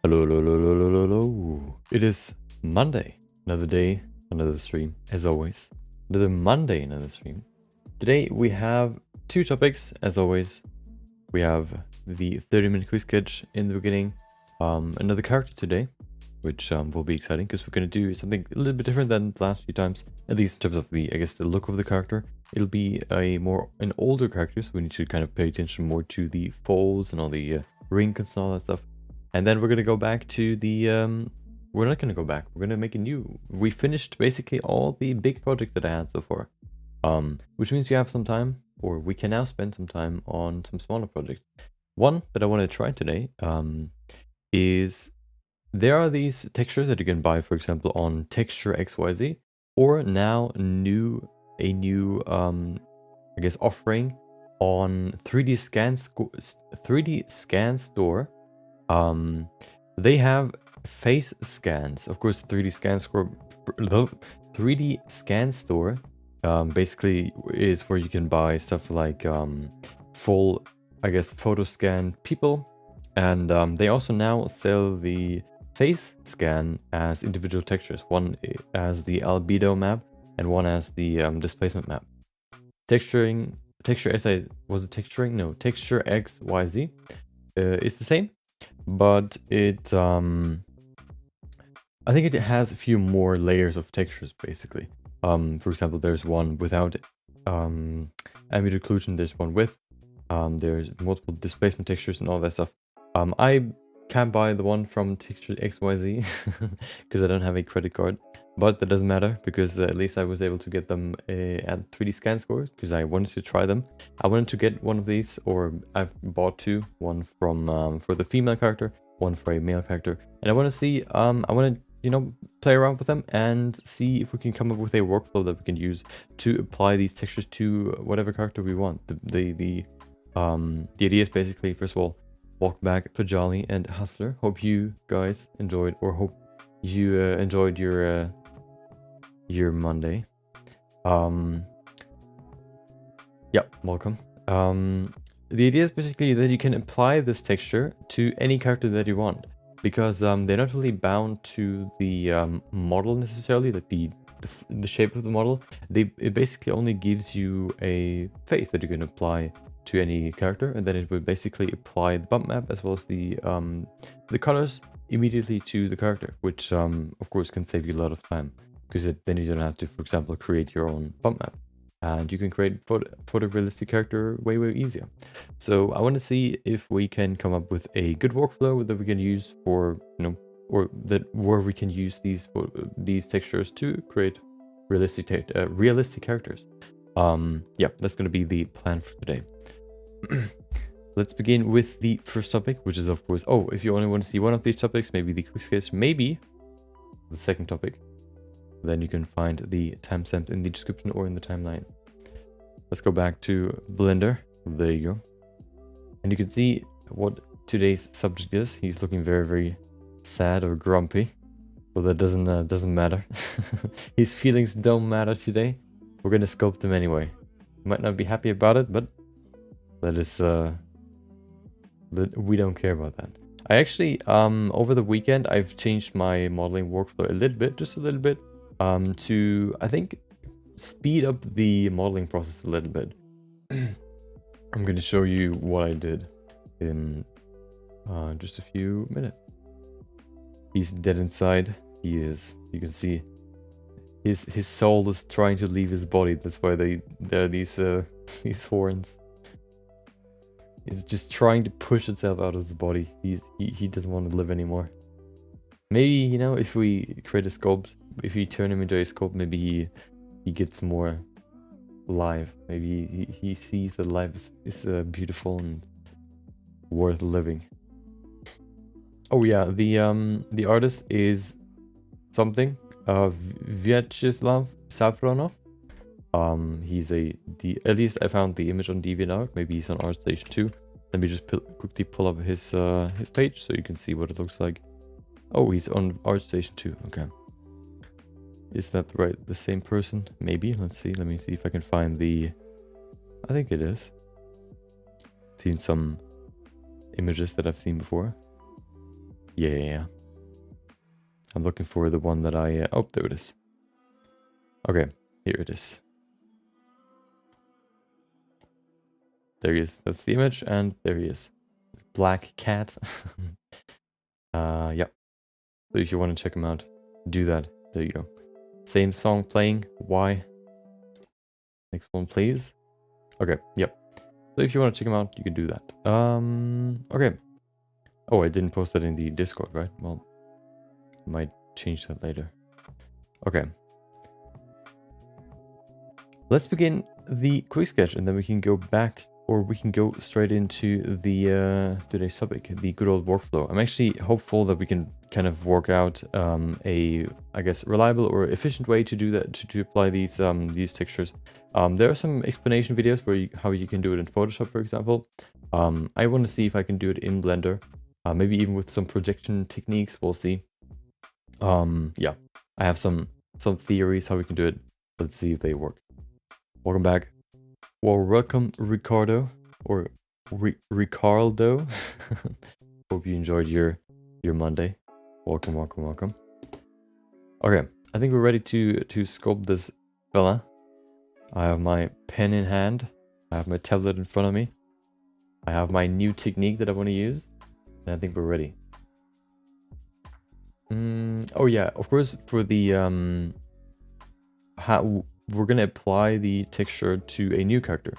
Hello, hello, hello, hello, hello, hello. It is Monday. Another day, another stream, as always. Another Monday, another stream. Today we have two topics, as always. We have the 30-minute quiz sketch in the beginning. Another character today, which will be exciting because we're going to do something a little bit different than the last few times. At least in terms of the, I guess, the look of the character. It'll be an older character, so we need to kind of pay attention more to the folds and all the wrinkles and all that stuff. And then we're going to go back to the, we're not going to go back, we're going to make a new, we finished basically all the big projects that I had so far. Which means we have some time, or we can now spend some time on some smaller projects. One that I want to try today is, there are these textures that you can buy, for example, on Texture XYZ, or now a new, I guess, offering on 3D Scan Store. They have face scans. Of course, 3D Scan Store basically is where you can buy stuff like full, I guess, photo scan people, and they also now sell the face scan as individual textures. One as the albedo map and one as the displacement map. Texture XYZ is the same. But it, I think it has a few more layers of textures, basically. For example, there's one without ambient occlusion, there's one with, there's multiple displacement textures and all that stuff. I can't buy the one from Texture XYZ because I don't have a credit card, but that doesn't matter because at least I was able to get them at 3D Scan Scores because I wanted to try them. I wanted to get one of these, or I've bought two, one from for the female character, one for a male character, and I want to see, I want to, you know, play around with them and see if we can come up with a workflow that we can use to apply these textures to whatever character we want. The idea is basically, first of all, welcome back to Jolly and Hustler. Hope you guys enjoyed, or hope you enjoyed your Monday. Yeah, welcome. The idea is basically that you can apply this texture to any character that you want, because they're not really bound to the model necessarily, like the shape of the model. It basically only gives you a face that you can apply to any character, and then it would basically apply the bump map as well as the colors immediately to the character, which of course can save you a lot of time, because then you don't have to, for example, create your own bump map, and you can create photorealistic character way easier. So I want to see if we can come up with a good workflow that we can use for, you know, or that where we can use these textures to create realistic characters. Yeah, that's going to be the plan for today. Let's begin with the first topic, which is, of course, oh, if you only want to see one of these topics, maybe the quick sketch, maybe the second topic, then you can find the timestamp in the description or in the timeline. Let's go back to Blender. There you go. And you can see what today's subject is. He's looking very sad or grumpy. Well, that doesn't matter. His feelings don't matter today. We're gonna sculpt him anyway. Might not be happy about it, but that is we don't care about that. I actually over the weekend I've changed my modeling workflow a little bit, just a little bit, to, I think, speed up the modeling process a little bit. I'm going to show you what I did in just a few minutes. He's dead inside. He is. You can see his soul is trying to leave his body. That's why there are these horns. It's just trying to push itself out of his body. He doesn't want to live anymore. Maybe, you know, if we create a sculpt, if we turn him into a sculpt, maybe he gets more life. Maybe he sees that life is beautiful and worth living. Oh yeah, the artist is something Vyacheslav Safronov. He's at least I found the image on DeviantArt. Maybe he's on ArtStation too. Let me just quickly pull up his page so you can see what it looks like. Oh, he's on ArtStation too. Okay. Is that the same person? Maybe. Let's see. Let me see if I can find the... I think it is. Seen some images that I've seen before. Yeah. I'm looking for the one that I... oh, there it is. Okay, here it is. There he is. That's the image, and there he is. Black cat. Yeah. So if you want to check him out, do that. There you go. Same song playing. Why? Next one, please. Okay, yep. So if you want to check him out, you can do that. Okay. Oh, I didn't post that in the Discord, right? Well, might change that later. Okay. Let's begin the quick sketch, and then we can go back, or we can go straight into the today's topic, the good old workflow. I'm actually hopeful that we can kind of work out a, I guess, reliable or efficient way to do that, to apply these textures. There are some explanation videos where how you can do it in Photoshop, for example. I want to see if I can do it in Blender, maybe even with some projection techniques. We'll see. Yeah, I have some theories how we can do it. Let's see if they work. Welcome back. Well, welcome, Ricardo, or Ricardo. Hope you enjoyed your Monday. Welcome. Okay, I think we're ready to sculpt this fella. I have my pen in hand. I have my tablet in front of me. I have my new technique that I want to use, and I think we're ready. Oh yeah, of course, for the how we're gonna apply the texture to a new character.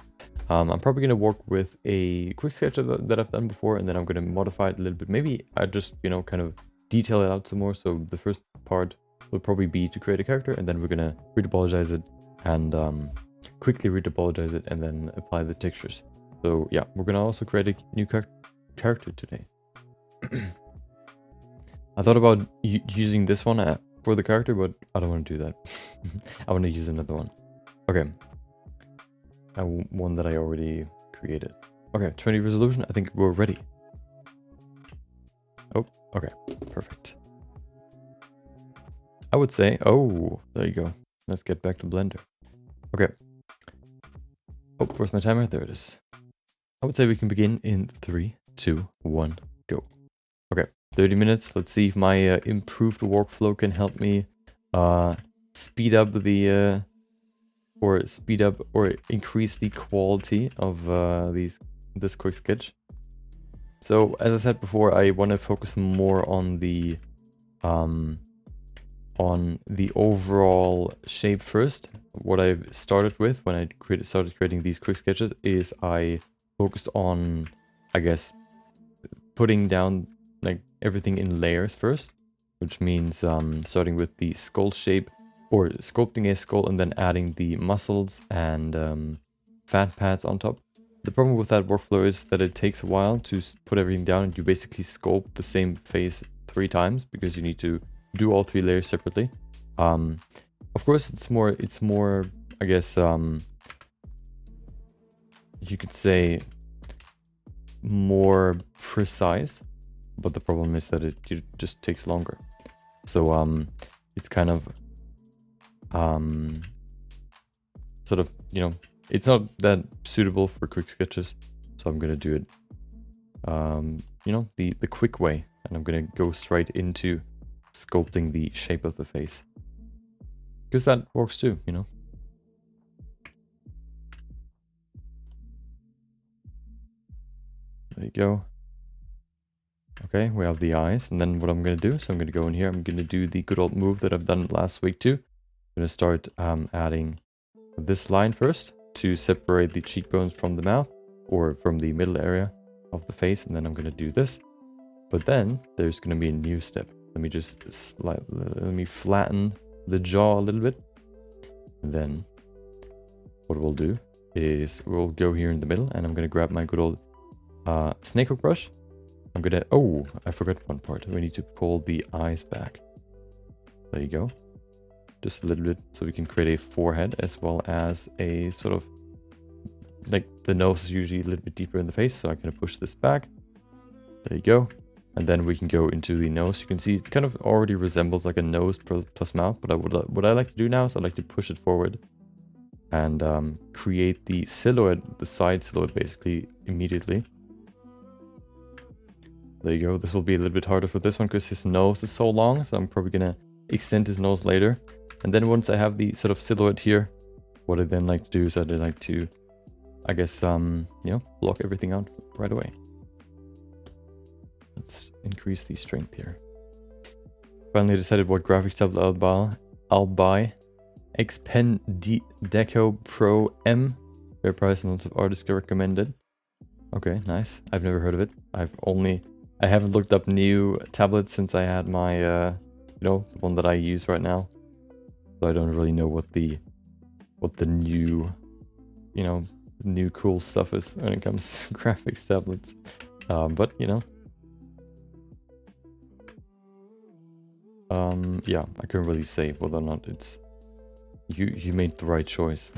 I'm probably gonna work with a quick sketch that I've done before, and then I'm gonna modify it a little bit. Maybe I just, you know, kind of detail it out some more. So the first part will probably be to create a character, and then we're gonna retopologize it and quickly retopologize it, and then apply the textures. So yeah, we're gonna also create a new character today. I thought about using this one for the character, but I don't want to do that. I want to use another one. Okay. One that I already created. Okay, 20 resolution. I think we're ready. Oh, okay. Perfect. I would say, oh, there you go. Let's get back to Blender. Okay. Oh, where's my timer? There it is. I would say we can begin in 3, 2, 1, go. Okay. 30 minutes. Let's see if my improved workflow can help me speed up the or increase the quality of this quick sketch. So as I said before, I want to focus more on the overall shape first. What I started with when I started creating these quick sketches is I focused on, I guess, putting down like everything in layers first, which means starting with the skull shape, or sculpting a skull and then adding the muscles and fat pads on top. The problem with that workflow is that it takes a while to put everything down, and you basically sculpt the same face 3 times because you need to do all 3 layers separately. Of course, it's more I guess you could say more precise, but the problem is that it just takes longer. So it's kind of sort of, you know, it's not that suitable for quick sketches, so I'm gonna do it you know, the quick way, and I'm gonna go straight into sculpting the shape of the face, because that works too, you know. There you go. Okay, we have the eyes, and then what I'm going to do, so I'm going to go in here, I'm going to do the good old move that I've done last week too. I'm going to start adding this line first to separate the cheekbones from the mouth, or from the middle area of the face, and then I'm gonna do this. But then there's gonna be a new step. Let me just let me flatten the jaw a little bit. And then what we'll do is we'll go here in the middle, and I'm gonna grab my good old snake hook brush. I'm gonna, oh, I forgot one part. We need to pull the eyes back. There you go. Just a little bit, so we can create a forehead as well as a sort of, like the nose is usually a little bit deeper in the face, so I'm gonna push this back. There you go. And then we can go into the nose. You can see it kind of already resembles like a nose plus mouth, but what I like to do now is I like to push it forward and create the silhouette, the side silhouette basically immediately. There you go. This will be a little bit harder for this one because his nose is so long, so I'm probably gonna extend his nose later. And then once I have the sort of silhouette here, what I then like to do is I like to, I guess, you know, block everything out right away. Let's increase the strength here. Finally decided what graphics tablet I'll buy. Xpen Deco Pro M. Fair price and lots of artists recommended. Okay, nice. I've never heard of it. I haven't looked up new tablets since I had my, you know, the one that I use right now. So I don't really know what the new, you know, new cool stuff is when it comes to graphics tablets. But you know, yeah, I couldn't really say whether or not it's you made the right choice.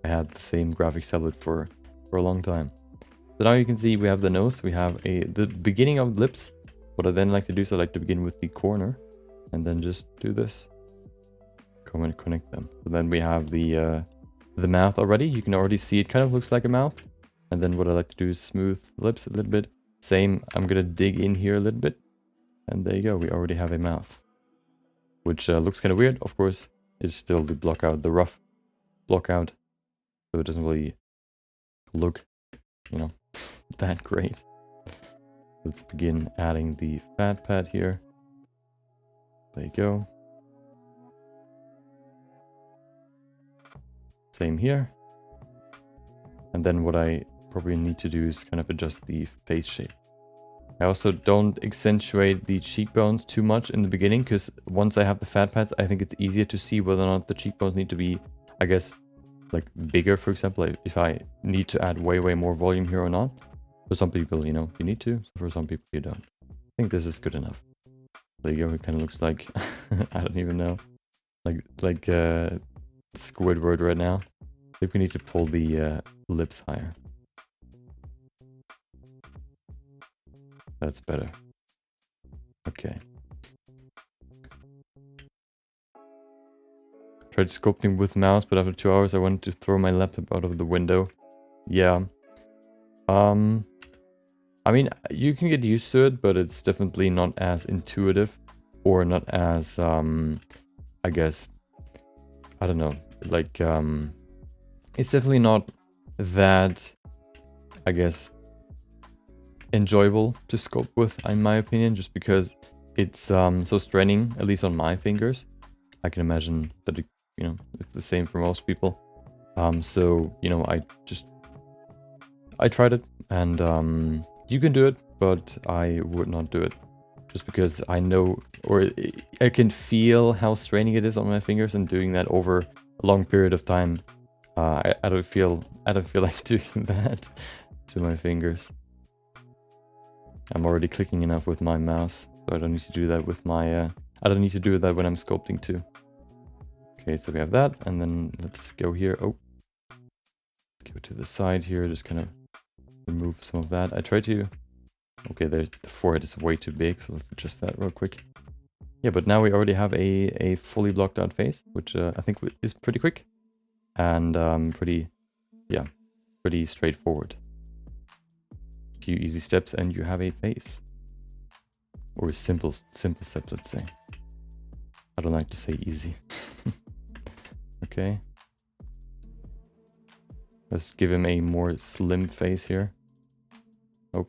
I had the same graphics tablet for a long time. So now you can see we have the nose, we have the beginning of the lips. What I then like to do is I like to begin with the corner and then just do this. Come and connect them. So then we have the mouth already. You can already see it kind of looks like a mouth. And then what I like to do is smooth the lips a little bit. Same, I'm gonna dig in here a little bit. And there you go, we already have a mouth. Which looks kind of weird, of course. It's still the block out, the rough block out. So it doesn't really look, you know, that great. Let's begin adding the fat pad here. There you go. Same here. And then what I probably need to do is kind of adjust the face shape. I also don't accentuate the cheekbones too much in the beginning, because once I have the fat pads, I think it's easier to see whether or not the cheekbones need to be, I guess, like bigger, for example, if I need to add way more volume here or not. For some people, you know, you need to. For some people, you don't. I think this is good enough. There you go. It kind of looks like, I don't even know, like Squidward right now. I think we need to pull the lips higher. That's better. Okay. Tried sculpting with mouse, but after 2 hours I wanted to throw my laptop out of the window. Yeah. I mean, you can get used to it, but it's definitely not as intuitive or not as, I guess, I don't know, like, it's definitely not that, I guess, enjoyable to sculpt with, in my opinion, just because it's so straining, at least on my fingers. I can imagine that it, you know, it's the same for most people. So, you know, I tried it, and you can do it, but I would not do it. Just because I know, or I can feel how straining it is on my fingers, and doing that over a long period of time, I don't feel like doing that to my fingers. I'm already clicking enough with my mouse, so I don't need to do that with my, I don't need to do that when I'm sculpting too. Okay, so we have that, and then let's go here. Oh, go to the side here, just kind of remove some of that. I try to, okay, the forehead is way too big, so let's adjust that real quick. Yeah, but now we already have a fully blocked out face, which I think is pretty quick and pretty straightforward. Few easy steps and you have a face, or simple steps, let's say. I don't like to say easy. Okay, let's give him a more slim face here. Oh,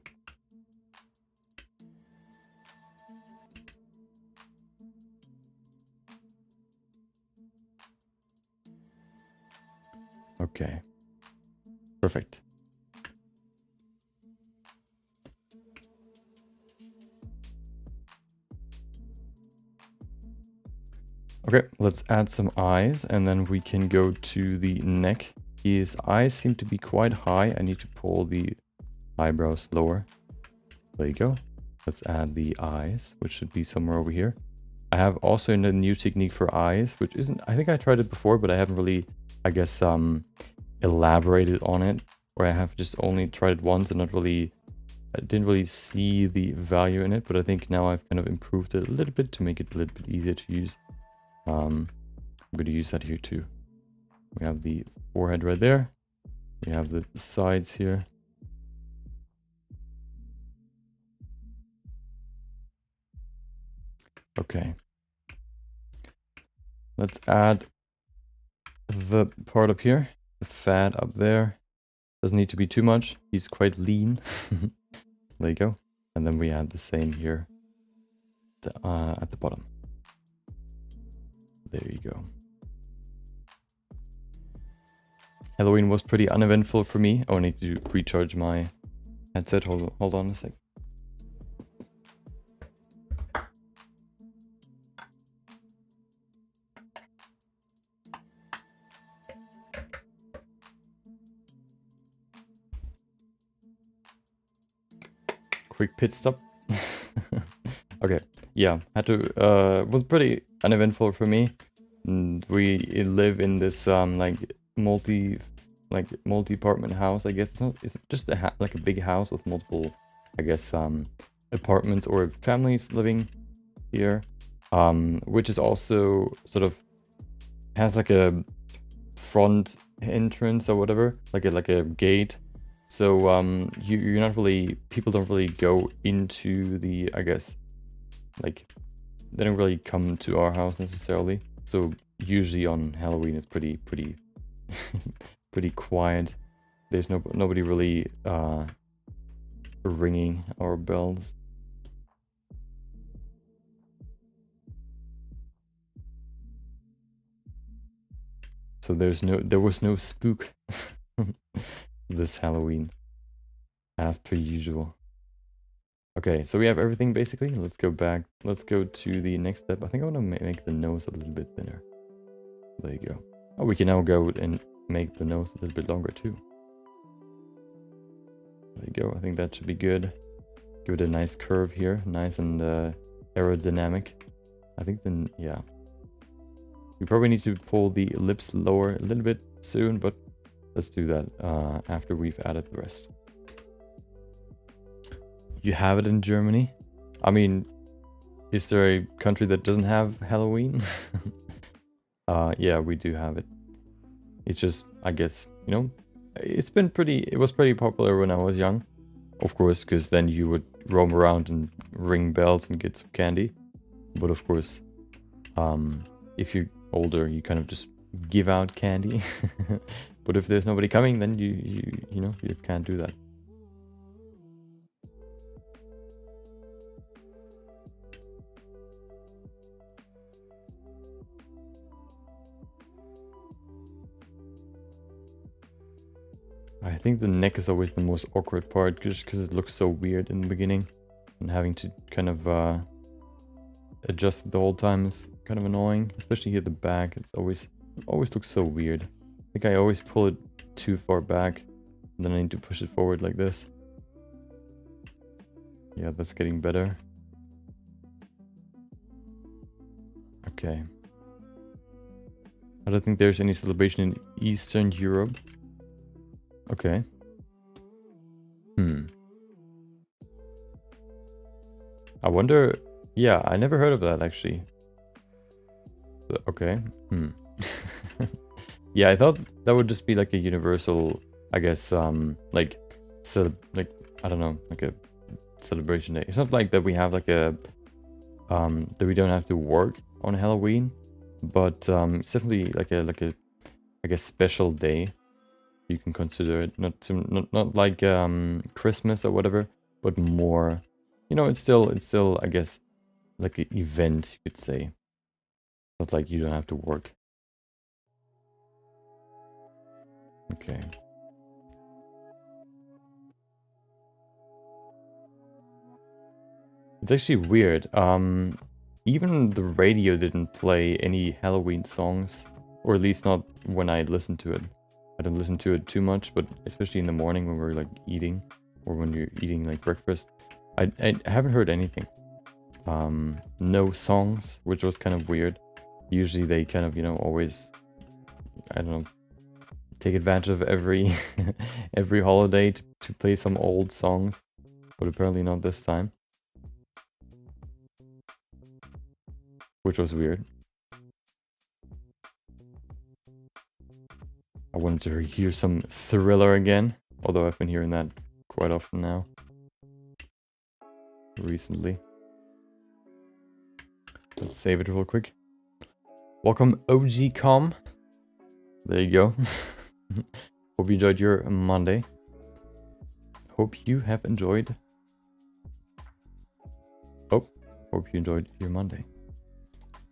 okay, perfect. Okay, let's add some eyes and then we can go to the neck. His eyes seem to be quite high. I need to pull the eyebrows lower. There you go. Let's add the eyes, which should be somewhere over here. I have also a new technique for eyes, which isn't, I think I tried it before, but I haven't really, I guess, elaborated on it. Or I have just only tried it once and not really, I didn't really see the value in it. But I think now I've kind of improved it a little bit to make it a little bit easier to use. I'm going to use that here too. We have the forehead right there. We have the sides here. Okay. Let's add the part up here. The fat up there. Doesn't need to be too much. He's quite lean. There you go. And then we add the same here at the bottom. There you go. Halloween was pretty uneventful for me. Oh, I need to recharge my headset. Hold on a sec. Quick pit stop. Okay, yeah, had to, was pretty uneventful for me. And we live in this, like, multi-apartment house, I guess. It's just like a big house with multiple, I guess, apartments or families living here. Which is also sort of, has like a front entrance or whatever, like a gate. So you're not really, people don't really go into the, I guess, like, they don't really come to our house necessarily. So usually on Halloween it's pretty pretty quiet. There's nobody really ringing our bells. So there was no spook this Halloween, as per usual. Okay, so we have everything basically. Let's go back. Let's go to the next step. I think I want to make the nose a little bit thinner. There you go. Oh, we can now go and make the nose a little bit longer too. There you go. I think that should be good. Give it a nice curve here. Nice and aerodynamic. I think then, yeah. We probably need to pull the lips lower a little bit soon, but let's do that after we've added the rest. You have it in Germany? I mean, is there a country that doesn't have Halloween? Yeah, we do have it. It's just, I guess, you know, it was pretty popular when I was young. Of course, because then you would roam around and ring bells and get some candy. But of course, if you're older, you kind of just give out candy. But if there's nobody coming, then you know, you can't do that. I think the neck is always the most awkward part, just because it looks so weird in the beginning. And having to kind of adjust it the whole time is kind of annoying. Especially here at the back, it always looks so weird. I think I always pull it too far back, and then I need to push it forward like this. Yeah, that's getting better. Okay. I don't think there's any celebration in Eastern Europe. Okay. I wonder... Yeah, I never heard of that, actually. Okay. Yeah, I thought that would just be like a universal, I guess, like, I don't know, like a celebration day. It's not like that we have like a, that we don't have to work on Halloween, but it's definitely like a, I guess, special day. You can consider it not like Christmas or whatever, but more, you know, it's still I guess like an event, you could say. Not like you don't have to work. Okay. It's actually weird. even the radio didn't play any Halloween songs, or at least not when I listened to it. I don't listen to it too much, but especially in the morning when we're like eating, or when you're eating like breakfast, I haven't heard anything. No songs, which was kind of weird. Usually they kind of, you know, always, I don't know, take advantage of every every holiday to play some old songs, but apparently not this time, which was weird. I wanted to hear some Thriller again, although I've been hearing that quite often now recently. Let's save it real quick. Welcome OG.com. There you go. Hope you enjoyed your Monday. Hope you have enjoyed. Oh, hope you enjoyed your Monday.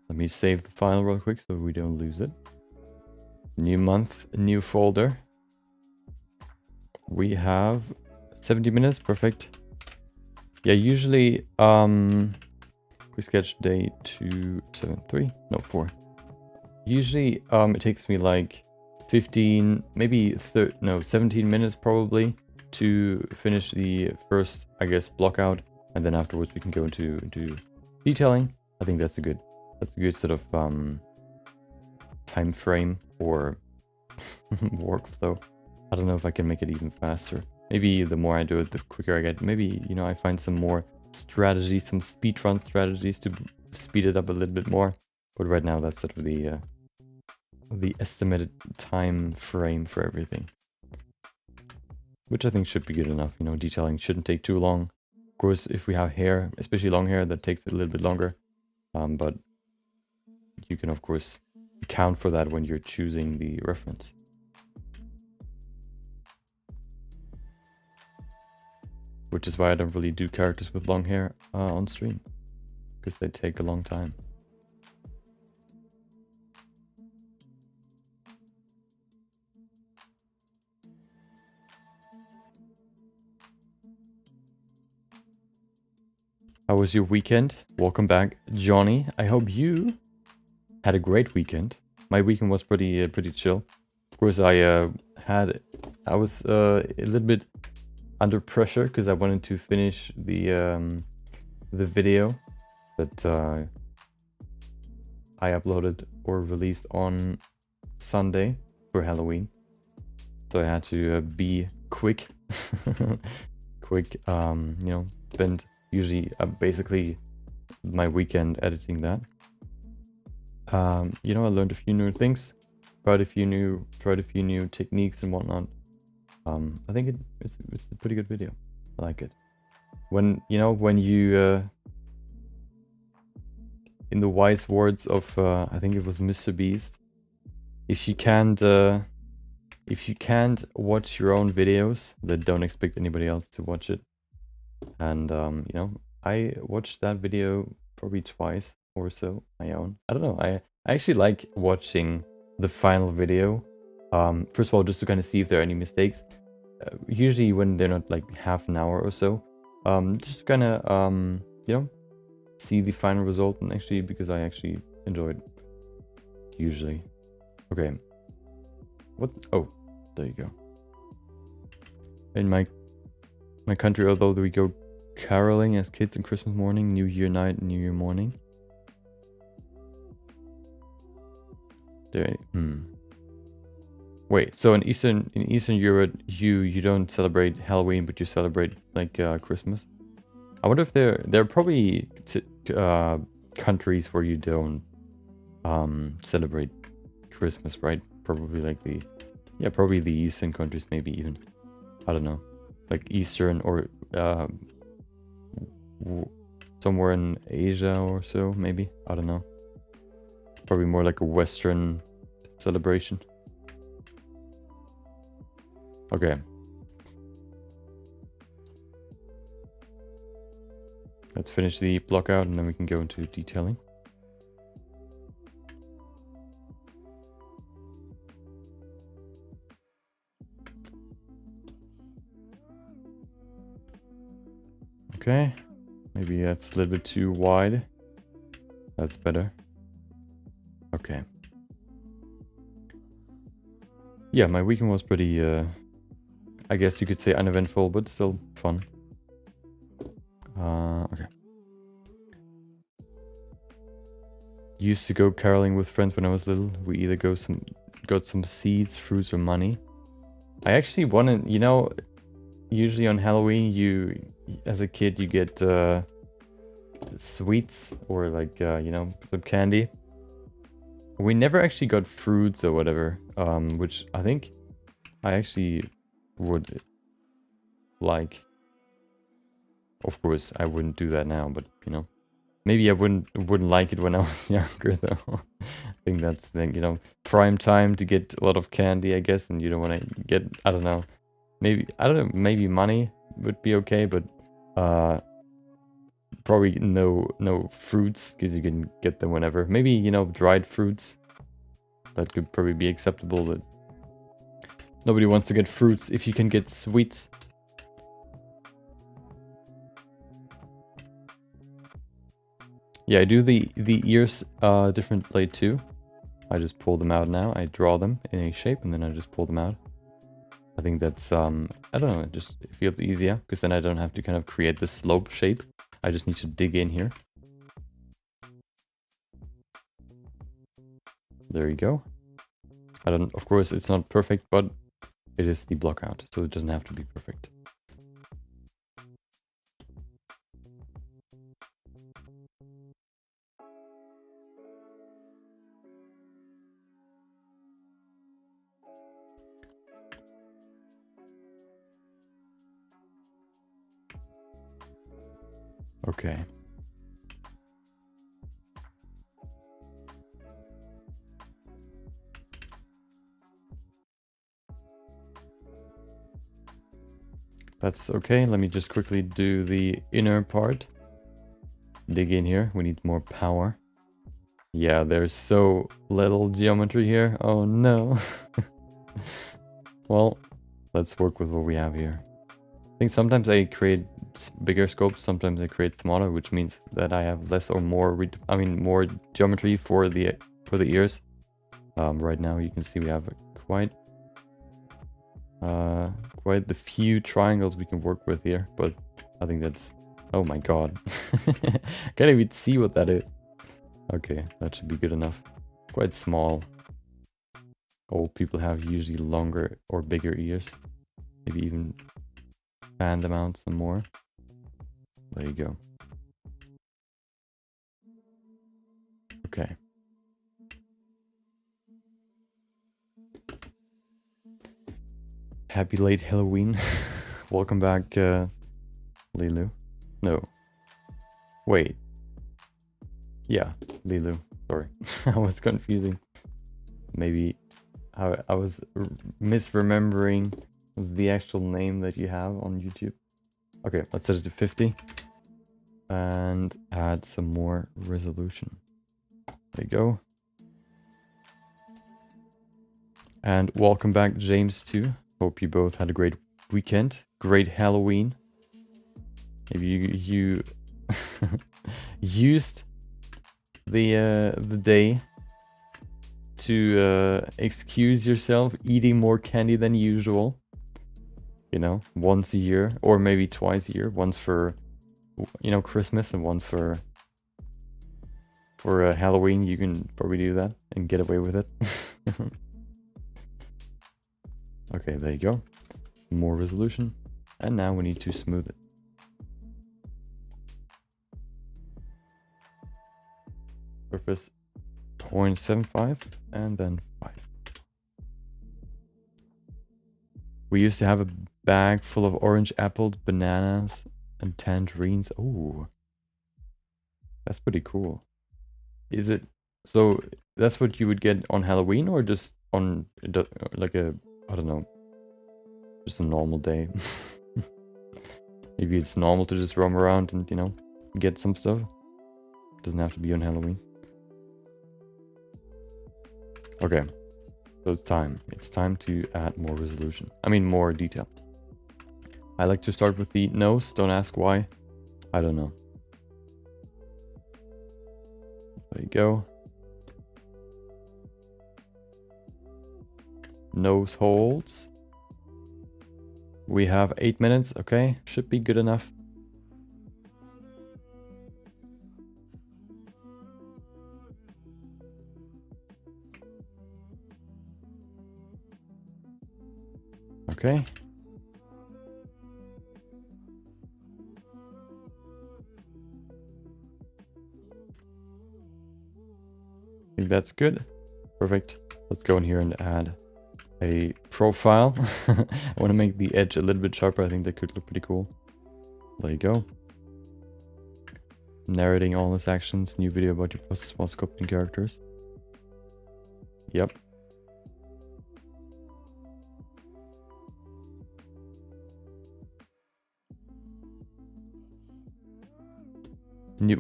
Let me save the file real quick so we don't lose it. New month, new folder. We have 70 minutes, perfect. Yeah, usually we sketch day 273, no 4. Usually it takes me like 15, maybe 17 minutes probably to finish the first, I guess, block out, and then afterwards we can go into detailing. I think that's a good sort of time frame or workflow. I don't know if I can make it even faster. Maybe the more I do it, the quicker I get. Maybe, you know, I find some more strategies, some speedrun strategies to speed it up a little bit more. But right now, that's sort of the estimated time frame for everything, which I think should be good enough. You know, detailing shouldn't take too long. Of course, if we have hair, especially long hair, that takes a little bit longer. But you can, of course, account for that when you're choosing the reference. Which is why I don't really do characters with long hair on stream, because they take a long time. How was your weekend? Welcome back, Johnny. I hope you had a great weekend. My weekend was pretty chill. Of course, I was a little bit under pressure because I wanted to finish the video that I uploaded or released on Sunday for Halloween. So I had to be quick, you know, spend usually basically my weekend editing that. You know, I learned a few new things, tried a few new techniques and whatnot. I think it's a pretty good video. I like it. When you in the wise words of I think it was Mr. Beast, if you can't watch your own videos, then don't expect anybody else to watch it. And you know, I watched that video probably twice or so, my own. I don't know. I actually like watching the final video. First of all, just to kind of see if there are any mistakes. Usually when they're not like half an hour or so, just kind of you know, see the final result, and actually because I actually enjoy it usually. Okay. What? Oh, there you go. In my country, although we go caroling as kids on Christmas morning, New Year night, New Year morning. There. Wait. So in Eastern Europe, you don't celebrate Halloween, but you celebrate like Christmas. I wonder if there are probably countries where you don't celebrate Christmas, right? Probably like probably the Eastern countries, maybe even. I don't know, like Eastern or somewhere in Asia or so, maybe. I don't know. Probably more like a Western celebration. Okay. Let's finish the block out and then we can go into detailing. Okay. Maybe that's a little bit too wide. That's better. Okay. Yeah, my weekend was pretty, I guess you could say uneventful, but still fun. Okay. Used to go caroling with friends when I was little. We either got some seeds, fruits, or money. I actually wanted, you know, usually on Halloween, as a kid, you get sweets or like, you know, some candy. We never actually got fruits or whatever, which I think I actually would like. Of course, I wouldn't do that now, but you know, maybe I wouldn't like it when I was younger though. I think that's the, you know, prime time to get a lot of candy, I guess, and you don't want to get, I don't know, maybe money would be okay, but probably no fruits, because you can get them whenever. Maybe, you know, dried fruits, that could probably be acceptable, but nobody wants to get fruits if you can get sweets. Yeah, I do the ears differently too. I just pull them out now. I draw them in a shape and then I just pull them out. I think that's, I don't know, it just feels easier because then I don't have to kind of create the slope shape. I just need to dig in here. There you go. Of course, it's not perfect, but it is the block out, so it doesn't have to be perfect. Okay. That's okay. Let me just quickly do the inner part. Dig in here. We need more power. Yeah, there's so little geometry here. Oh no. Well, let's work with what we have here. I think sometimes I create bigger scopes, sometimes I create smaller, which means that I have less or more, more geometry for the ears. Right now you can see we have quite the few triangles we can work with here, but I think that's, oh my god. Can't even see what that is. Okay, that should be good enough. Quite small. Old people have usually longer or bigger ears. Maybe even fan them out some more. There you go. Okay. Happy late Halloween. Welcome back, Lilu. No. Wait. Yeah, Lilu. Sorry. I was confusing. Maybe I was misremembering the actual name that you have on YouTube. Okay, let's set it to 50. And add some more resolution. There you go. And welcome back, James, too. Hope you both had a great weekend. Great Halloween. Maybe you used the day to excuse yourself eating more candy than usual. You know, once a year or maybe twice a year. Once for, you know, Christmas and once for Halloween. You can probably do that and get away with it. Okay, there you go. More resolution. And now we need to smooth it. Surface 0.75 and then 5. We used to have a bag full of orange apples, bananas, and tangerines. Oh, that's pretty cool. Is it, so that's what you would get on Halloween or just on like a, I don't know, just a normal day? Maybe it's normal to just roam around and, you know, get some stuff. It doesn't have to be on Halloween. Okay, so it's time. It's time to add more resolution. I mean, more detail. I like to start with the nose. Don't ask why. I don't know. There you go. Nose holes. We have 8 minutes. Okay, should be good enough. Okay. I think that's good. Perfect. Let's go in here and add a profile. I want to make the edge a little bit sharper. I think that could look pretty cool. There you go. Narrating all his actions. New video about your process while sculpting characters. Yep.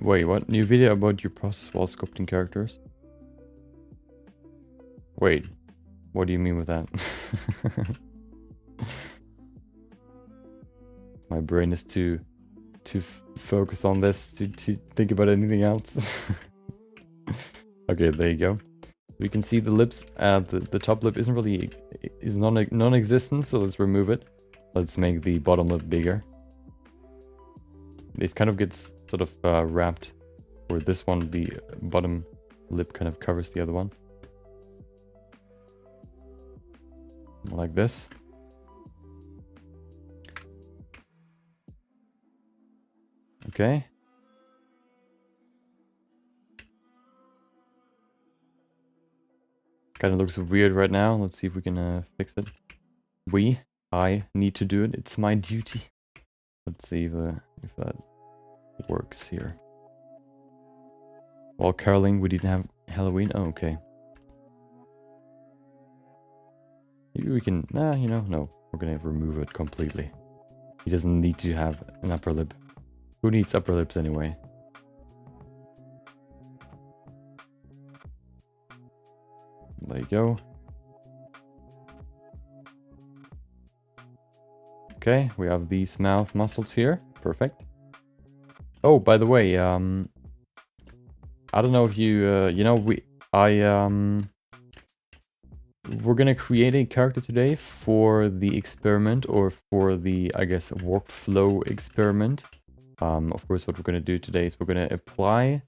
Wait, what? New video about your process while sculpting characters? Wait, what do you mean with that? My brain is too focused on this to think about anything else. Okay, there you go. We can see the lips. The top lip isn't really non-existent, so let's remove it. Let's make the bottom lip bigger. This kind of gets sort of wrapped, where this one, the bottom lip, kind of covers the other one. Like this. Okay. Kind of looks weird right now. Let's see if we can fix it. I need to do it. It's my duty. Let's see if that works here. While caroling, we didn't have Halloween. Oh, okay. Maybe we can... Nah, you know, no. We're gonna remove it completely. He doesn't need to have an upper lip. Who needs upper lips anyway? There you go. Okay, we have these mouth muscles here. Perfect. Oh, by the way, I don't know if you, you know, we're gonna create a character today for the experiment, or for the, I guess, workflow experiment. Of course, what we're gonna do today is we're gonna apply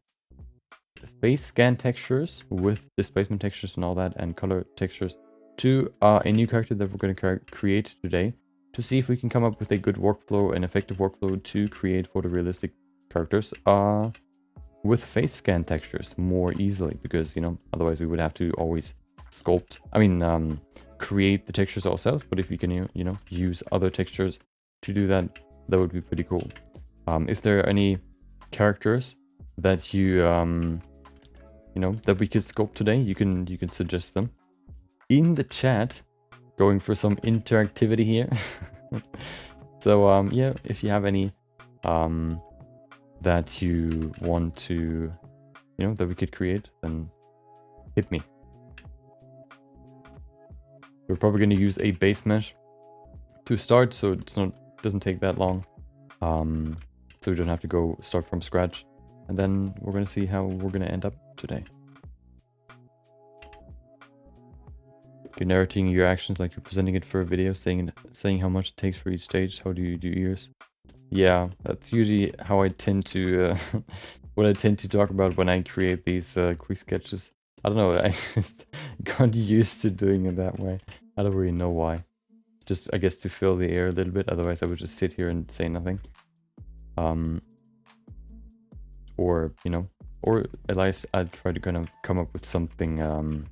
face scan textures with displacement textures and all that, and color textures to a new character that we're gonna create today, to see if we can come up with a good workflow, an effective workflow to create photorealistic characters with face scan textures more easily, because, you know, otherwise we would have to always sculpt, create the textures ourselves. But if we can, you know, use other textures to do that, that would be pretty cool. If there are any characters that you know, that we could sculpt today, you can suggest them in the chat. Going for some interactivity here. So yeah, if you have any that you want to, you know, that we could create, then hit me. We're probably going to use a base mesh to start, so doesn't take that long. So we don't have to go start from scratch. And then we're going to see how we're going to end up today. You're narrating your actions like you're presenting it for a video, saying how much it takes for each stage. How do you do yours? Yeah, that's usually how I tend to, what I tend to talk about when I create these quick sketches. I don't know, I just got used to doing it that way. I don't really know why. Just, I guess, to fill the air a little bit. Otherwise, I would just sit here and say nothing. Or, you know, or at least I'd try to kind of come up with something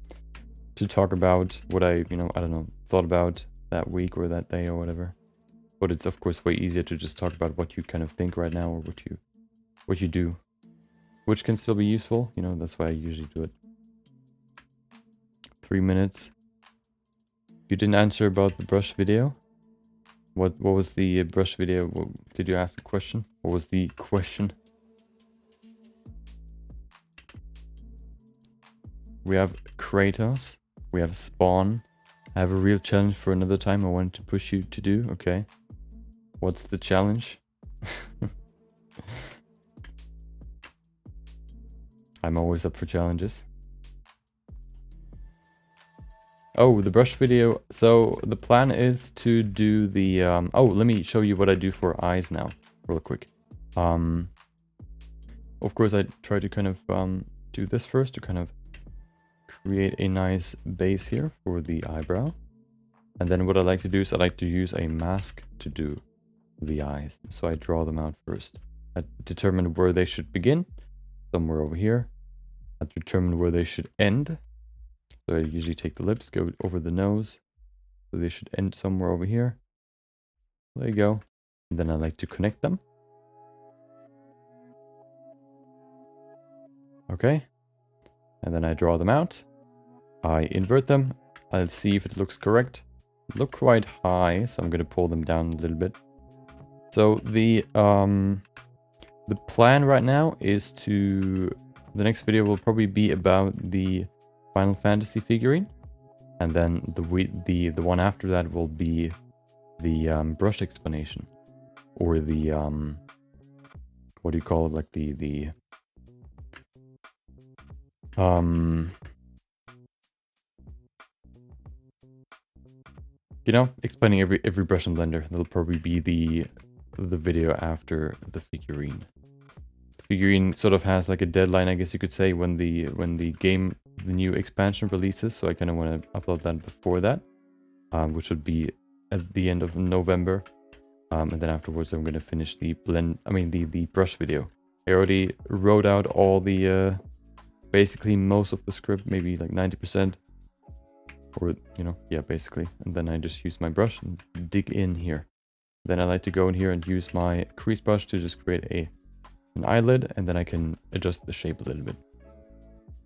to talk about, what I, you know, I don't know, thought about that week or that day or whatever. But it's, of course, way easier to just talk about what you kind of think right now, or what you do, which can still be useful. You know, that's why I usually do it. 3 minutes. You didn't answer about the brush video. What was the brush video? Did you ask a question? What was the question? We have Kratos. We have Spawn. I have a real challenge for another time I wanted to push you to do. Okay. What's the challenge? I'm always up for challenges. Oh, the brush video. So the plan is to do the... oh, let me show you what I do for eyes now, real quick. Of course, I try to kind of do this first to kind of create a nice base here for the eyebrow. And then what I like to do is I like to use a mask to do the eyes. So I draw them out first. I determine where they should begin, somewhere over here. I determine where they should end. So I usually take the lips, go over the nose. So they should end somewhere over here. There you go. And then I like to connect them. Okay. And then I draw them out. I invert them. I'll see if it looks correct. They look quite high, so I'm going to pull them down a little bit. So the plan right now is to... The next video will probably be about the Final Fantasy figurine, and then the one after that will be the brush explanation, or the what do you call it, like the you know, explaining every brush in Blender. That'll probably be the video after the figurine. The figurine sort of has like a deadline, I guess you could say, when the new expansion releases, so I kind of want to upload that before that, which would be at the end of November, and then afterwards I'm going to finish the the brush video. I already wrote out all the basically most of the script, maybe like 90%, or you know, yeah, basically, and then I just use my brush and dig in here. Then I like to go in here and use my crease brush to just create an eyelid, and then I can adjust the shape a little bit.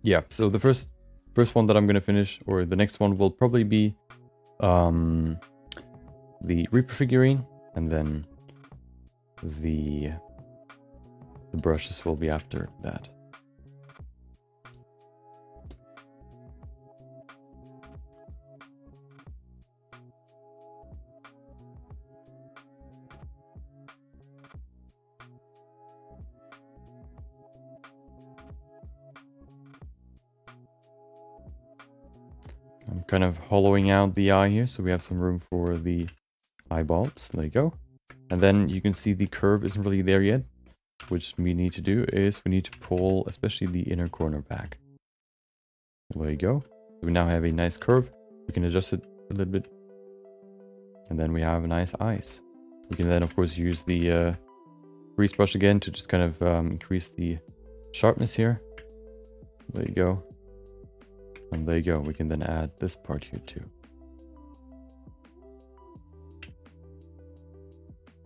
Yeah, so the first one that I'm gonna finish, or the next one, will probably be the Reaper figurine, and then the brushes will be after that. I'm kind of hollowing out the eye here, so we have some room for the eyeballs. There you go. And then you can see the curve isn't really there yet. Which we need to do is we need to pull especially the inner corner back. There you go. So we now have a nice curve. We can adjust it a little bit. And then we have nice eyes. We can then of course use the grease brush again to just kind of increase the sharpness here. There you go. And there you go. We can then add this part here too.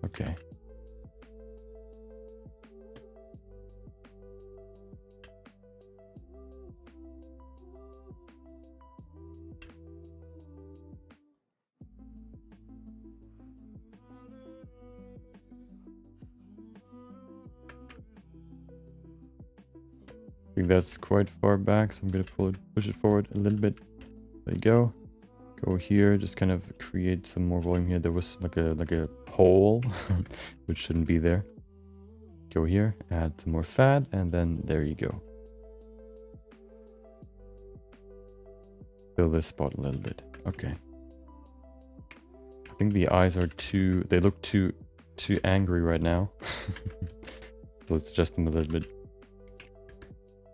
Okay. I think that's quite far back, so I'm gonna push it forward a little bit. There you go. Go here, just kind of create some more volume here. There was like a hole, which shouldn't be there. Go here, add some more fat, and then there you go. Fill this spot a little bit. Okay. I think the eyes are they look too angry right now. So let's adjust them a little bit.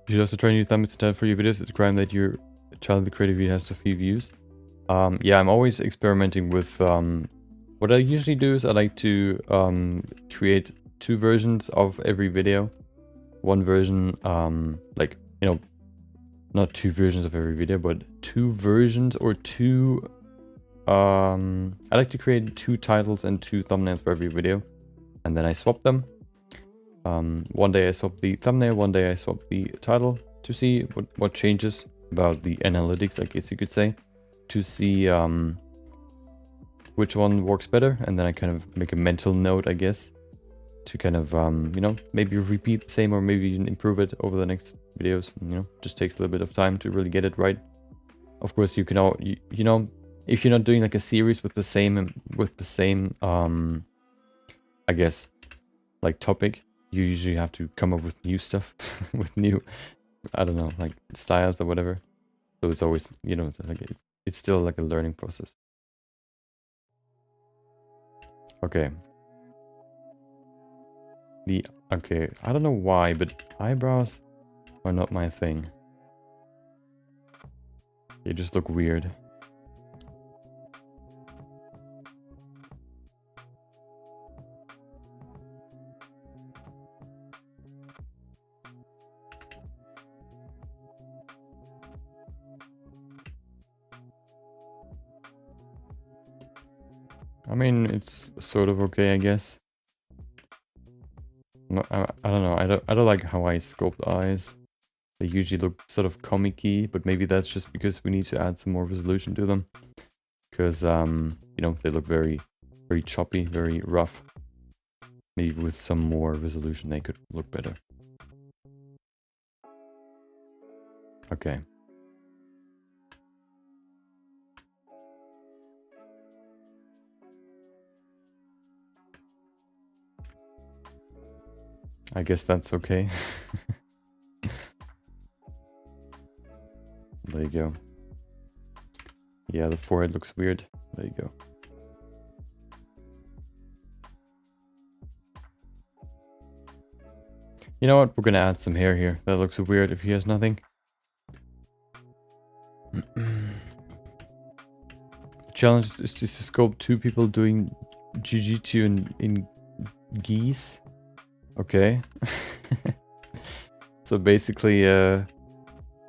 You should also try new thumbnails for your videos. It's a crime that your child the creative video has a few views. Yeah, I'm always experimenting with what I usually do is I like to create 2 versions of every video. One version, like, you know, not 2 versions of every video, but 2 versions or 2 I like to create 2 titles and 2 thumbnails for every video, and then I swap them. One day I swap the thumbnail, one day I swap the title to see what changes about the analytics, I guess you could say, to see which one works better, and then I kind of make a mental note, I guess, to kind of you know, maybe repeat the same or maybe even improve it over the next videos. You know, just takes a little bit of time to really get it right. Of course, you can you know, if you're not doing like a series with the same I guess like topic, you usually have to come up with new stuff with new I don't know, like styles or whatever. So it's always, you know, it's still like a learning process. Okay. Okay, I don't know why, but eyebrows are not my thing. They just look weird. I mean, it's sort of okay, I guess. I don't know. I don't like how I sculpt eyes. They usually look sort of comic-y, but maybe that's just because we need to add some more resolution to them. Because you know, they look very choppy, very rough. Maybe with some more resolution they could look better. Okay. I guess that's okay. There you go. Yeah, the forehead looks weird. There you go. You know what? We're gonna add some hair here. That looks weird if he has nothing. The challenge is to sculpt two people doing jiu-jitsu in geese. Okay. So basically,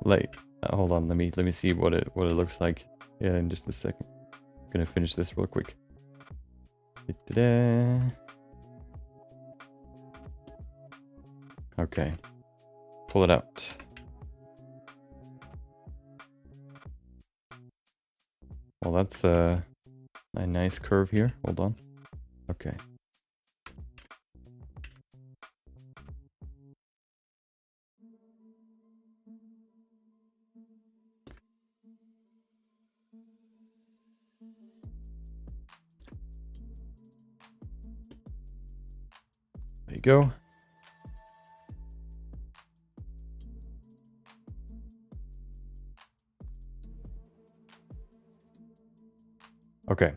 like, hold on, let me see what it looks like. Yeah, in just a second. I'm gonna finish this real quick. Okay. Pull it out. Well, that's a nice curve here. Hold on. Okay. There you go. Okay.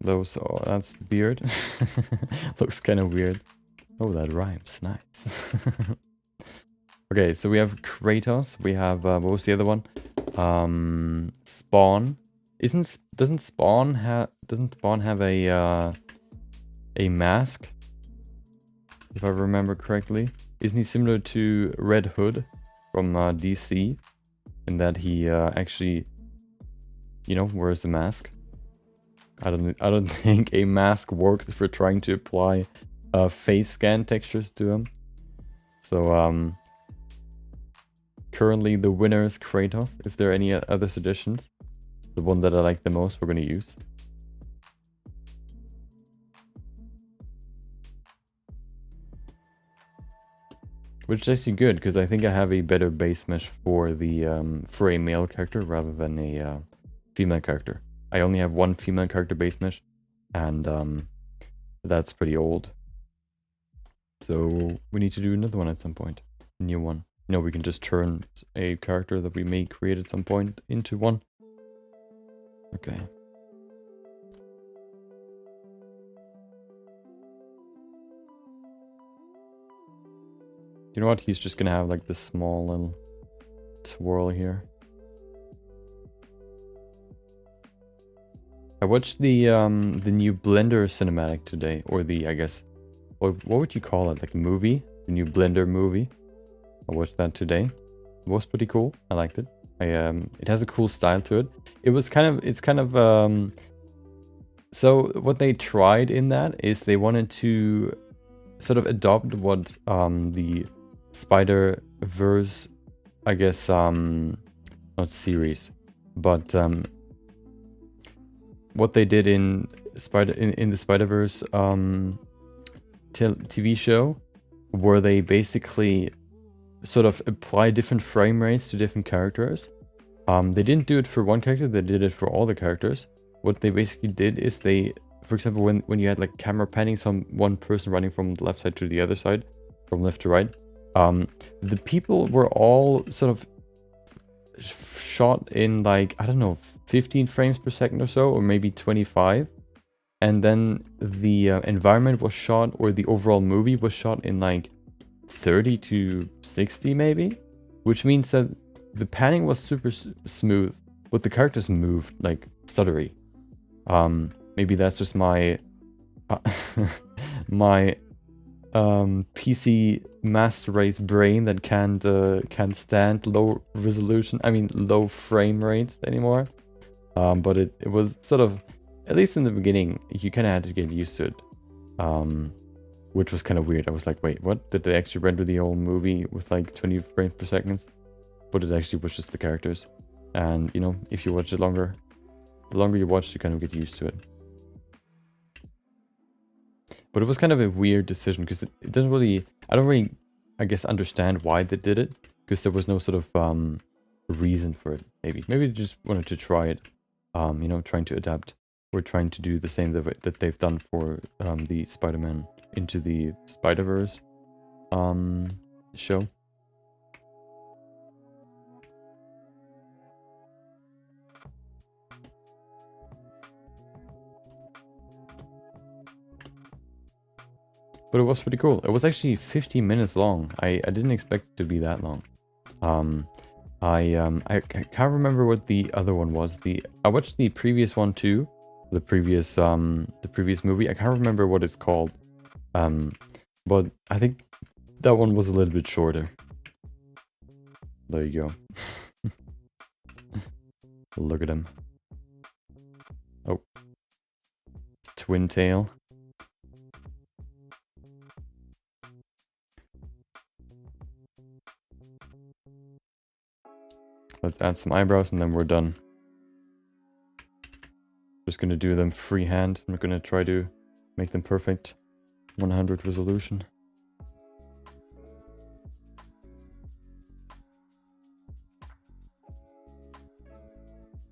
Those, oh, that's the beard. Looks kind of weird. Oh, that rhymes. Nice. Okay, so we have Kratos. We have, what was the other one? Spawn. Doesn't Spawn have a mask? If I remember correctly. Isn't he similar to Red Hood from DC? In that he actually, you know, wears a mask. I don't think a mask works if we're trying to apply face scan textures to him. So currently the winner is Kratos. If there are any other suggestions, the one that I like the most we're gonna use. Which is actually good, because I think I have a better base mesh for the for a male character rather than a female character. I only have one female character base mesh, and that's pretty old. So we need to do another one at some point. A new one. You know, we can just turn a character that we may create at some point into one. Okay. You know what? He's just gonna have like this small little swirl here. I watched the new Blender cinematic today, or the, I guess, what would you call it? Like a movie? The new Blender movie. I watched that today. It was pretty cool. I liked it. It has a cool style to it. It's kind of so what they tried in that is they wanted to sort of adopt what the Spider-Verse, I guess, not series, but what they did in the Spider-Verse TV show, where they basically sort of apply different frame rates to different characters. They didn't do it for one character, they did it for all the characters. What they basically did is they, for example, when you had like camera panning, one person running from the left side to the other side, from left to right, The people were all sort of shot in like, I don't know, 15 frames per second or so, or maybe 25. And then the environment was shot, or the overall movie was shot in like 30 to 60 maybe, which means that the panning was super smooth, but the characters moved like stuttery. Maybe that's just my my PC master race brain that can't stand low resolution, I mean low frame rates anymore. But it was sort of, at least in the beginning, you kind of had to get used to it, which was kind of weird. I was like, wait, what? Did they actually render the whole movie with like 20 frames per second? But it actually was just the characters. And, you know, if you watch it longer, the longer you watch, you kind of get used to it. But it was kind of a weird decision, because it doesn't really, I don't really, I guess, understand why they did it, because there was no sort of reason for it. Maybe they just wanted to try it, you know, trying to adapt. We're trying to do the same that they've done for the Spider-Man Into the Spider-Verse show. But it was pretty cool. It was actually 15 minutes long. I didn't expect it to be that long. I can't remember what the other one was. I watched the previous one too. The previous movie. I can't remember what it's called. But I think that one was a little bit shorter. There you go. Look at him. Oh. Twin tail. Let's add some eyebrows and then we're done. Just gonna do them freehand. I'm not gonna try to make them perfect. 100 resolution.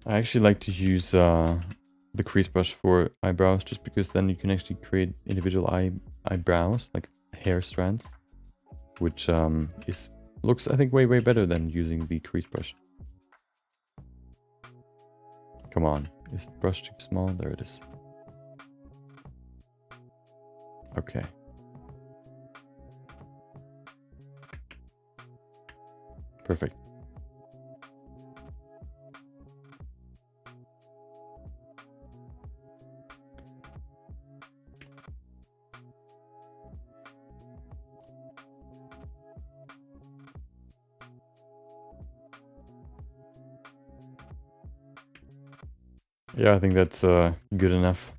I actually like to use the crease brush for eyebrows, just because then you can actually create individual eyebrows, like hair strands, which looks, I think, way better than using the crease brush. Come on, is the brush too small? There it is. Okay. Perfect. Yeah, I think that's good enough.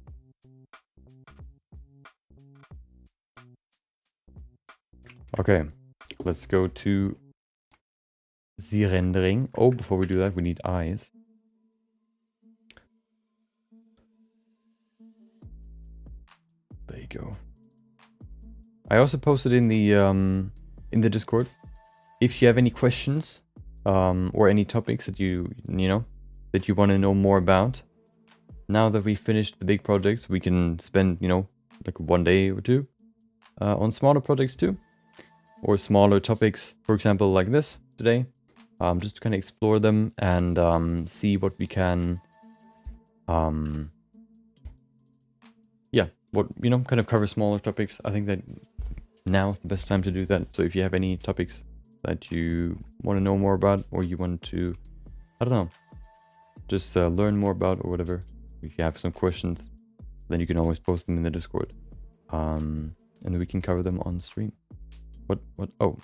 Okay, let's go to the rendering. Oh, before we do that, we need eyes. There you go. I also posted in the Discord, if you have any questions or any topics that you want to know more about. Now that we finished the big projects, we can spend, you know, like 1 day or two on smaller projects too, or smaller topics, for example, like this today. Just to kind of explore them and see what we can, yeah, what, you know, kind of cover smaller topics. I think that now is the best time to do that. So if you have any topics that you want to know more about, or you want to, I don't know, just learn more about or whatever, if you have some questions, then you can always post them in the Discord, and then we can cover them on stream. What, oh.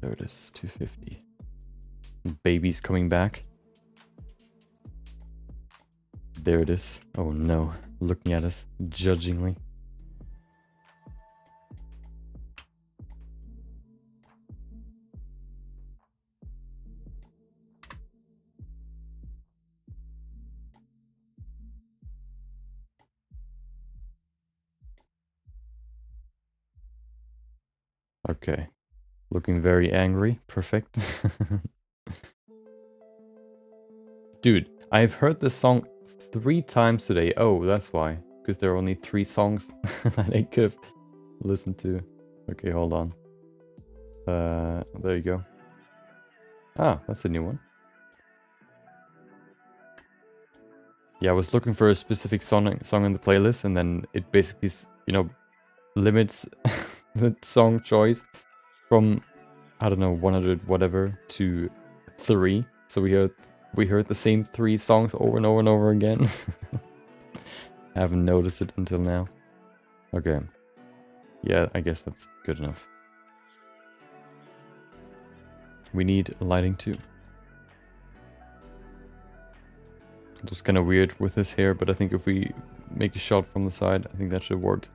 There it is, 250. Baby's coming back. There it is. Oh no, looking at us judgingly. Okay, looking very angry. Perfect. Dude, I've heard this song 3 times today. Oh, that's why. because there are only 3 songs that I could have listened to. Okay, hold on. There you go. Ah, that's a new one. Yeah, I was looking for a specific song in the playlist, and then it basically, you know, limits the song choice from, I don't know, 100 whatever to 3. So we heard the same 3 songs over and over and over again. I haven't noticed it until now. Okay. Yeah, I guess that's good enough. We need lighting too. It was kind of weird with this hair, but I think if we make a shot from the side, I think that should work.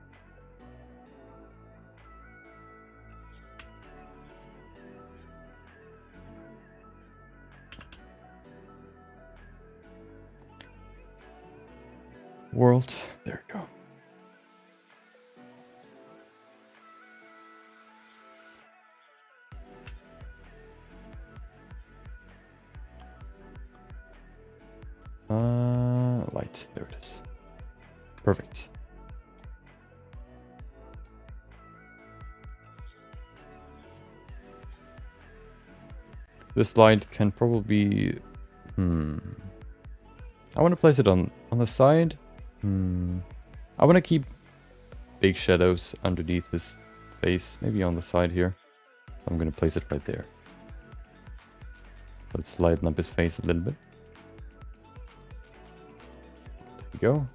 World, there we go. Light, there it is. Perfect. This light can probably I want to place it on the side. I want to keep big shadows underneath his face, maybe on the side here. I'm gonna place it right there. Let's lighten up his face a little bit. There we go.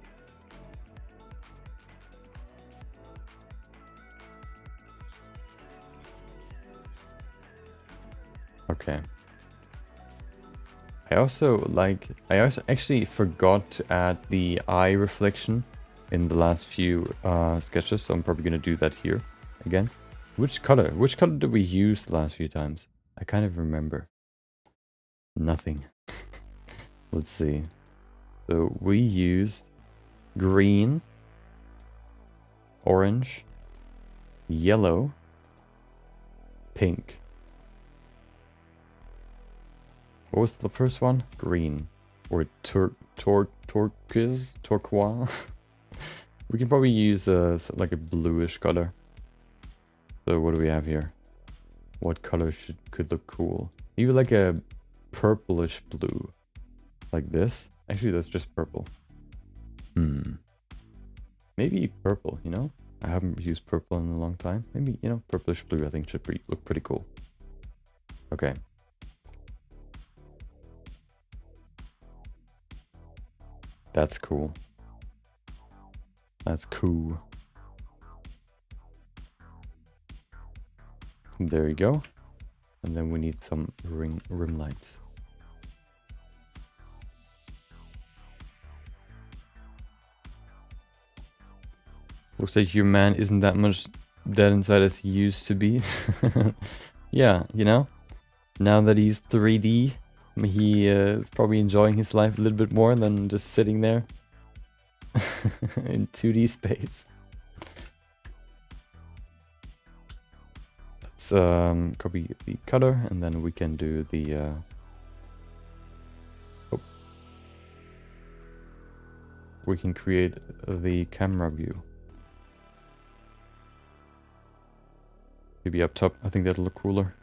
Okay. I also actually forgot to add the eye reflection in the last few sketches, so I'm probably gonna do that here again. Which color did we use the last few times? I kind of remember. Nothing. Let's see. So we used green, orange, yellow, pink. What was the first one? Green. Or turquoise? We can probably use like a bluish color. So what do we have here? What color could look cool? Maybe like a purplish blue. Like this? Actually, that's just purple. Maybe purple, you know? I haven't used purple in a long time. Maybe, you know, purplish blue I think should look pretty cool. Okay. That's cool. That's cool. There you go. And then we need some rim lights. Looks like your man isn't that much dead inside as he used to be. Yeah, you know? Now that he's 3D, he is probably enjoying his life a little bit more than just sitting there in 2D space. Let's copy the color, and then we can do the we can create the camera view. Maybe up top, I think that'll look cooler.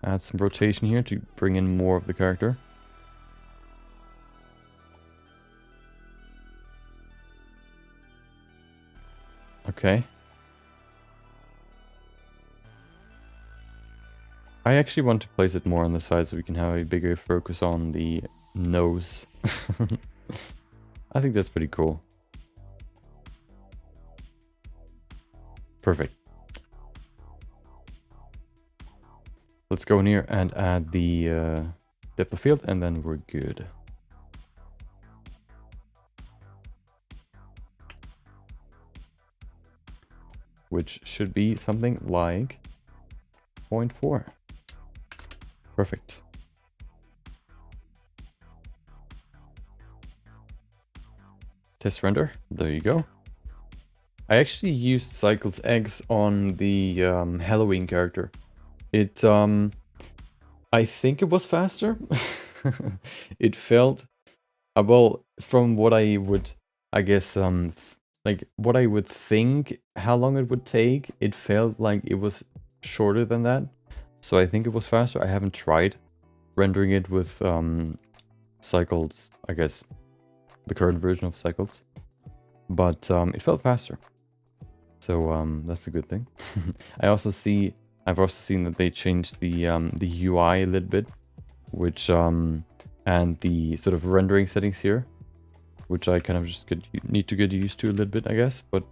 Add some rotation here to bring in more of the character. Okay. I actually want to place it more on the side so we can have a bigger focus on the nose. I think that's pretty cool. Perfect. Let's go in here and add the depth of field, and then we're good. Which should be something like 0.4. Perfect. Test render. There you go. I actually used Cycles X on the Halloween character. It, I think it was faster. It felt, well, from what I would, I guess, like what I would think how long it would take, it felt like it was shorter than that. So I think it was faster. I haven't tried rendering it with cycles, I guess, the current version of cycles, but it felt faster. So that's a good thing. I've also seen that they changed the UI a little bit, which and the sort of rendering settings here, which I kind of just need to get used to a little bit, I guess. But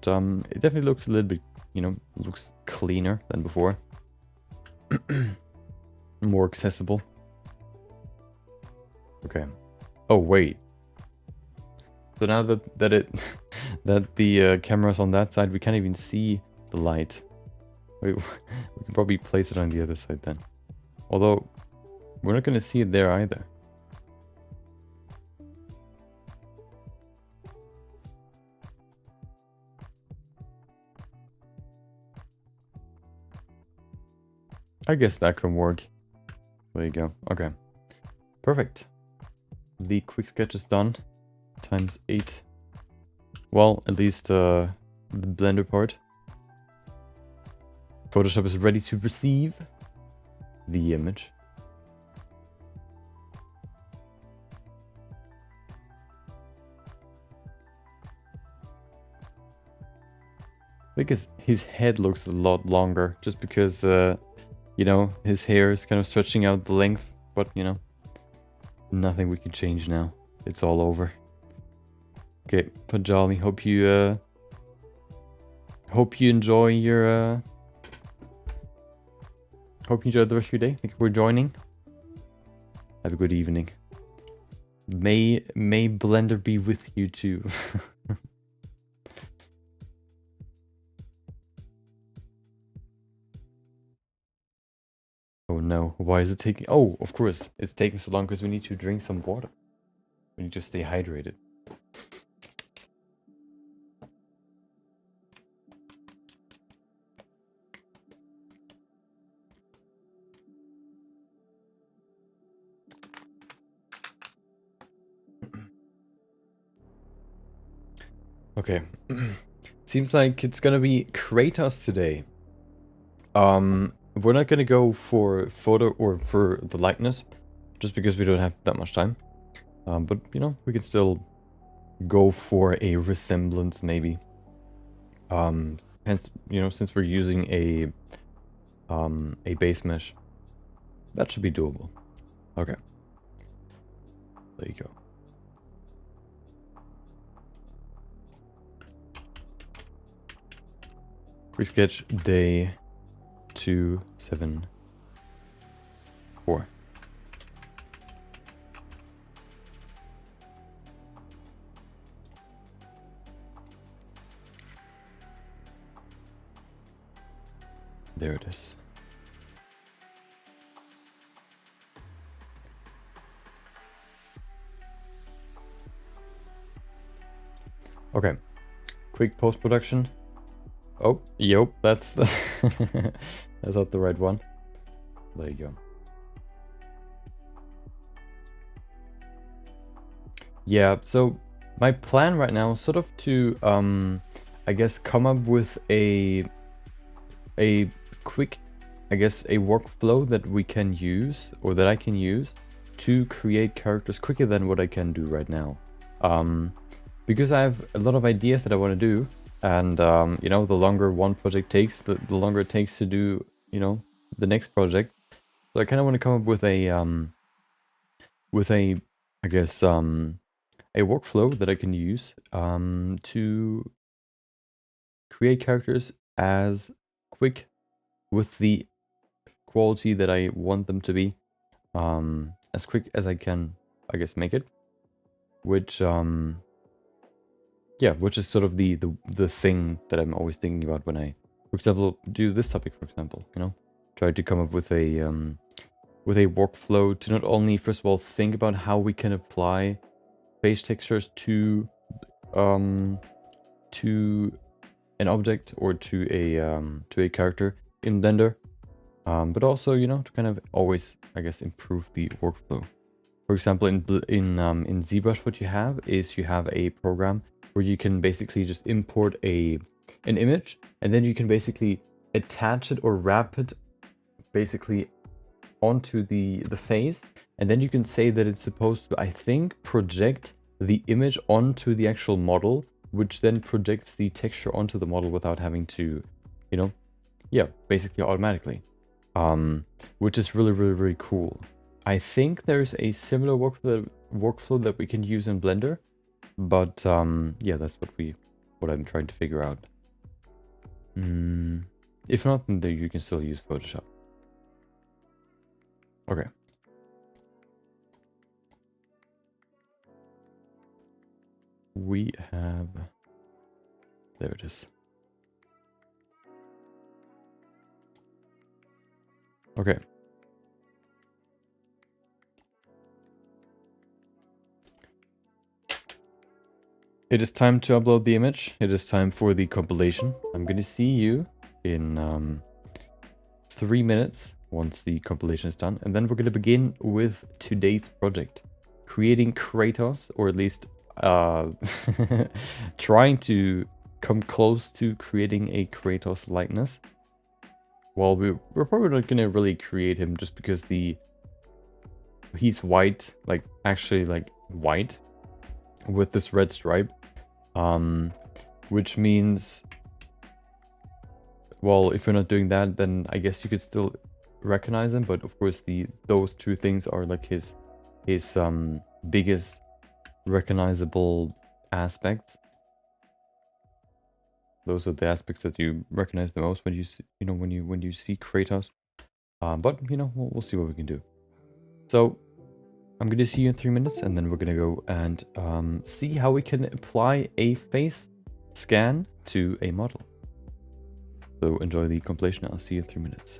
it definitely looks a little bit, looks cleaner than before. More accessible. Okay. Oh wait. So now that the camera's on that side, we can't even see the light. Wait, we can probably place it on the other side then. Although we're not going to see it there either. I guess that can work. There you go. Okay. Perfect. The quick sketch is done. Times 8. Well, at least the Blender part. Photoshop is ready to receive the image. I think his head looks a lot longer just because, his hair is kind of stretching out the length, but, nothing we can change now. It's all over. Okay, Pajali, hope you enjoy your hope you enjoy the rest of your day. Thank you for joining. Have a good evening. May Blender be with you too. Oh no, why is it taking... Oh, of course, it's taking so long because we need to drink some water. We need to stay hydrated. Okay. Seems like it's gonna be Kratos today. We're not gonna go for photo or for the likeness, just because we don't have that much time. But we can still go for a resemblance maybe. Hence, since we're using a base mesh, that should be doable. Okay. There you go. Quick sketch day 274. There it is. Okay. Quick post-production. Oh, yep, that's the that's not the right one. There you go. Yeah, so my plan right now is sort of to I guess come up with a quick, I guess, a workflow that we can use, or that I can use, to create characters quicker than what I can do right now. Because I have a lot of ideas that I want to do, and the longer one project takes, the longer it takes to do, the next project. So I kind of want to come up with a I guess, a workflow that I can use to create characters as quick with the quality that I want them to be, as quick as I can, I guess, make it. Which yeah, which is sort of the thing that I'm always thinking about when I, for example, do this topic. For example, try to come up with a workflow to not only, first of all, think about how we can apply face textures to an object or to a character in Blender, but also to kind of always, I guess, improve the workflow. For example, in ZBrush, what you have is you have a program where you can basically just import an image, and then you can basically attach it or wrap it basically onto the face, and then you can say that it's supposed to, I think, project the image onto the actual model, which then projects the texture onto the model without having to, you know, yeah, basically automatically, which is really, really, really cool. I think there's a similar workflow that we can use in Blender, but yeah, that's what I'm trying to figure out. If not, then you can still use Photoshop. Okay. We have, there it is. Okay. It is time to upload the image. It is time for the compilation. I'm going to see you in 3 minutes once the compilation is done. And then we're going to begin with today's project. Creating Kratos, or at least trying to come close to creating a Kratos likeness. Well, we're probably not going to really create him just because he's white, like actually like white with this red stripe, which means, well, if you're not doing that, then I guess you could still recognize him, but of course those two things are like his biggest recognizable aspects. Those are the aspects that you recognize the most when you see, when you see Kratos. But we'll see what we can do. So I'm going to see you in 3 minutes, and then we're going to go and see how we can apply a face scan to a model. So enjoy the compilation. I'll see you in 3 minutes.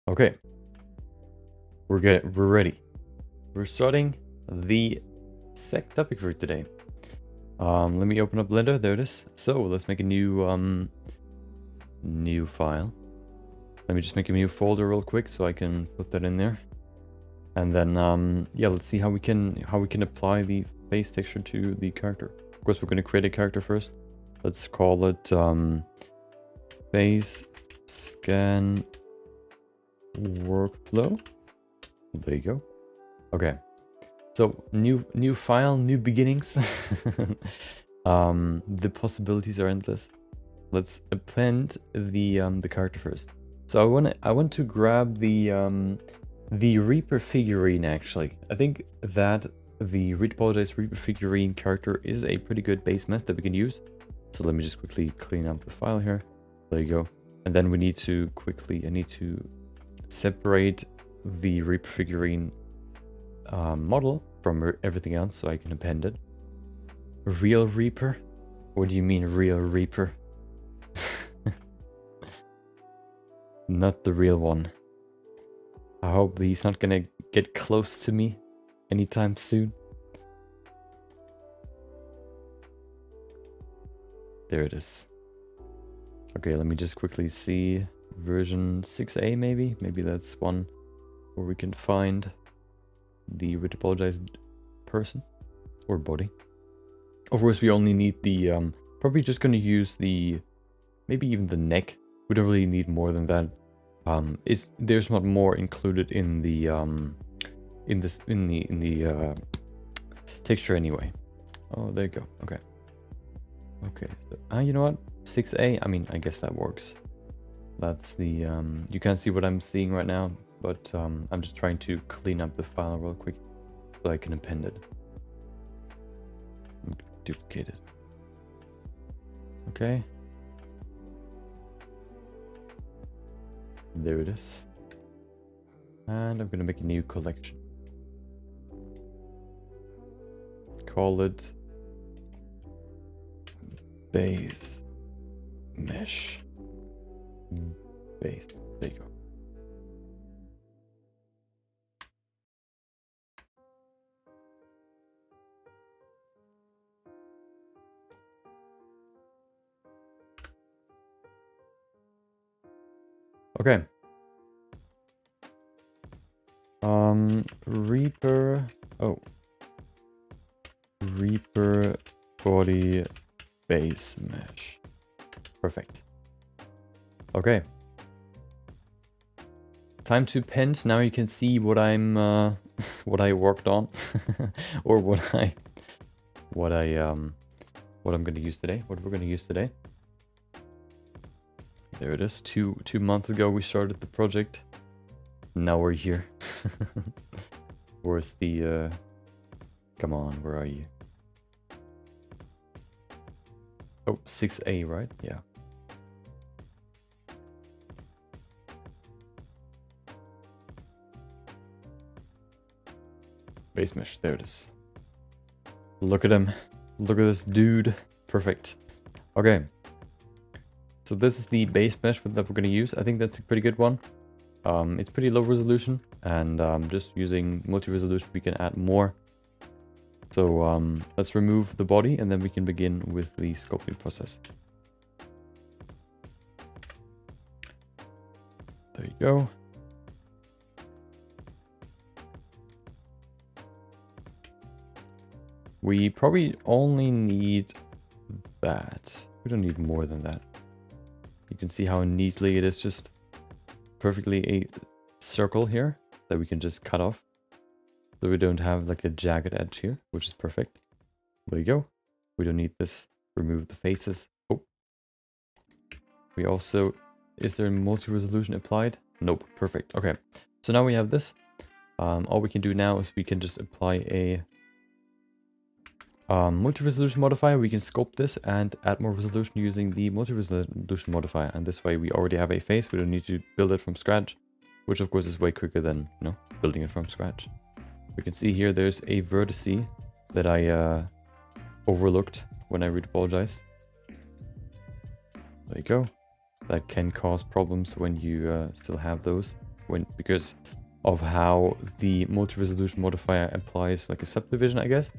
Okay, we're good. We're ready. We're starting the second topic for today. Let me open up Blender. There it is. So let's make a new file. Let me just make a new folder real quick so I can put that in there. And then, yeah, let's see how we can apply the face texture to the character. Of course, we're going to create a character first. Let's call it face scan workflow. There you go. Okay. So new file, new beginnings. The possibilities are endless. Let's append the character first. So I want to grab the Reaper figurine. Actually, I think that the Apologize Reaper figurine character is a pretty good base mesh that we can use. So let me just quickly clean up the file here. There you go. And then we need to I need to separate the Reaper figurine model from everything else so I can append it. Real Reaper? What do you mean real Reaper? Not the real one. I hope that he's not gonna get close to me anytime soon. There it is. Okay, let me just quickly see version 6a maybe. Maybe that's one where we can find the apologized person or body. Of course, we only need the probably just gonna use the maybe even the neck. We don't really need more than that. There's not more included in the texture anyway. Oh, there you go. Okay. Okay. So, you know what? 6a. I mean, I guess that works. That's the you can't see what I'm seeing right now, but I'm just trying to clean up the file real quick so I can append it. Duplicate it. Okay. There it is. And I'm gonna make a new collection. Call it base mesh base. There you go. Okay. Reaper. Oh. Reaper body base mesh. Perfect. Okay. Time to append. Now you can see what I'm what I worked on or what I'm gonna use today. What we're gonna use today. There it is. Two months ago we started the project. Now we're here. Where's the come on, where are you? Oh, 6a, right? Yeah. Base mesh, there it is. Look at him. Look at this dude. Perfect. Okay. So this is the base mesh that we're going to use. I think that's a pretty good one. It's pretty low resolution, and just using multi-resolution we can add more. So let's remove the body and then we can begin with the sculpting process. There you go. We probably only need that. We don't need more than that. You can see how neatly it is, just perfectly a circle here that we can just cut off. So we don't have like a jagged edge here, which is perfect. There you go. We don't need this. Remove the faces. Oh. We also, is there multi-resolution applied? Nope. Perfect. Okay. So now we have this. All we can do now is we can just apply a multi-resolution modifier. We can sculpt this and add more resolution using the multi-resolution modifier. And this way we already have a face. We don't need to build it from scratch, which of course is way quicker than, you know, building it from scratch. We can see here there's a vertice that I overlooked when I apologized. There you go. That can cause problems when you still have those, because of how the multi-resolution modifier applies like a subdivision, I guess.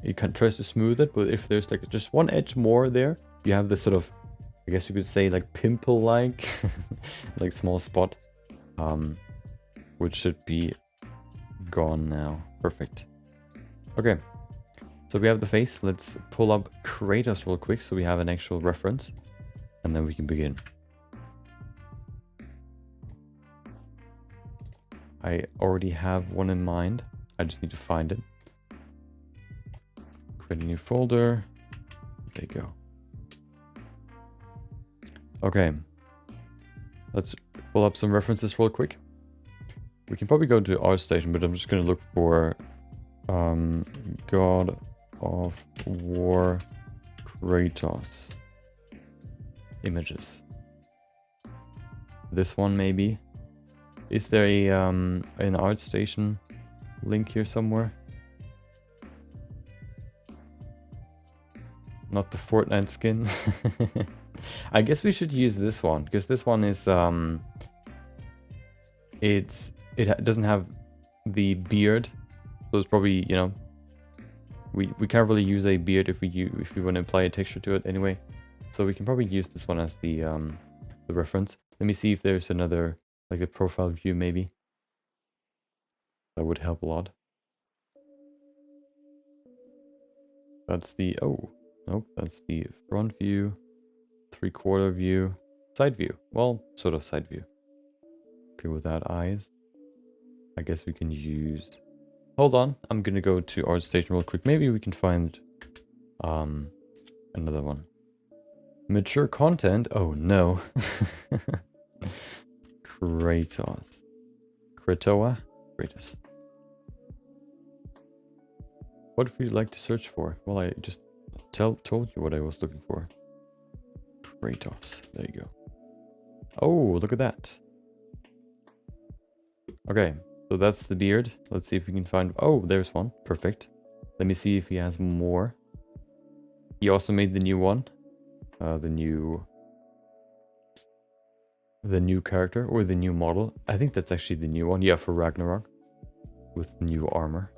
You can try to smooth it, but if there's like just one edge more there, you have this sort of I guess you could say like pimple-like, like small spot, which should be gone now. Perfect. Okay, so we have the face. Let's pull up Kratos real quick so we have an actual reference, and then we can begin. I already have one in mind. I just need to find it. Create a new folder. There you go. Okay. Let's pull up some references real quick. We can probably go to ArtStation, but I'm just going to look for God of War Kratos images. This one maybe. Is there a an ArtStation link here somewhere? Not the Fortnite skin. I guess we should use this one because this one is it doesn't have the beard, so it's probably, you know, we can't really use a beard if we want to apply a texture to it anyway. So we can probably use this one as the reference. Let me see if there's another, like a profile view maybe. That would help a lot. That's the, oh, nope, that's the front view, 3/4 view, side view. Well, sort of side view. Okay, without eyes. I guess we can use, hold on, I'm gonna go to ArtStation real quick. Maybe we can find another one. Mature content? Oh no. Kratos. Kratos. What would you like to search for? Well, I just told you what I was looking for. Kratos. There you go. Oh, look at that. Okay, so that's the beard. Let's see if we can find... Oh, there's one. Perfect. Let me see if he has more. He also made the new one. The new character, or the new model. I think that's actually the new one. Yeah, for Ragnarok. With new armor.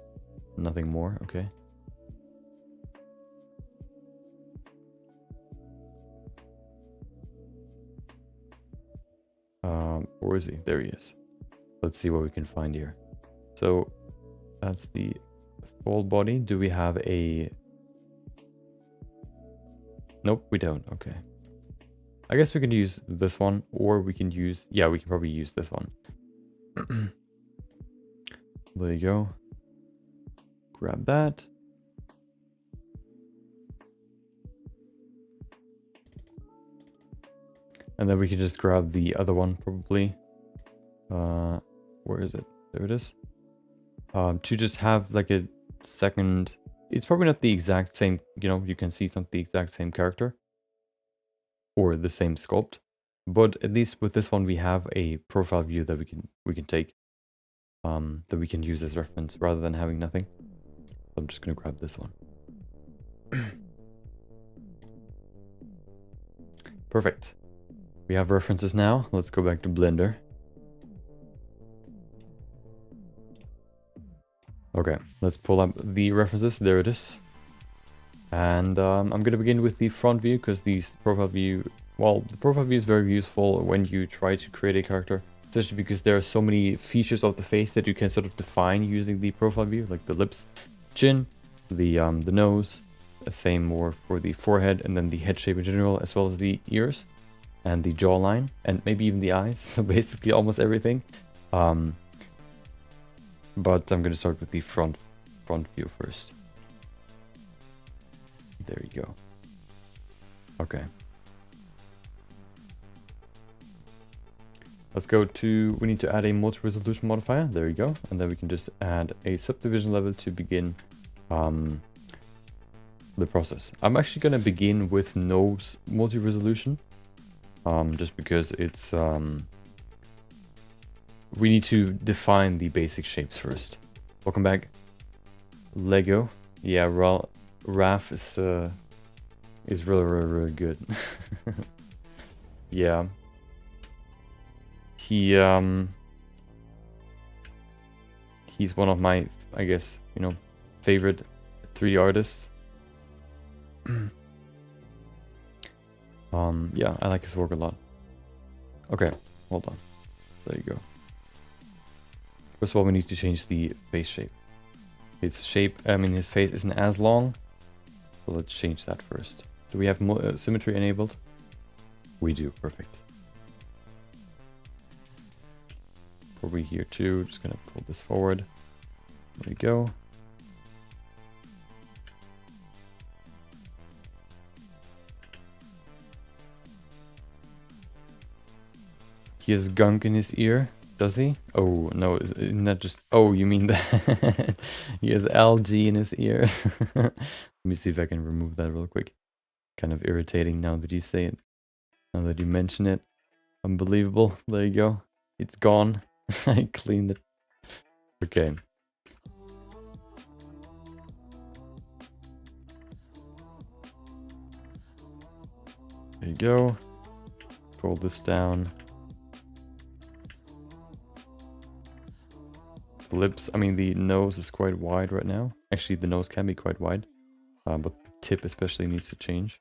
Nothing more. Okay. Where is he? There he is. Let's see what we can find here. So that's the full body. Do we have a... Nope, we don't. Okay. I guess we can use this one, or we can use... Yeah, we can probably use this one. There you go. Grab that. And then we can just grab the other one, probably. Where is it? There it is. To just have like a second... It's probably not the exact same, you know, you can see it's not the exact same character. Or the same sculpt. But at least with this one we have a profile view that we can take. That we can use as reference rather than having nothing. So I'm just gonna grab this one. Perfect. We have references now. Let's go back to Blender. Okay, let's pull up the references. There it is. And I'm going to begin with the front view because the profile view, well, the profile view is very useful when you try to create a character, especially because there are so many features of the face that you can sort of define using the profile view, like the lips, chin, the nose, the same more for the forehead, and then the head shape in general, as well as the ears and the jawline, and maybe even the eyes. So basically almost everything. But I'm going to start with the front view first. There you go. Okay. Let's go to, we need to add a multi-resolution modifier. There you go. And then we can just add a subdivision level to begin the process. I'm actually going to begin with no multi-resolution. Just because it's... we need to define the basic shapes first. Welcome back. Lego. Yeah, Raph is really good. Yeah. He's one of my, I guess, you know, favorite 3D artists. Yeah, I like his work a lot. Okay, hold on. There you go. First of all, we need to change the face shape. His shape, I mean, his face isn't as long. So let's change that first. Do we have symmetry enabled? We do, perfect. Over here too, just gonna pull this forward. There we go. He has gunk in his ear, does he? Oh, no, not just... Oh, you mean that? He has algae in his ear. Let me see if I can remove that real quick. Kind of irritating now that you say it. Now that you mention it. Unbelievable. There you go. It's gone. I cleaned it. Okay. There you go. Pull this down. The lips, I mean, the nose is quite wide right now. Actually, the nose can be quite wide. But the tip especially needs to change.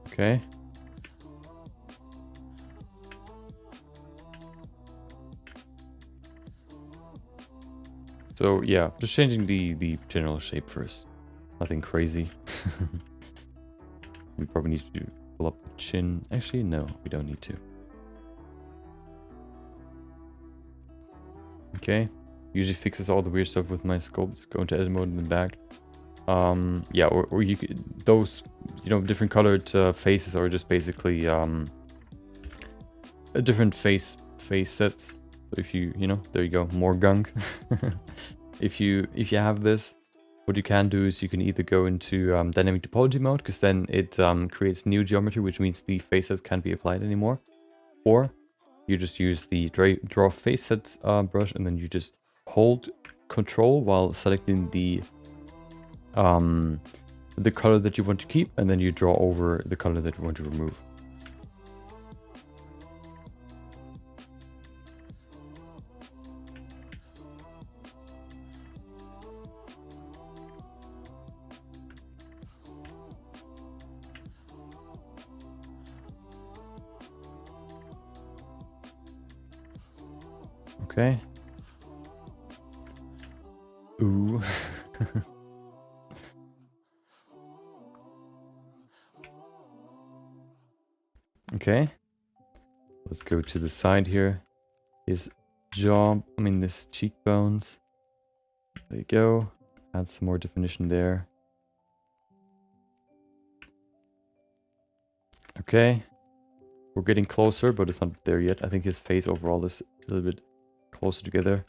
Okay. So yeah, just changing the general shape first. Nothing crazy. We probably need to pull up the chin. Actually, no, we don't need to. Okay. Usually fixes all the weird stuff with my sculpts. Go into edit mode in the back. Yeah, or you could, those, you know, different colored faces are just basically a different face sets. So if you know, there you go, more gunk. If you have this, what you can do is you can either go into dynamic topology mode, because then it creates new geometry, which means the face sets can't be applied anymore. Or you just use the draw face sets brush, and then you just hold control while selecting the color that you want to keep, and then you draw over the color that you want to remove. Okay. Ooh. Okay. Let's go to the side here. His jaw, I mean, this cheekbones. There you go. Add some more definition there. Okay. We're getting closer, but it's not there yet. I think his face overall is a little bit closer together.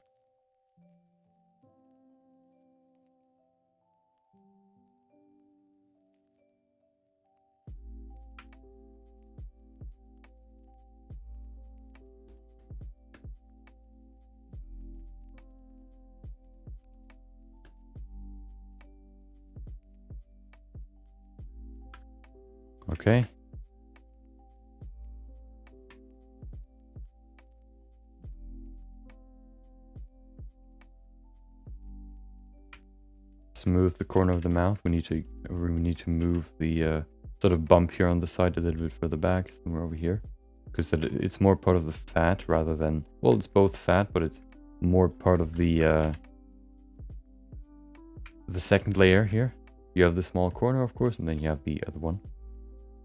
Okay. Smooth the corner of the mouth. We need to move the sort of bump here on the side a little bit further back, somewhere over here, because it's more part of the fat rather than, well, it's both fat, but it's more part of the second layer here. You have the small corner, of course, and then you have the other one,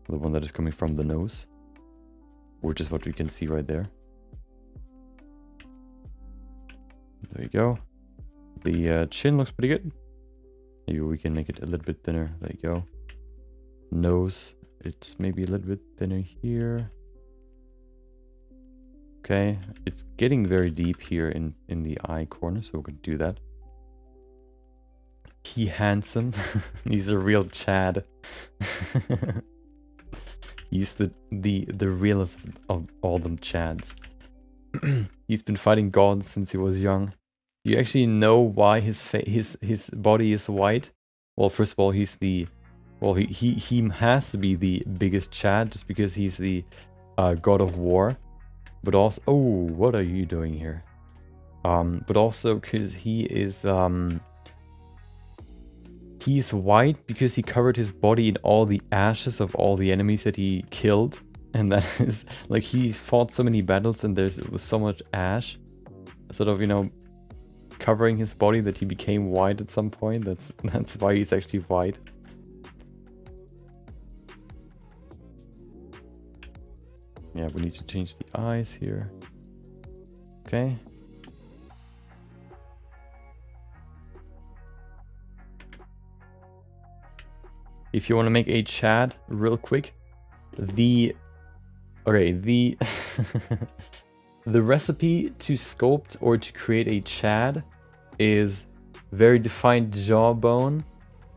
the one that is coming from the nose, which is what we can see right there. There you go. The chin looks pretty good. Maybe we can make it a little bit thinner. There you go. Nose, it's maybe a little bit thinner here. Okay, it's getting very deep here in the eye corner, so we're gonna do that. He handsome. He's a real Chad. He's the realest of all them Chads. He's been fighting gods since he was young. You actually know why his body is white? Well, first of all, he's the... Well, he has to be the biggest Chad just because he's the god of war. but also, oh, what are you doing here? But also because he is, he's white because he covered his body in all the ashes of all the enemies that he killed. And that is, like, he fought so many battles and there was so much ash, sort of, you know, covering his body that he became white at some point. That's why he's actually white. Yeah, we need to change the eyes here. Okay. If you want to make a Chad real quick, the the recipe to sculpt or to create a Chad is very defined jawbone,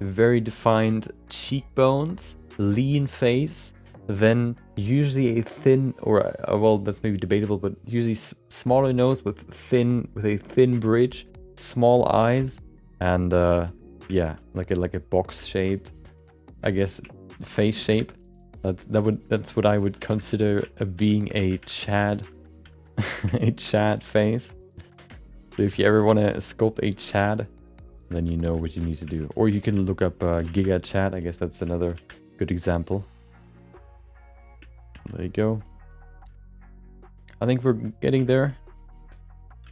very defined cheekbones, lean face, then usually a thin, or well, that's maybe debatable, but usually smaller nose with a thin bridge, small eyes, and yeah, like a box shaped, I guess, face shape. That's what I would consider being a Chad, a Chad face. So if you ever want to sculpt a Chad, then you know what you need to do. Or you can look up Giga Chad. I guess that's another good example. There you go. I think we're getting there.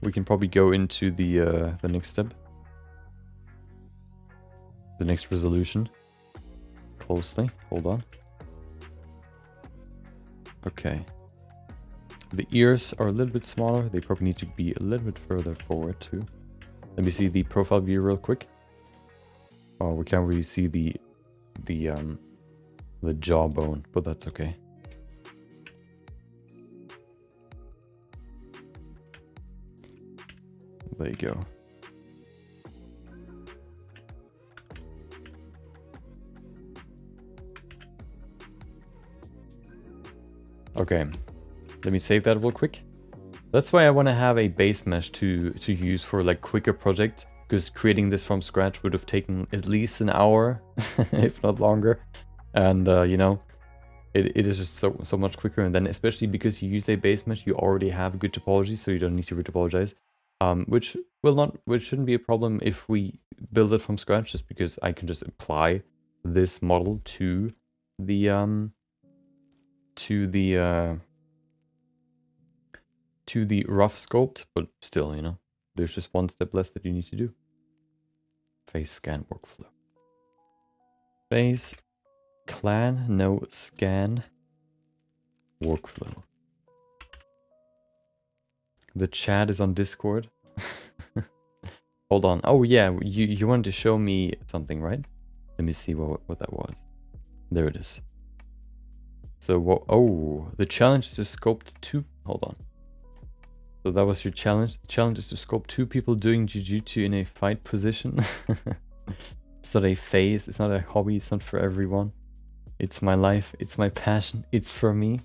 We can probably go into the next step, the next resolution. Closely. Hold on. Okay. The ears are a little bit smaller. They probably need to be a little bit further forward too. Let me see the profile view real quick. Oh, we can't really see the jawbone, but that's okay. There you go. Okay, let me save that real quick. That's why I want to have a base mesh to use for like quicker projects, because creating this from scratch would have taken at least an hour, if not longer. And you know, it is just so much quicker. And then especially because you use a base mesh, you already have good topology, so you don't need to retopologize. Which shouldn't be a problem if we build it from scratch, just because I can just apply this model to the rough sculpt, but still, you know, there's just one step less that you need to do. Face scan workflow. Face clan no scan workflow. The chat is on Discord. Hold on. Oh yeah, you wanted to show me something, right? Let me see what that was. There it is. So what? Oh, the challenge is to sculpt two. Hold on. So that was your challenge. The challenge is to sculpt two people doing jujutsu in a fight position. It's not a phase. It's not a hobby. It's not for everyone. It's my life. It's my passion. It's for me.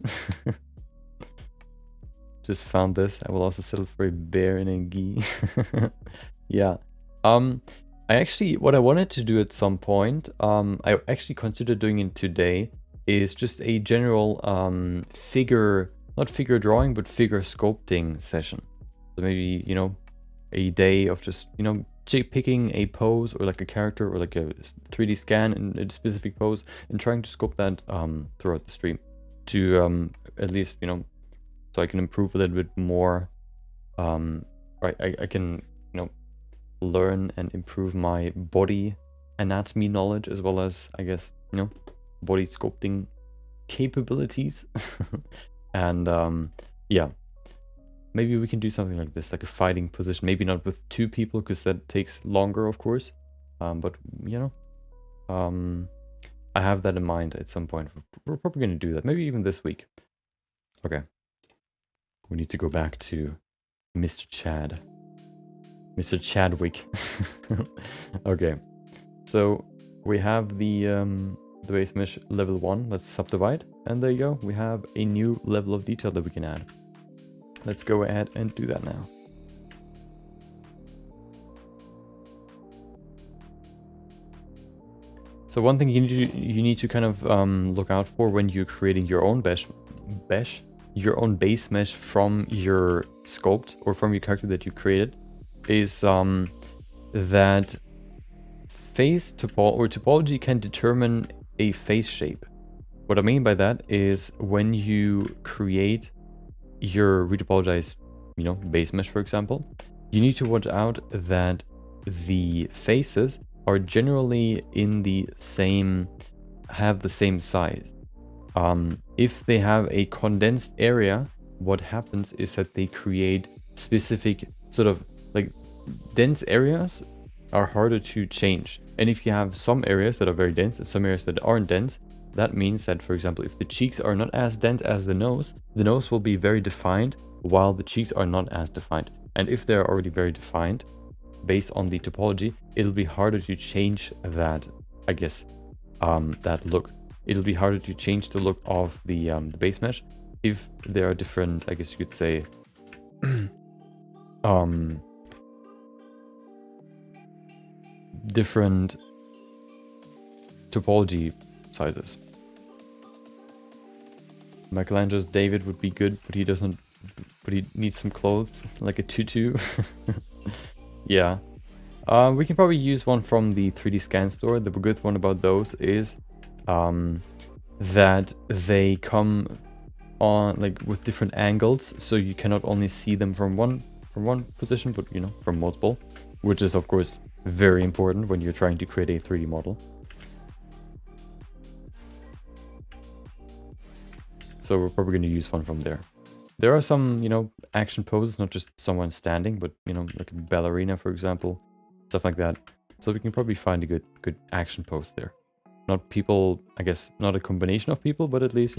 Just found this. I will also settle for a bear in a gi. Yeah. I actually, what I wanted to do at some point, I actually considered doing it today, is just a general figure, not figure drawing, but figure sculpting session. So maybe, you know, a day of just, you know, picking a pose or like a character or like a 3D scan in a specific pose and trying to sculpt that throughout the stream to at least, you know, so I can improve a little bit more. I can, you know, learn and improve my body anatomy knowledge, as well as, I guess, you know, body sculpting capabilities. And yeah, maybe we can do something like this, like a fighting position. Maybe not with two people, because that takes longer, of course. But you know, I have that in mind at some point. We're probably going to do that, maybe even this week. Okay, we need to go back to Mr. Chad. Mr. Chadwick. Okay, so we have the base mesh level 1. Let's subdivide, and there you go. We have a new level of detail that we can add. Let's go ahead and do that now. So one thing you need to kind of look out for when you're creating your own your own base mesh from your sculpt or from your character that you created is that face topology can determine a face shape. What I mean by that is when you create your retopologized, base mesh, for example, you need to watch out that the faces are generally have the same size. If they have a condensed area, what happens is that they create specific sort of like dense areas are harder to change. And if you have some areas that are very dense and some areas that aren't dense, that means that, for example, if the cheeks are not as dense as the nose will be very defined while the cheeks are not as defined. And if they're already very defined based on the topology, it'll be harder to change that, I guess, that look. It'll be harder to change the look of the base mesh if there are different, I guess you could say, different topology sizes. Michelangelo's David would be good, but he doesn't. But he needs some clothes, like a tutu. Yeah. We can probably use one from the 3D scan store. The good one about those is that they come on like with different angles, so you cannot only see them from one position, but from multiple, which is of course very important when you're trying to create a 3D model. So we're probably going to use one from there. There are some, action poses, not just someone standing, but, like a ballerina, for example, stuff like that. So we can probably find a good action pose there. Not people, I guess, not a combination of people, but at least,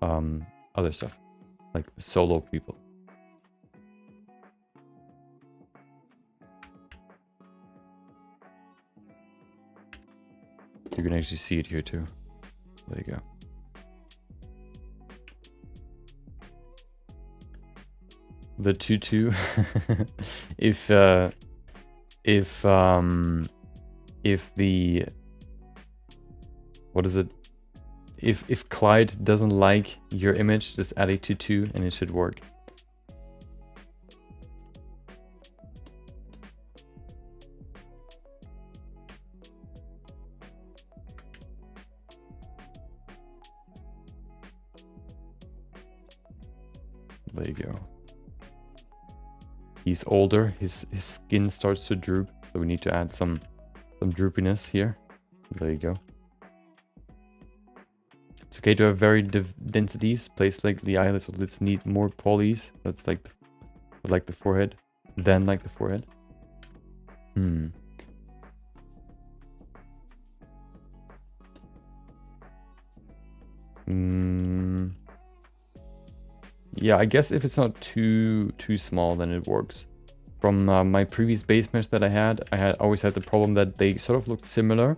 other stuff, like solo people. You can actually see it here too. There you go. The tutu. if the what is it? If Clyde doesn't like your image, just add a tutu and it should work. There you go. He's older, his skin starts to droop, so we need to add some droopiness here. There you go. It's okay to have very densities placed like the eyelids, so let's need more polys. That's like the forehead, then like the forehead. Yeah, I guess if it's not too small, then it works. From my previous base mesh that I had always had the problem that they sort of looked similar.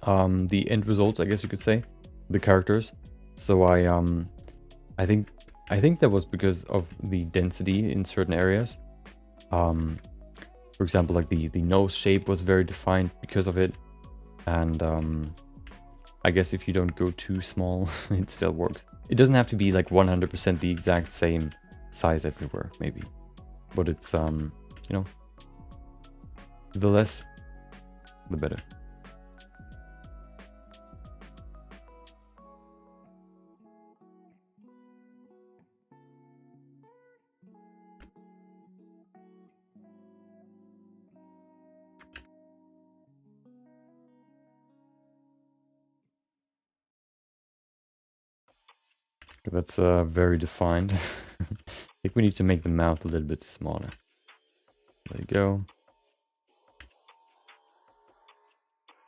The end results, I guess you could say, the characters. So I think that was because of the density in certain areas. For example, like the nose shape was very defined because of it, and I guess if you don't go too small, it still works. It doesn't have to be like 100% the exact same size everywhere, maybe. But it's, the less, the better. That's very defined. I think we need to make the mouth a little bit smaller. There you go.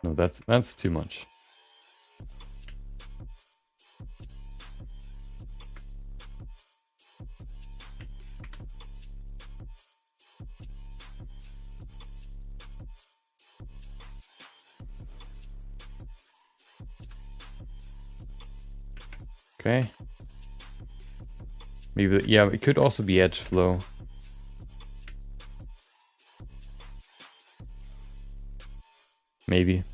No, that's too much. Okay. Maybe, yeah, it could also be edge flow. Maybe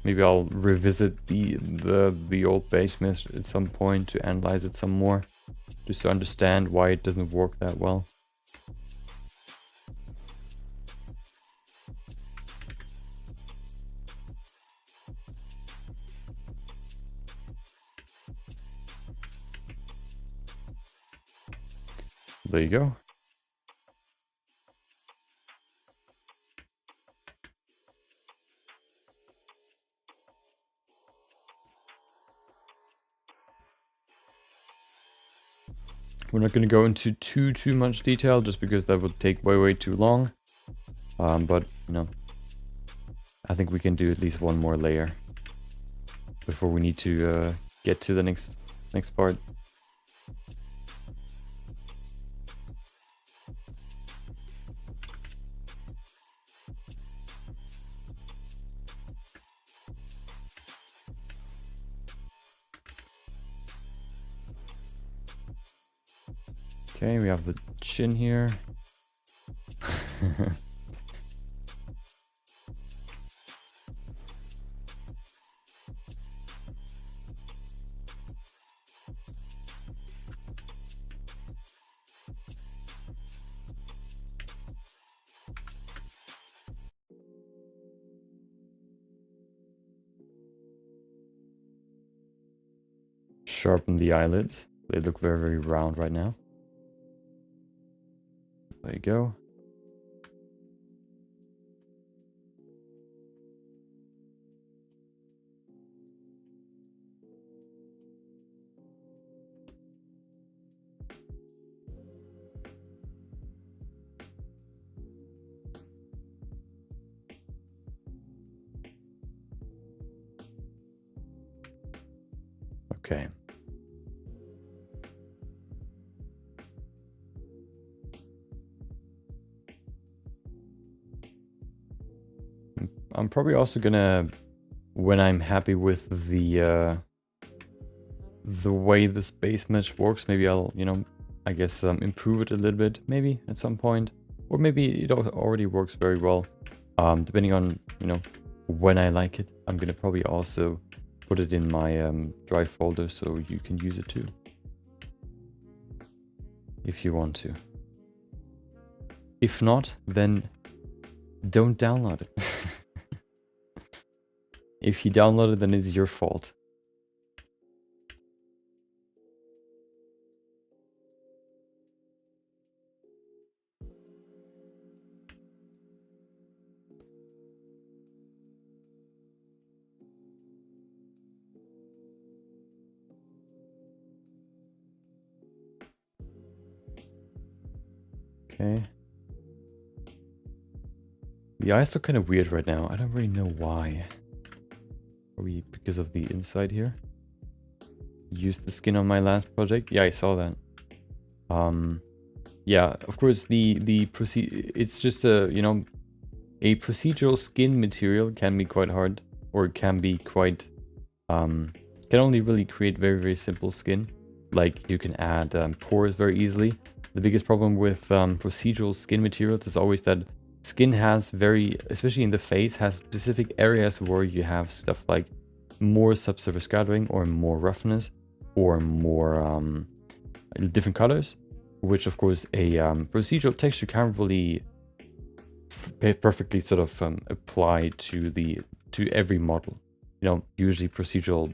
I'll revisit the old base mesh at some point to analyze it some more. just to understand why it doesn't work that well. There you go. We're not going to go into too much detail just because that would take way too long. But you know, I think we can do at least one more layer before we need to get to the next part. Okay, we have the chin here. Sharpen the eyelids. They look very round right now. There you go. Okay. I'm probably also gonna, when I'm happy with the way this base mesh works, maybe I'll, you know, I guess improve it a little bit, maybe at some point, or maybe it already works very well. Depending on, you know, when I like it, I'm gonna probably also put it in my drive folder so you can use it too, if you want to. If not, then don't download it. If you download it, then it's your fault. Okay. The eyes look kind of weird right now. I don't really know why. Probably because of the inside here. Used the skin on my last project. Yeah, I saw that. Yeah, of course it's just a, you know, a procedural skin material can be quite hard, or it can be quite can only really create very simple skin. Like you can add pores very easily. The biggest problem with procedural skin materials is always that skin has especially in the face, has specific areas where you have stuff like more subsurface scattering or more roughness or more different colors, which of course a procedural texture can't really perfectly sort of apply to every model. You know, usually procedural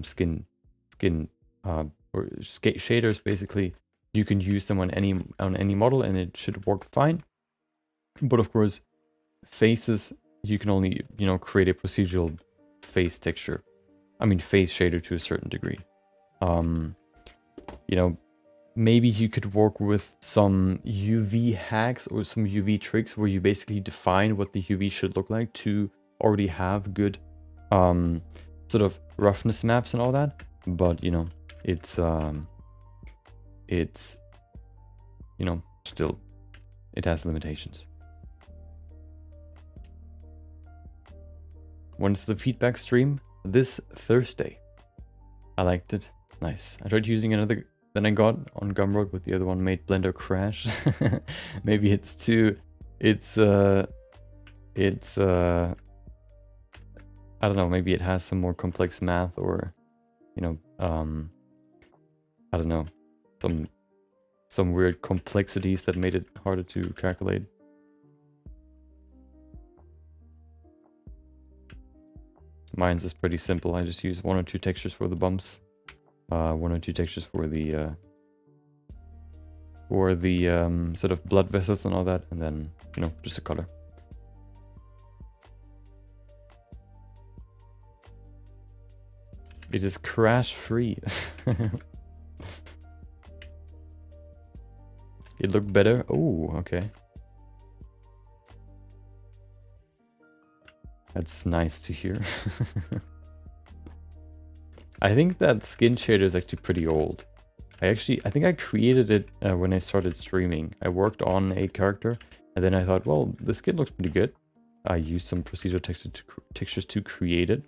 skin or shaders, basically you can use them on any model and it should work fine. But of course, faces, you can only, you know, create a procedural face texture. I mean, face shader to a certain degree. You know, maybe you could work with some UV hacks or some UV tricks where you basically define what the UV should look like to already have good sort of roughness maps and all that. But, you know, it's you know, still, it has limitations. When's the feedback stream? This Thursday. I liked it. Nice. I tried using another than I got on Gumroad, but the other one made Blender crash. Maybe it's too... It's I don't know, maybe it has some more complex math, or, you know, I don't know. some weird complexities that made it harder to calculate. Mine's is pretty simple. I just use 1 or 2 textures for the bumps, 1 or 2 textures for the sort of blood vessels and all that, and then, you know, just a color. It is crash free. It looked better. Oh, okay. That's nice to hear. I think that skin shader is actually pretty old. I think I created it when I started streaming. I worked on a character, and then I thought, well, the skin looks pretty good. I used some procedural textures to create it,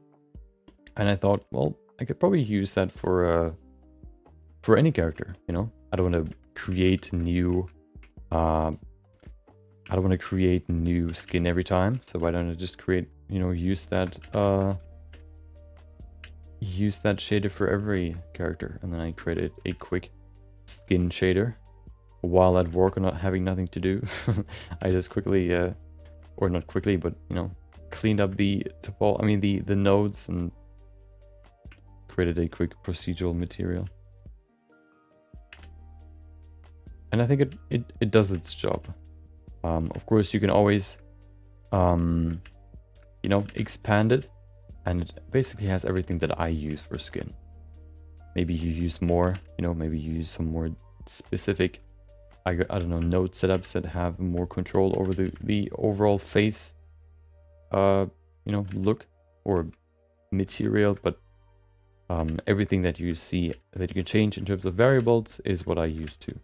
and I thought, well, I could probably use that for any character. You know, I don't want to create new. I don't want to create new skin every time. So why don't I just create, you know, use that shader for every character, and then I created a quick skin shader while at work and not having nothing to do. I just quickly, or not quickly, but you know, cleaned up the nodes and created a quick procedural material. And I think it does its job. Of course, you can always, you know, expand it. And it basically has everything that I use for skin. Maybe you use more, you know, maybe you use some more specific, I don't know, node setups that have more control over the overall face, you know, look or material. But everything that you see that you can change in terms of variables is what I use too.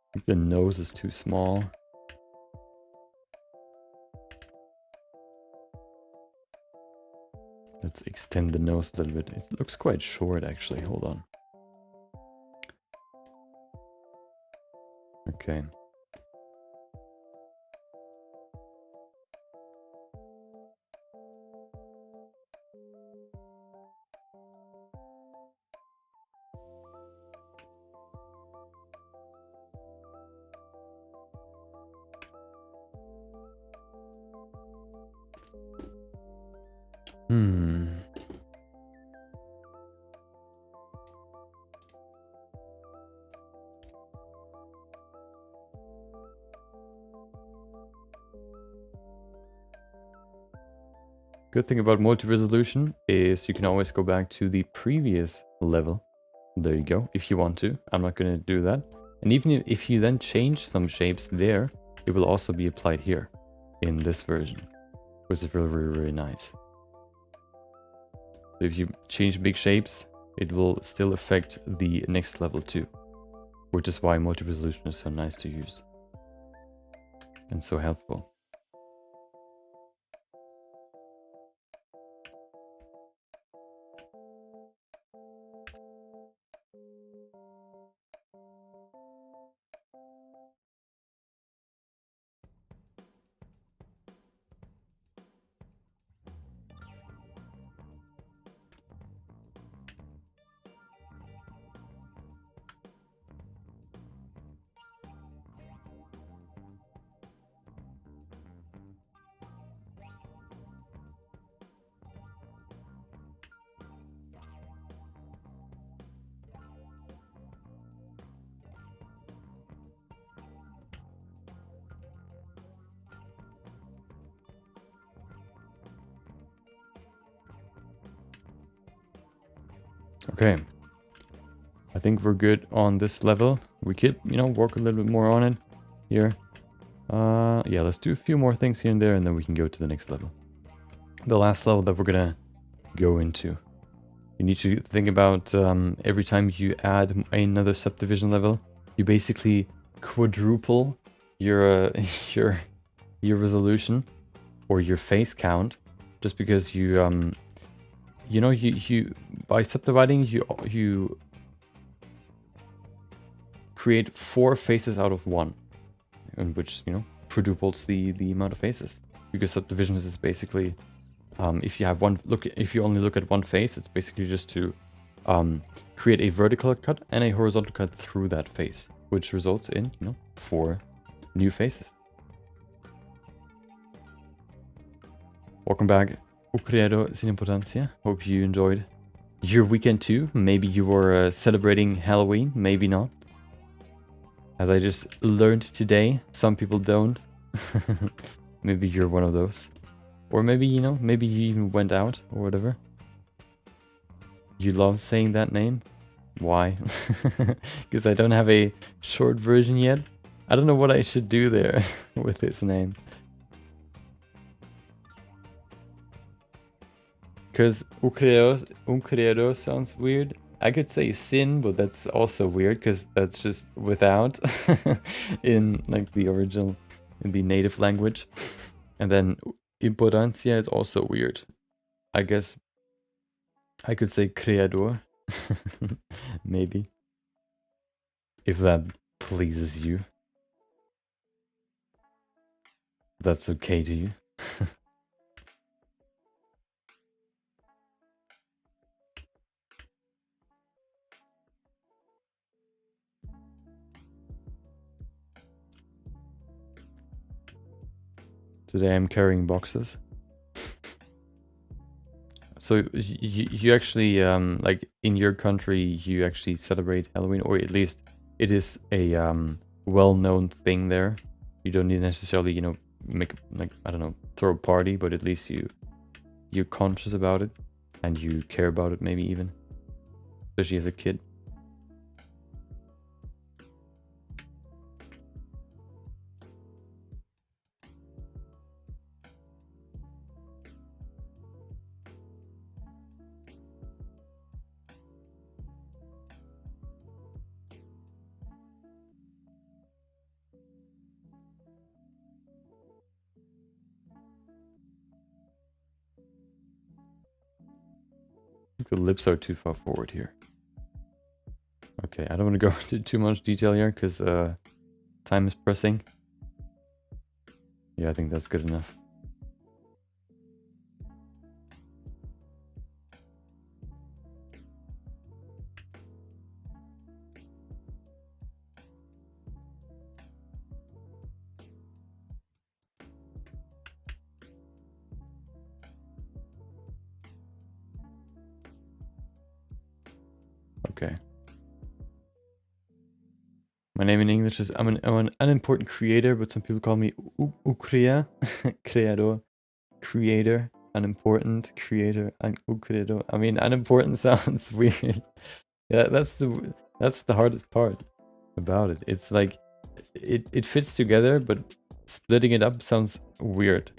I think the nose is too small. Let's extend the nose a little bit. It looks quite short actually. Hold on. Okay. Good thing about multi-resolution is you can always go back to the previous level. There you go, if you want to. I'm not going to do that. And even if you then change some shapes there, it will also be applied here in this version, which is really, really, really nice. So if you change big shapes, it will still affect the next level too, which is why multi-resolution is so nice to use and so helpful. Okay, I think we're good on this level. We could, you know, work a little bit more on it here. Yeah, let's do a few more things here and there, and then we can go to the next level. the last level that we're gonna go into. You need to think about every time you add another subdivision level, you basically quadruple your your resolution or your face count, just because you you know you by subdividing you create 4 faces out of 1, in which quadruples the amount of faces, because subdivisions is basically if you have if you only look at one face, it's basically just to create a vertical cut and a horizontal cut through that face, which results in 4 new faces. Welcome back, O credo sin importancia. Hope you enjoyed your weekend too. Maybe you were celebrating Halloween, maybe not. As I just learned today, some people don't. Maybe you're one of those. Or maybe, maybe you even went out or whatever. You love saying that name? Why? Because I don't have a short version yet. I don't know what I should do there with this name. Because Ucredo sounds weird. I could say sin, but that's also weird because that's just without in like the original, in the native language. And then importancia is also weird. I guess I could say creador. Maybe. If that pleases you. That's okay to you. Today I'm carrying boxes. So you actually, like in your country, you actually celebrate Halloween, or at least it is a well-known thing there. You don't need necessarily, make like, I don't know, throw a party, but at least you're conscious about it and you care about it, maybe even, especially as a kid. The lips are too far forward here. Okay, I don't want to go into too much detail here because time is pressing. Yeah, I think that's good enough. Okay. My name in English is, I'm an unimportant creator, but some people call me Ucrea, creador, creator, unimportant, creator, Ucredo. I mean, unimportant sounds weird. Yeah, that's the hardest part about it. It's like, it fits together, but splitting it up sounds weird.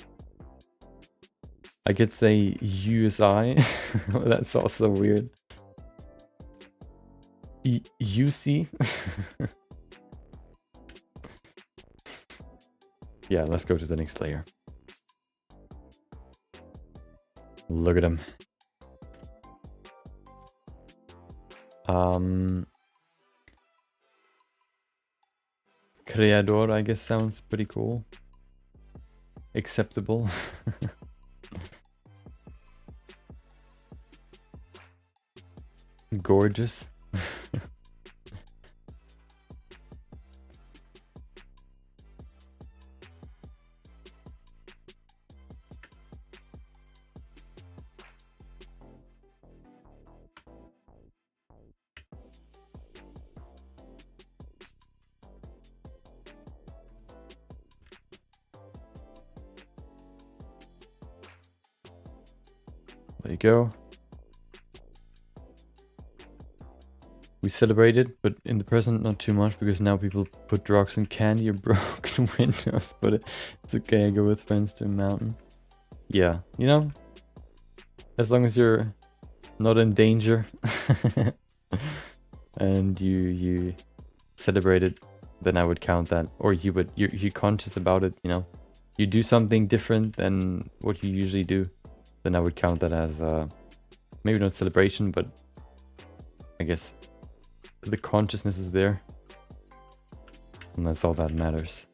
I could say USI, that's also weird. UC. Yeah, let's go to the next layer. Look at him. Creador, I guess, sounds pretty cool. Acceptable. Gorgeous. There you go. We celebrated, but in the present not too much, because now people put drugs and candy or broken windows, but it's okay, I go with friends to a mountain. Yeah, As long as you're not in danger and you celebrate it, then I would count that. Or you're conscious about it, you know. You do something different than what you usually do, then I would count that as maybe not celebration, but I guess the consciousness is there. And that's all that matters.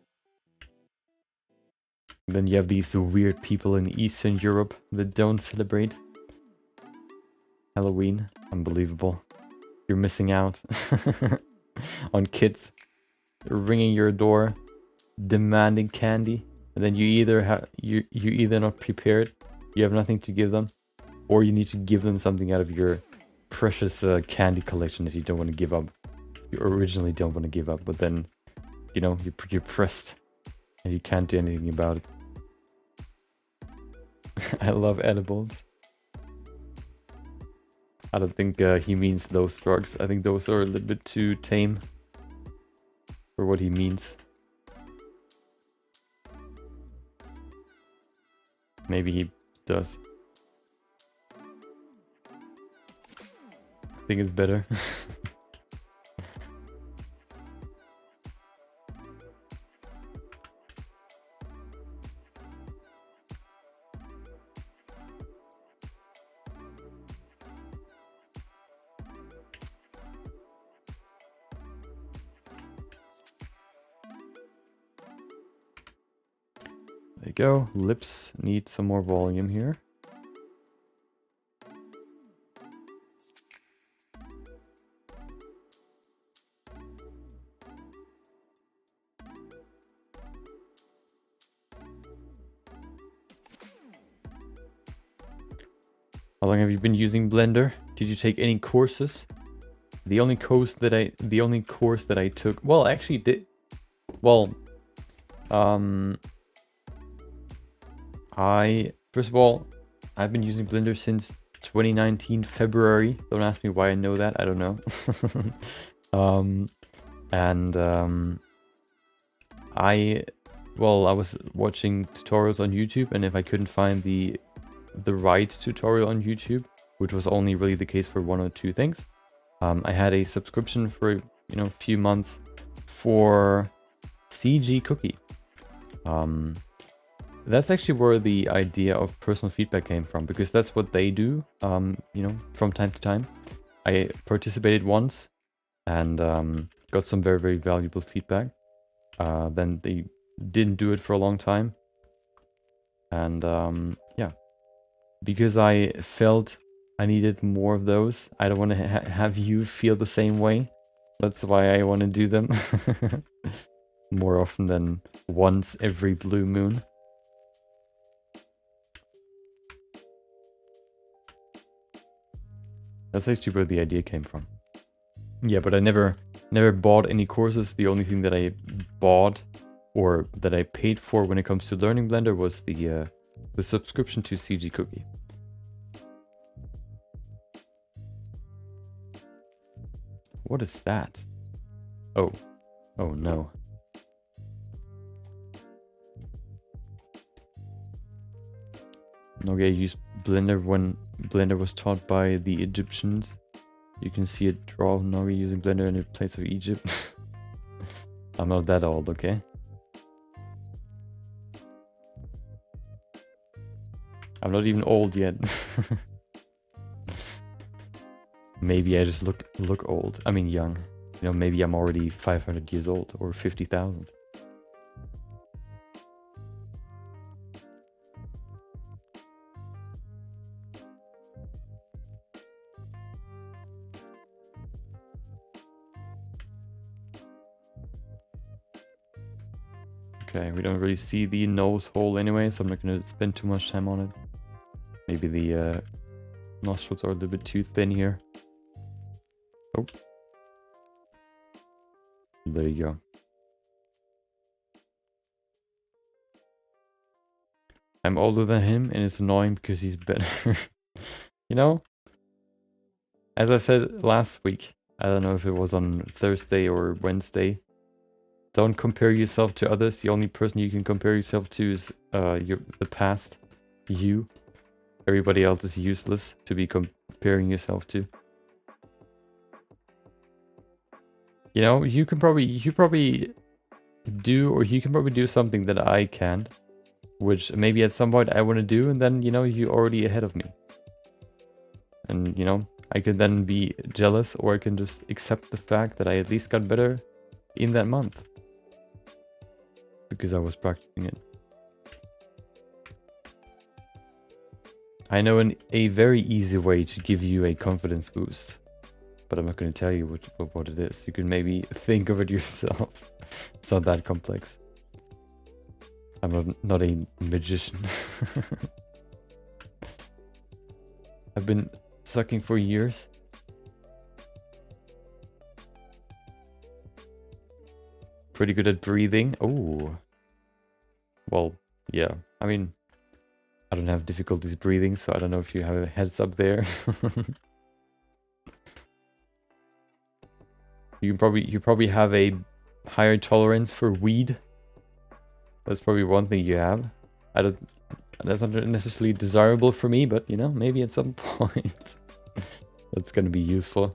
Then you have these weird people in Eastern Europe that don't celebrate Halloween. Unbelievable. You're missing out on kids ringing your door, demanding candy, and then you either you either not prepared, you have nothing to give them, or you need to give them something out of your precious candy collection that you don't want to give up. You originally don't want to give up, but then, you know, you're pressed and you can't do anything about it. I love edibles. I don't think he means those drugs. I think those are a little bit too tame for what he means. Maybe he does. I think it's better. There you go. Lips need some more volume here. How long have you been using Blender? Did you take any courses? The only course that I took, well, actually did, well, first of all, I've been using Blender since 2019 February. Don't ask me why I know that. I don't know. I was watching tutorials on YouTube, and if I couldn't find the right tutorial on YouTube, which was only really the case for one or two things, I had a subscription for, you know, a few months for CG Cookie. That's actually where the idea of personal feedback came from, because that's what they do, you know, from time to time. I participated once and got some very, very valuable feedback. Then they didn't do it for a long time. And yeah, because I felt I needed more of those. I don't want to have you feel the same way. That's why I want to do them more often than once every blue moon. That's actually where the idea came from. Yeah, but I never bought any courses. The only thing that I bought or that I paid for when it comes to learning Blender was the subscription to CG Cookie. What is that? Oh no. Okay, I used Blender when Blender was taught by the Egyptians. You can see it draw Nori using Blender in the place of Egypt. I'm not that old, okay? I'm not even old yet. Maybe I just look old. I mean young. You know, maybe I'm already 500 years old or 50,000. Okay, we don't really see the nose hole anyway, so I'm not going to spend too much time on it. Maybe the nostrils are a little bit too thin here. Oh. There you go. I'm older than him, and it's annoying because he's better. You know? As I said last week, I don't know if it was on Thursday or Wednesday, don't compare yourself to others. The only person you can compare yourself to is the past you. everybody else is useless to be comparing yourself to. You know, you can probably do something that I can't, which maybe at some point I want to do, and then, you know, you're already ahead of me. And, you know, I could then be jealous, or I can just accept the fact that I at least got better in that month. Because I was practicing it. I know a very easy way to give you a confidence boost. But I'm not going to tell you what it is. You can maybe think of it yourself. It's not that complex. I'm not a magician. I've been sucking for years. Pretty good at breathing. Oh. Well, yeah. I mean, I don't have difficulties breathing, so I don't know if you have a heads up there. You probably have a higher tolerance for weed. That's probably one thing you have. That's not necessarily desirable for me, but you know, maybe at some point that's gonna be useful.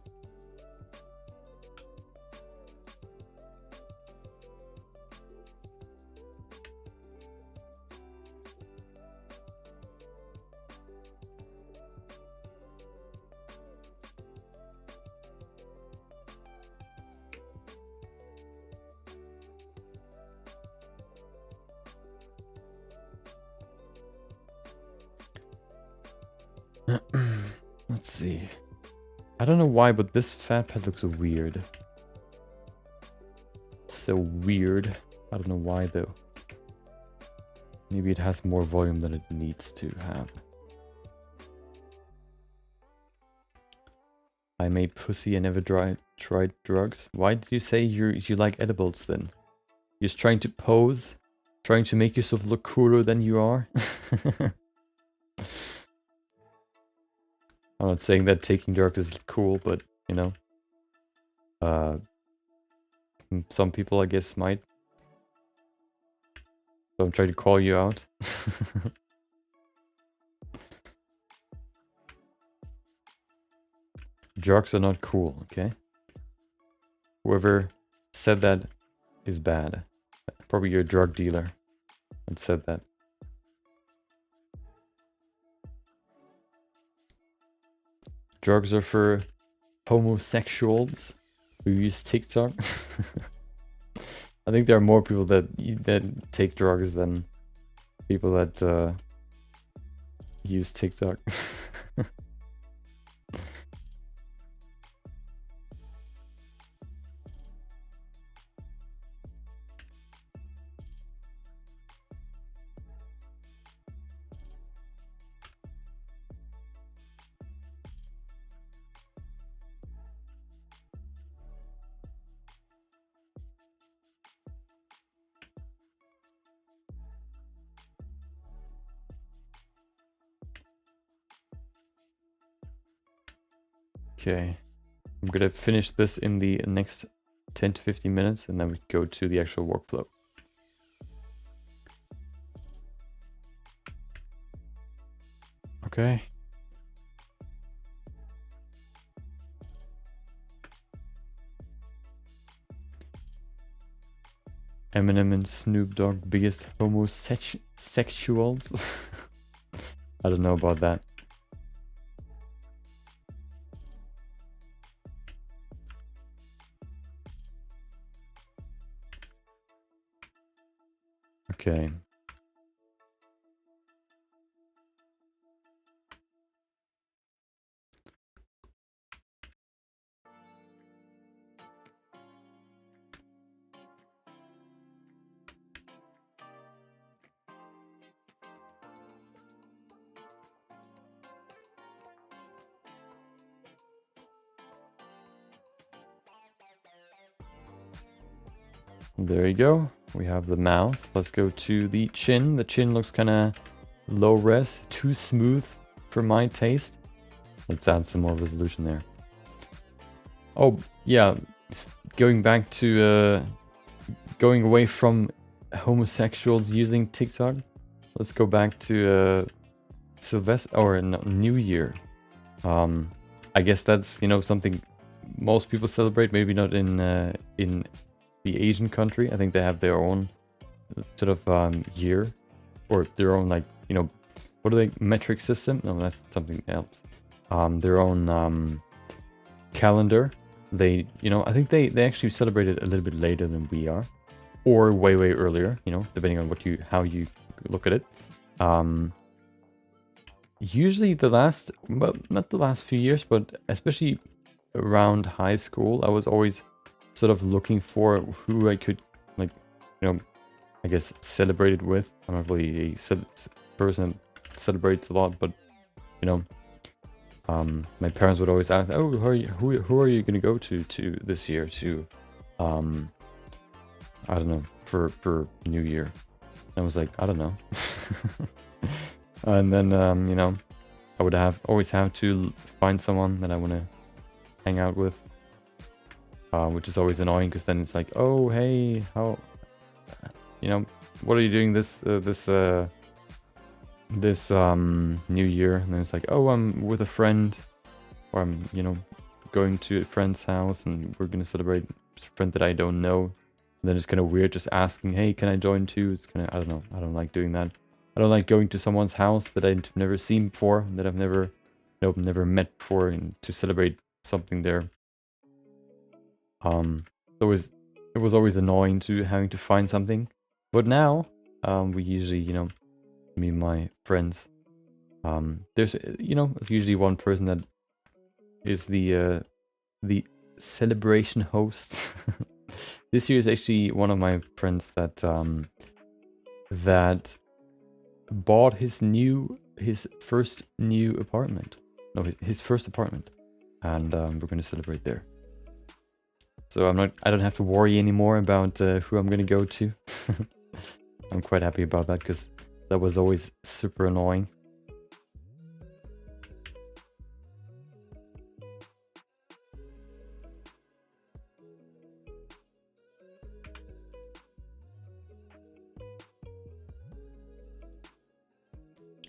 Let's see. I don't know why, but this fat pad looks weird. So weird. I don't know why though. Maybe it has more volume than it needs to have. I'm a pussy and never tried drugs. Why did you say you like edibles then? You're just trying to pose? Trying to make yourself look cooler than you are? I'm not saying that taking drugs is cool, but, you know. Some people, I guess, might. So I'm trying to call you out. Drugs are not cool, okay? Whoever said that is bad. Probably your drug dealer that said that. Drugs are for homosexuals who use TikTok. I think there are more people that take drugs than people that use TikTok. Okay, I'm gonna finish this in the next 10 to 15 minutes, and then we go to the actual workflow. Okay. Eminem and Snoop Dogg, biggest homosexuals? I don't know about that. Okay. There you go. We have the mouth. Let's go to the chin. The chin looks kind of low res, too smooth for my taste. Let's add some more resolution there. Oh, yeah. Going back to going away from homosexuals using TikTok. Let's go back to Sylvester or no, New Year. I guess that's, you know, something most people celebrate. Maybe not in the Asian country. I think they have their own sort of year, or their own, like, you know, what are they, metric system? No, that's something else. Their own calendar. They, you know, I think they actually celebrate it a little bit later than we are, or way earlier, you know, depending on how you look at it. Usually the last, well, not the last few years, but especially around high school, I was always sort of looking for who I could, like, you know, I guess celebrate it with. I'm not really a person that celebrates a lot, but, you know, my parents would always ask, "Oh, who are you gonna go to this year to, I don't know, for New Year?" And I was like, I don't know. And then, you know, I would always have to find someone that I want to hang out with, which is always annoying, because then it's like, oh, hey, how, you know, what are you doing this New Year? And then it's like, oh, I'm with a friend, or I'm, you know, going to a friend's house, and we're gonna celebrate a friend that I don't know. And then it's kind of weird just asking, hey, can I join too? It's kind of, I don't know, I don't like doing that. I don't like going to someone's house that I've never seen before, that I've never, you know, never met before, and to celebrate something there. It was always annoying to having to find something, but now we usually, you know, me and my friends, there's, you know, usually one person that is the celebration host. This year is actually one of my friends that that bought his first new apartment. No, his first apartment, and we're gonna celebrate there. So I don't have to worry anymore about who I'm gonna go to. I'm quite happy about that, because that was always super annoying.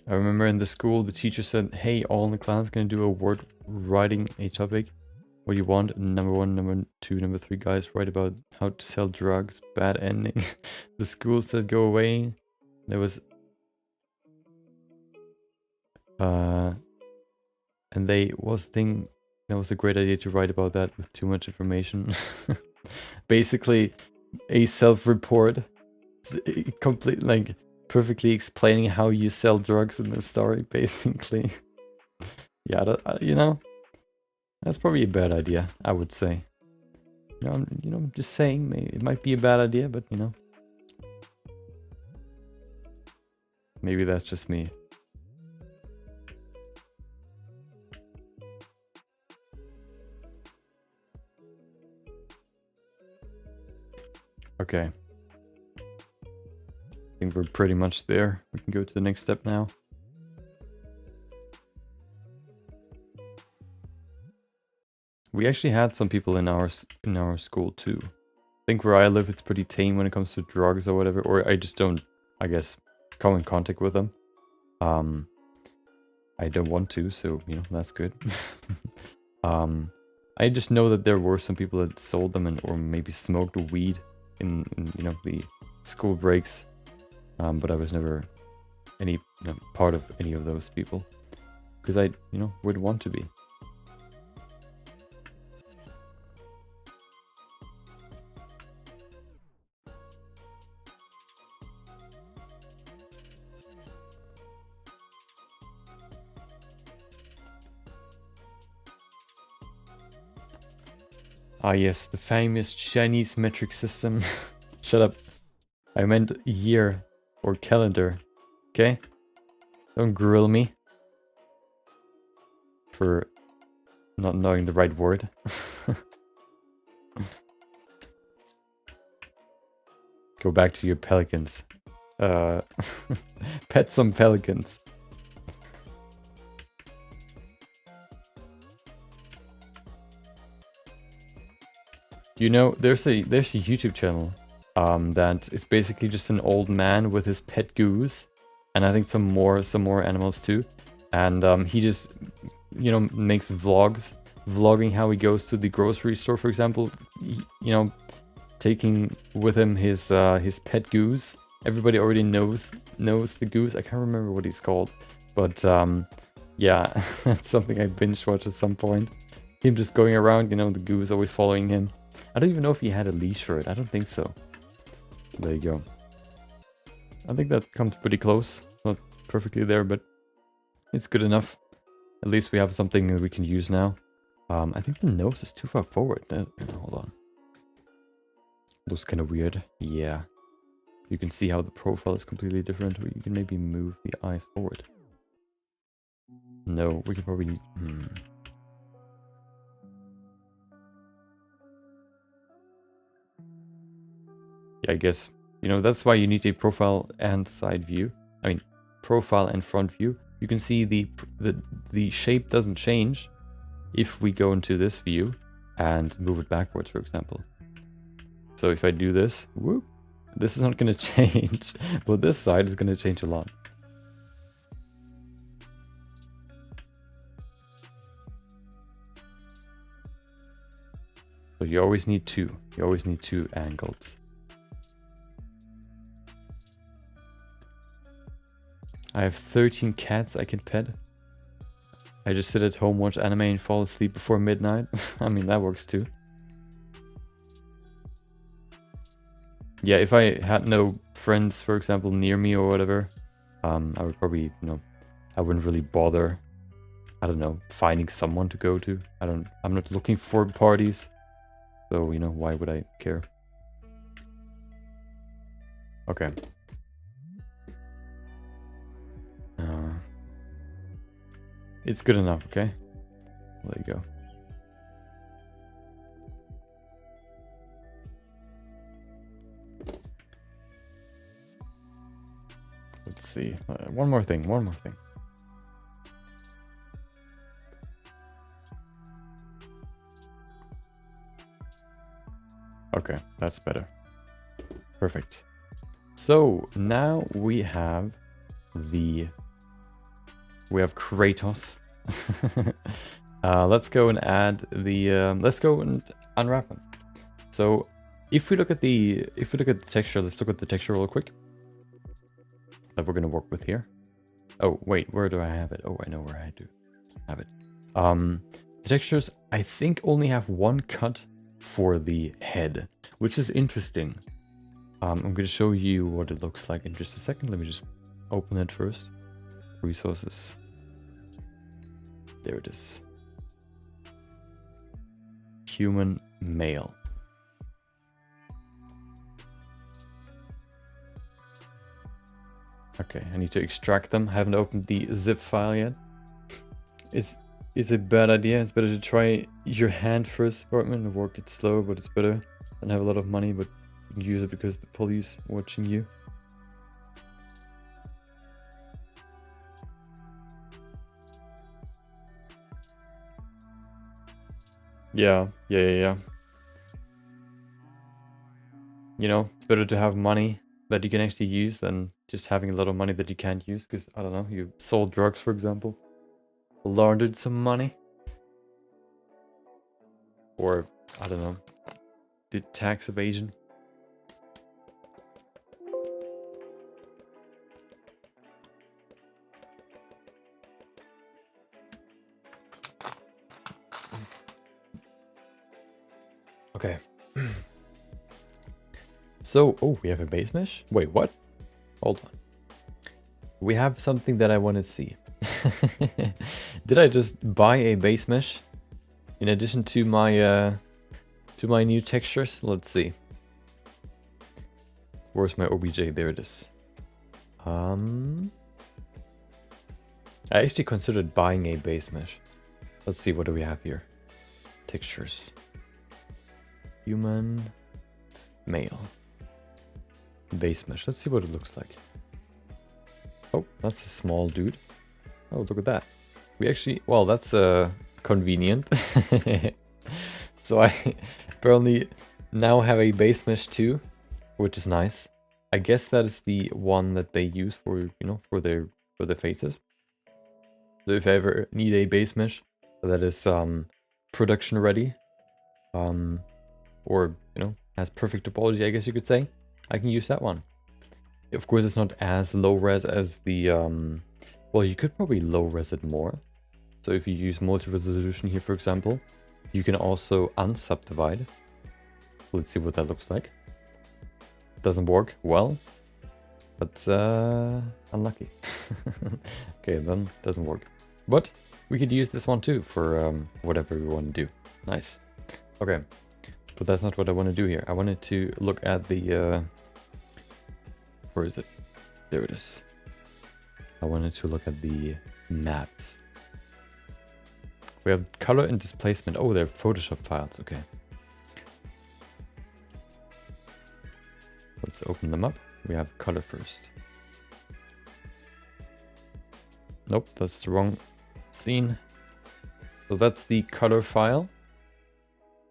I remember in the school, the teacher said, hey, all in the class gonna do a word writing a topic. What do you want? Number 1, number 2, number 3 guys write about how to sell drugs. Bad ending. The school said go away. There was... and that was a great idea to write about that with too much information. Basically, a self-report. Complete, like, perfectly explaining how you sell drugs in the story, basically. Yeah, you know, that's probably a bad idea, I would say. You know, I'm just saying, maybe it might be a bad idea, but, you know, maybe that's just me. Okay. I think we're pretty much there. We can go to the next step now. We actually had some people in our school too. I think where I live, it's pretty tame when it comes to drugs or whatever, or I just don't, I guess, come in contact with them. I don't want to, so, you know, that's good. I just know that there were some people that sold them or maybe smoked weed in you know, the school breaks. But I was never part of any of those people, because I, you know, would want to be. Ah yes, the famous Chinese metric system. Shut up. I meant year or calendar. Okay? Don't grill me for not knowing the right word. Go back to your pelicans. Pet some pelicans. You know, there's a YouTube channel that is basically just an old man with his pet goose, and I think some more animals too. And he just, you know, makes vlogging how he goes to the grocery store, for example. You know, taking with him his pet goose. Everybody already knows the goose. I can't remember what he's called, but yeah, that's something I binge watched at some point. Him just going around, you know, the goose always following him. I don't even know if he had a leash for it. I don't think so. There you go. I think that comes pretty close. Not perfectly there, but it's good enough. At least we have something that we can use now. I think the nose is too far forward. Hold on. Looks kind of weird. Yeah. You can see how the profile is completely different. You can maybe move the eyes forward. No, we can probably... Yeah, I guess, you know, that's why you need a profile and side view. I mean, profile and front view. You can see the shape doesn't change if we go into this view and move it backwards, for example. So if I do this, whoop, this is not going to change, but this side is going to change a lot. So you always need two. You always need two angles. I have 13 cats I can pet. I just sit at home, watch anime, and fall asleep before midnight. I mean, that works too. Yeah, if I had no friends, for example, near me or whatever, I would probably, you know, I wouldn't really bother, I don't know, finding someone to go to. I'm not looking for parties. So, you know, why would I care? Okay. It's good enough, okay? There you go. Let's see. One more thing. Okay, that's better. Perfect. So now we have Kratos. Let's go and add the let's go and unwrap him. So if we look at the texture, let's look at the texture real quick that we're gonna work with here. Oh wait, where do I have it? Oh, I know where I do have it. The textures I think only have one cut for the head, which is interesting. I'm going to show you what it looks like in just a second. Let me just open it first. Resources. There it is. Human male. Okay, I need to extract them. I haven't opened the zip file yet. Is a bad idea. It's better to try your hand first, apartment, and work it slow, but it's better than have a lot of money, but you can use it because the police watching you. Yeah. You know, it's better to have money that you can actually use than just having a lot of money that you can't use because, I don't know, you sold drugs, for example. Laundered some money. Or, I don't know, did tax evasion. Okay. So, oh, we have a base mesh? Wait, what? Hold on. We have something that I want to see. Did I just buy a base mesh in addition to my new textures? Let's see. Where's my OBJ? There it is. I actually considered buying a base mesh. Let's see, what do we have here? Textures. Human male. Base mesh. Let's see what it looks like. Oh, that's a small dude. Oh, look at that. We actually, well, that's convenient. So I apparently now have a base mesh too, which is nice. I guess that is the one that they use for, you know, for their faces. So if I ever need a base mesh that is production ready, or has perfect topology, I guess you could say, I can use that one. Of course, it's not as low res as the well, you could probably low res it more. So if you use multi-resolution here, for example, you can also unsubdivide. Let's see what that looks like. Doesn't work well. That's unlucky. Okay, then doesn't work. But we could use this one too for whatever we want to do. Nice. Okay, but that's not what I want to do here. I wanted to look at the where is it? There it is. I wanted to look at the maps. We have color and displacement. Oh, they're Photoshop files. Okay. Let's open them up. We have color first. Nope, that's the wrong scene. So that's the color file.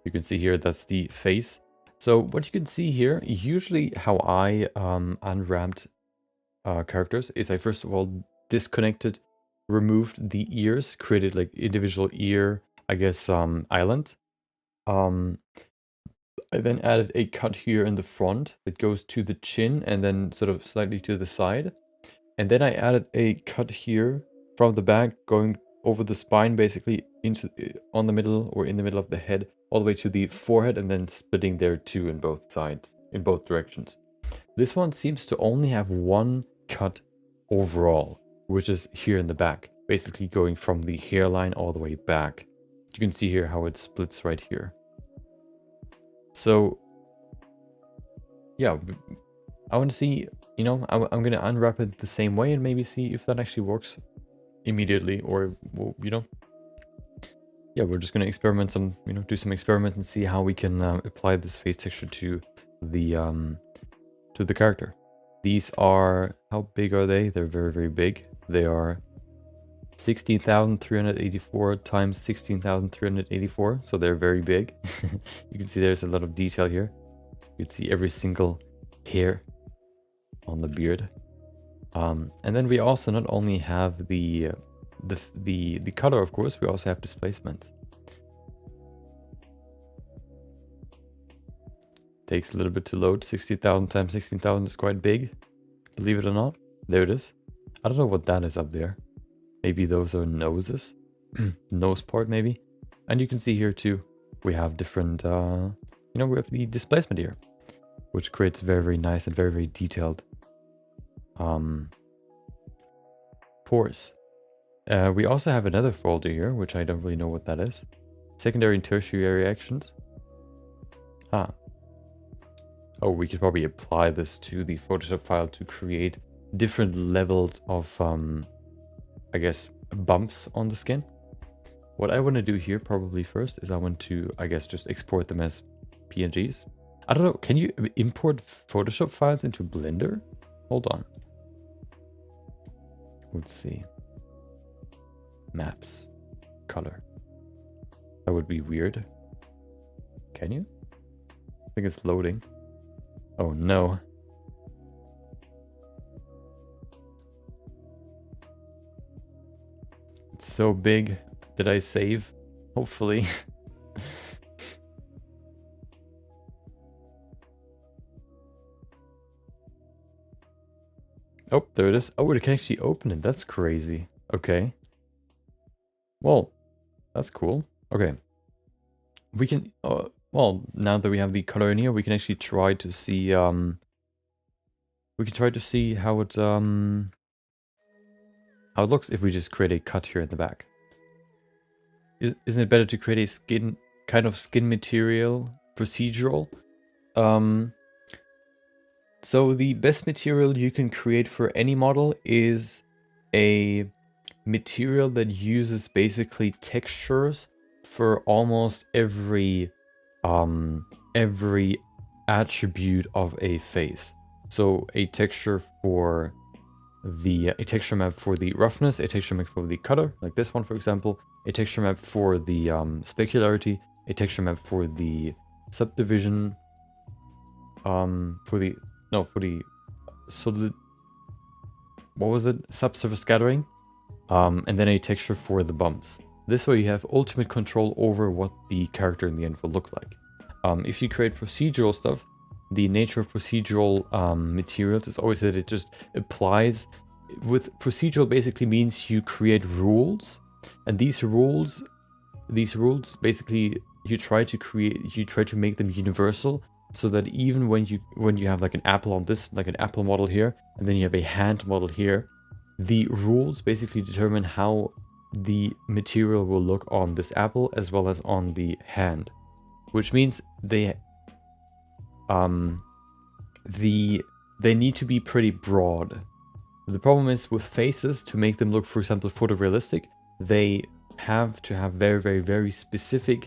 You can see here that's the face. So what you can see here, usually how I unwrapped characters is I first of all disconnected, removed the ears, created like individual ear, I guess, island. I then added a cut here in the front that goes to the chin and then sort of slightly to the side. And then I added a cut here from the back going over the spine, basically into on the middle or in the middle of the head, all the way to the forehead, and then splitting there too in both sides, in both directions. This one seems to only have one cut overall, which is here in the back, basically going from the hairline all the way back. You can see here how it splits right here. So yeah, I want to see, I'm going to unwrap it the same way and maybe see if that actually works immediately, or, well, yeah, we're just going to experiment some, do some experiments and see how we can apply this face texture to the character. These are, how big are they? They're very, very big. They are 16,384 times 16,384, so they're very big. You can see there's a lot of detail here. You can see every single hair on the beard. And then we also not only have the color, of course, we also have displacement. Takes a little bit to load. 60,000 times 16,000 is quite big, believe it or not. There it is. I don't know what that is up there. Maybe those are noses. Nose part, maybe. And you can see here too, we have different, we have the displacement here, which creates very, very nice and very, very detailed pores. We also have another folder here, which I don't really know what that is. Secondary and tertiary actions. Oh, we could probably apply this to the Photoshop file to create different levels of, I guess, bumps on the skin. What I want to do here probably first is I want to, I guess, just export them as PNGs. I don't know, can you import Photoshop files into Blender? Hold on. Let's see. Maps. Color. That would be weird. Can you? I think it's loading. Oh no. It's so big. Did I save? Hopefully. Oh, there it is. Oh, it can actually open it. That's crazy. Okay. Well, that's cool. Okay. We can, well, now that we have the color in here, we can actually try to see, we can try to see how it looks if we just create a cut here in the back. Isn't it better to create a skin, kind of skin material procedural? So the best material you can create for any model is a material that uses basically textures for almost every attribute of a face. So a texture for the a texture map for the roughness, a texture map for the color, like this one for example, a texture map for the specularity, a texture map for the subdivision, for the solid, what was it, subsurface scattering, and then a texture for the bumps. This way you have ultimate control over what the character in the end will look like. If you create procedural stuff, the nature of procedural materials is always that it just applies. With procedural basically means you create rules, and these rules basically you try to make them universal, so that even when you have like an apple on this, like an apple model here, and then you have a hand model here, the rules basically determine how the material will look on this apple as well as on the hand, which means they need to be pretty broad. The problem is with faces, to make them look, for example, photorealistic, they have to have very, very, very specific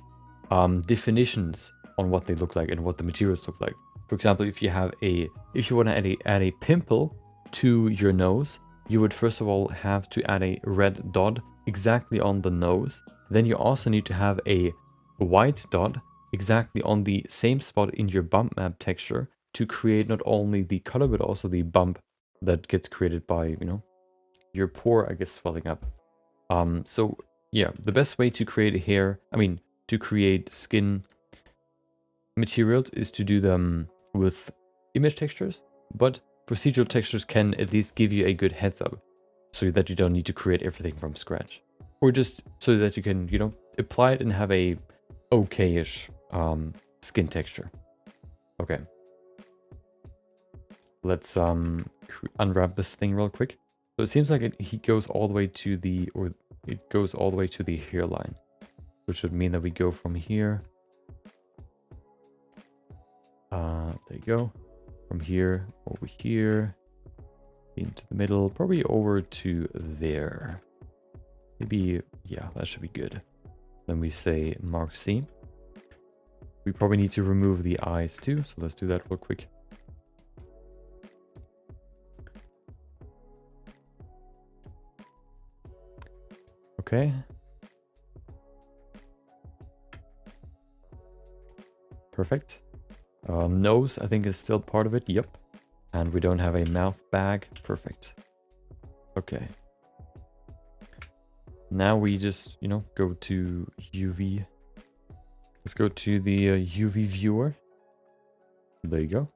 definitions on what they look like and what the materials look like. For example, if you want to add a pimple to your nose, you would first of all have to add a red dot exactly on the nose. Then you also need to have a white dot exactly on the same spot in your bump map texture to create not only the color but also the bump that gets created by, you know, your pore, I guess, swelling up. So yeah, the best way to create to create skin materials is to do them with image textures, but procedural textures can at least give you a good heads up so that you don't need to create everything from scratch, or just so that you can, you know, apply it and have a okay-ish skin texture. Okay. Let's unwrap this thing real quick. So it seems like it goes all the way to the hairline, which would mean that we go from here. There you go. From here over here into the middle, probably over to there. Maybe, yeah, that should be good. Then we say mark C. We probably need to remove the eyes too, so let's do that real quick. Okay. Perfect. Nose, I think, is still part of it. Yep. And we don't have a mouth bag. Perfect. Okay. Now we just, you know, go to UV. Let's go to the UV viewer. There you go.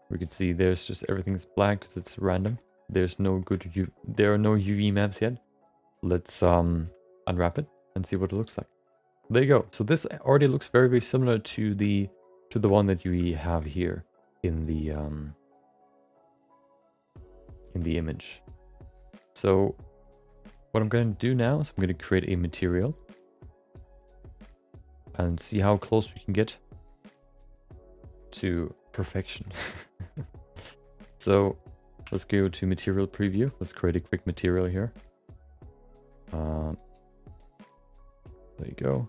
We can see there's just everything's black because it's random. There's no good there are no UV maps yet. Let's unwrap it and see what it looks like. There you go. So this already looks very, very similar to the one that we have here in the image. So what I'm going to do now is I'm going to create a material and see how close we can get to perfection. So let's go to material preview. Let's create a quick material here. There you go.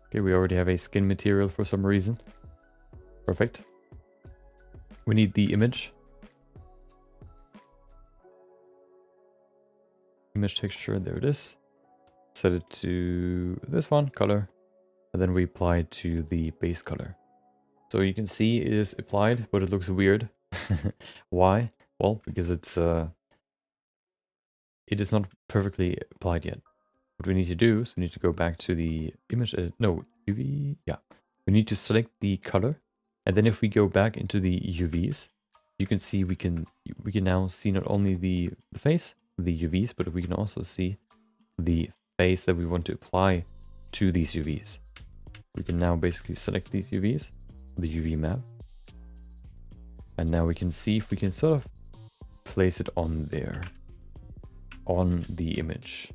Okay, we already have a skin material for some reason. Perfect. We need the image. Image texture, there it is. Set it to this one, color. And then we apply it to the base color. So you can see it is applied, but it looks weird. Why? Well, because it is not perfectly applied yet. What we need to do is we need to go back to the image, UV, yeah. We need to select the color, and then if we go back into the UVs, you can see we can now see not only the face, the UVs, but we can also see the face that we want to apply to these UVs. We can now basically select these UVs, the UV map, and now we can see if we can sort of place it on there, on the image.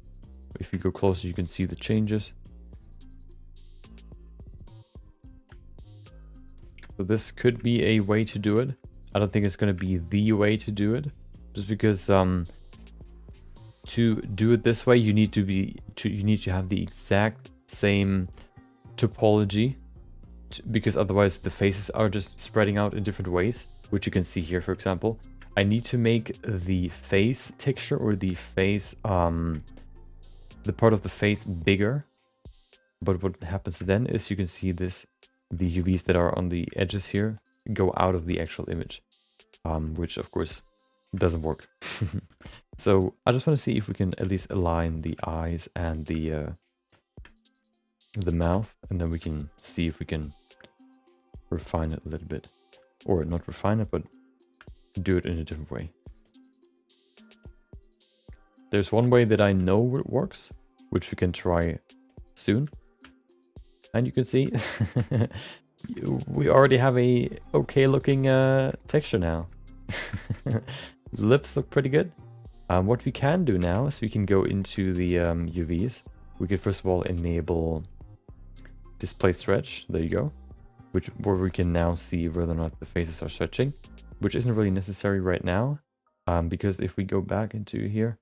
If you go closer, you can see the changes. So this could be a way to do it. I don't think it's going to be the way to do it, just because to do it this way, you need to have the exact same topology, because otherwise the faces are just spreading out in different ways, which you can see here. For example, I need to make the face texture, or the face the part of the face bigger But what happens then is you can see this, the UVs that are on the edges here go out of the actual image, which of course doesn't work. So I just want to see if we can at least align the eyes and the mouth, and then we can see if we can refine it a little bit. Or not refine it, but do it in a different way. There's one way that I know it works, which we can try soon. And you can see we already have a okay looking texture now. The lips look pretty good. What we can do now is we can go into the UVs. We can first of all enable display stretch. There you go. Where we can now see whether or not the faces are stretching, which isn't really necessary right now. Because if we go back into here,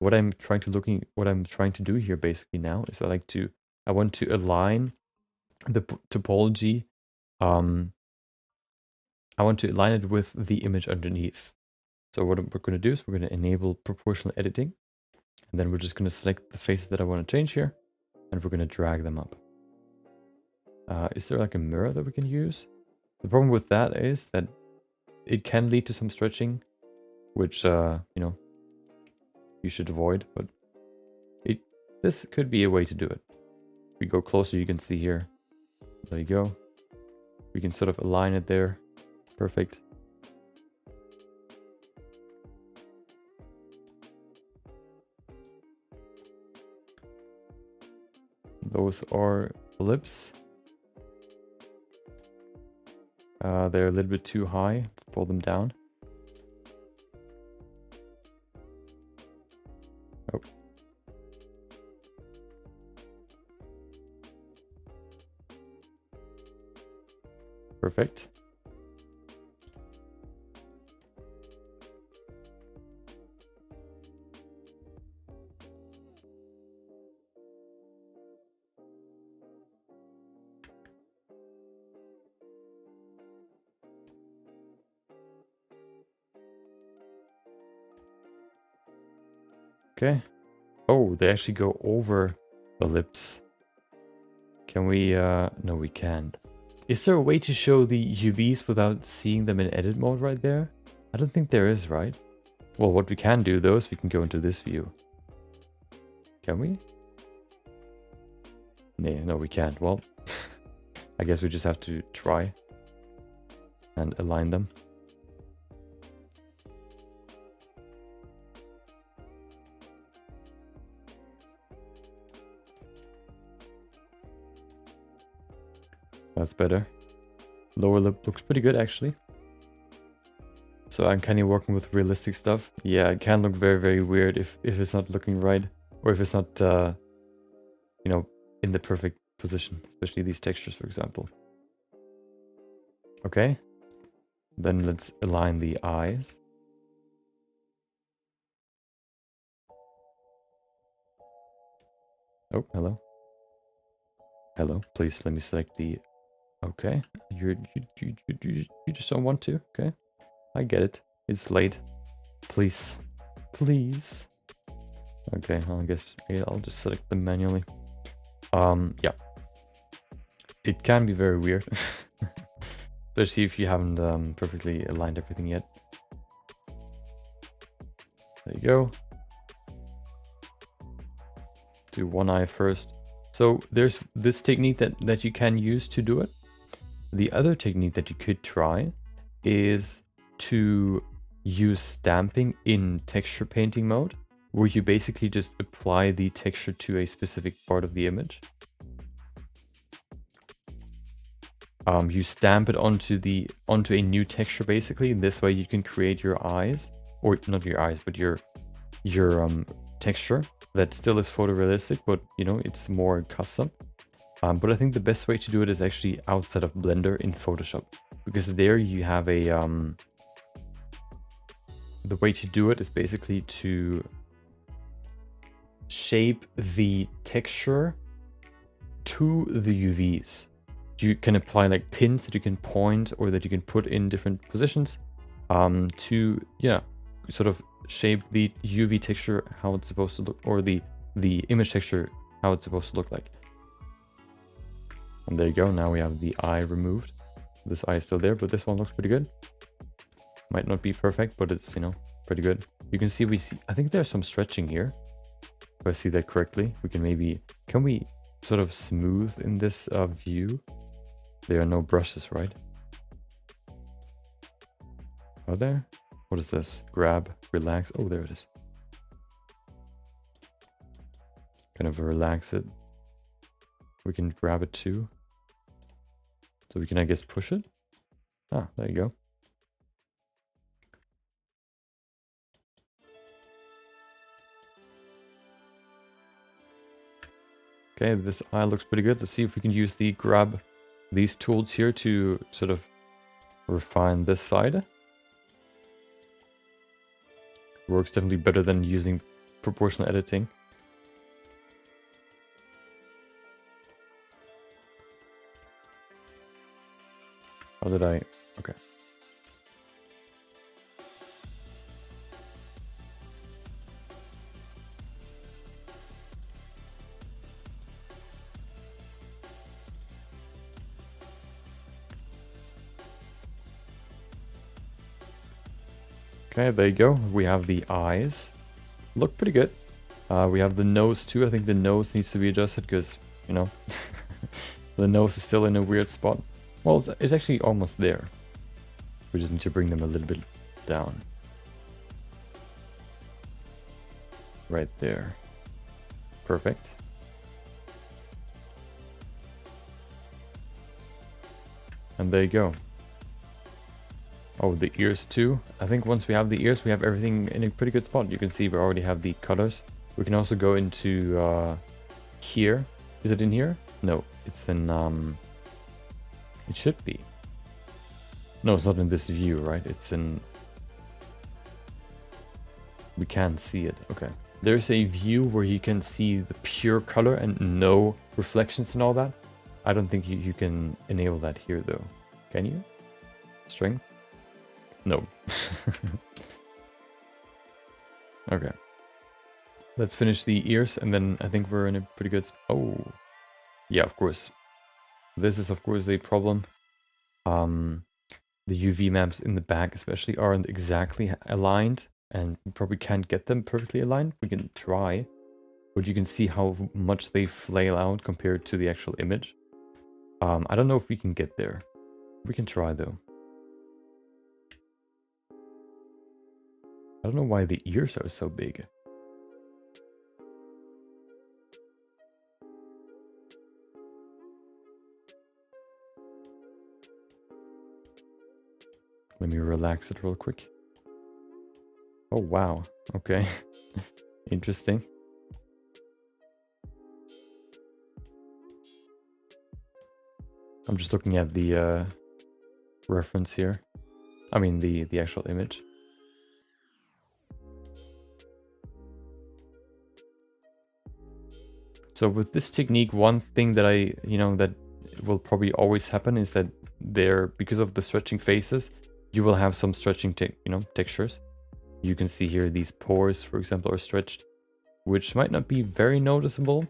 what I'm trying to do here basically now is I want to align the topology. I want to align it with the image underneath. So what we're going to do is we're going to enable proportional editing, and then we're just going to select the faces that I want to change here, and we're going to drag them up. Is there like a mirror that we can use? The problem with that is that it can lead to some stretching, which you know, you should avoid, but this could be a way to do it. If we go closer, you can see here. There you go. We can sort of align it there. Perfect. Those are the lips. They're a little bit too high. Let's pull them down. Oh. Perfect. Okay. Oh, they actually go over the lips. Can we, no, we can't. Is there a way to show the UVs without seeing them in edit mode right there? I don't think there is, right? Well, what we can do though is we can go into this view. Can we? No, we can't. Well, I guess we just have to try and align them. That's better. Lower lip looks pretty good actually. So I'm kind of working with realistic stuff. Yeah, it can look very, very weird if it's not looking right, or if it's not, you know, in the perfect position, especially these textures, for example. Okay, then let's align the eyes. Oh, hello. Hello, please let me select the... Okay, you just don't want to, okay? I get it. It's late. Please. Please. Okay, well, I guess I'll just select them manually. Yeah. It can be very weird. Especially if you haven't perfectly aligned everything yet. There you go. Do one eye first. So there's this technique that you can use to do it. The other technique that you could try is to use stamping in texture painting mode, where you basically just apply the texture to a specific part of the image. You stamp it onto a new texture basically. This way you can create your eyes, or not your eyes, but your texture that still is photorealistic, but you know, it's more custom. But I think the best way to do it is actually outside of Blender in Photoshop, because there you have a the way to do it is basically to shape the texture to the UVs. You can apply like pins that you can point or that you can put in different positions to, yeah, sort of shape the UV texture how it's supposed to look, or the image texture how it's supposed to look like. And there you go. Now we have the eye removed. This eye is still there, but this one looks pretty good. Might not be perfect, but it's, you know, pretty good. You can see I think there's some stretching here. If I see that correctly, we can maybe, can we sort of smooth in this view? There are no brushes, right? Are there? What is this? Grab, relax. Oh, there it is. Kind of relax it. We can grab it too. So we can, I guess, push it. Ah, there you go. Okay, this eye looks pretty good. Let's see if we can use these tools here to sort of refine this side. Works definitely better than using proportional editing. How did I? Okay. Okay, there you go. We have the eyes. Look pretty good. We have the nose too. I think the nose needs to be adjusted because, you know, the nose is still in a weird spot. Well, it's actually almost there. We just need to bring them a little bit down. Right there. Perfect. And there you go. Oh, the ears too. I think once we have the ears, we have everything in a pretty good spot. You can see we already have the colors. We can also go into here. Is it in here? No, it's in... It should be. No, it's not in this view, right? It's in... We can't see it. Okay. There's a view where you can see the pure color and no reflections and all that. I don't think you can enable that here though. Can you? Strength? No. Okay. Let's finish the ears and then I think we're in a pretty good... Oh. Yeah, of course. This is of course a problem. The UV maps in the back especially aren't exactly aligned and we probably can't get them perfectly aligned. We can try, but you can see how much they flail out compared to the actual image. I don't know if we can get there. We can try though. I don't know why the ears are so big. Let me relax it real quick. Oh, wow. Okay. Interesting. I'm just looking at the reference here. I mean, the actual image. So with this technique, one thing that that will probably always happen is that because of the stretching faces, you will have some stretching, textures. You can see here these pores, for example, are stretched, which might not be very noticeable,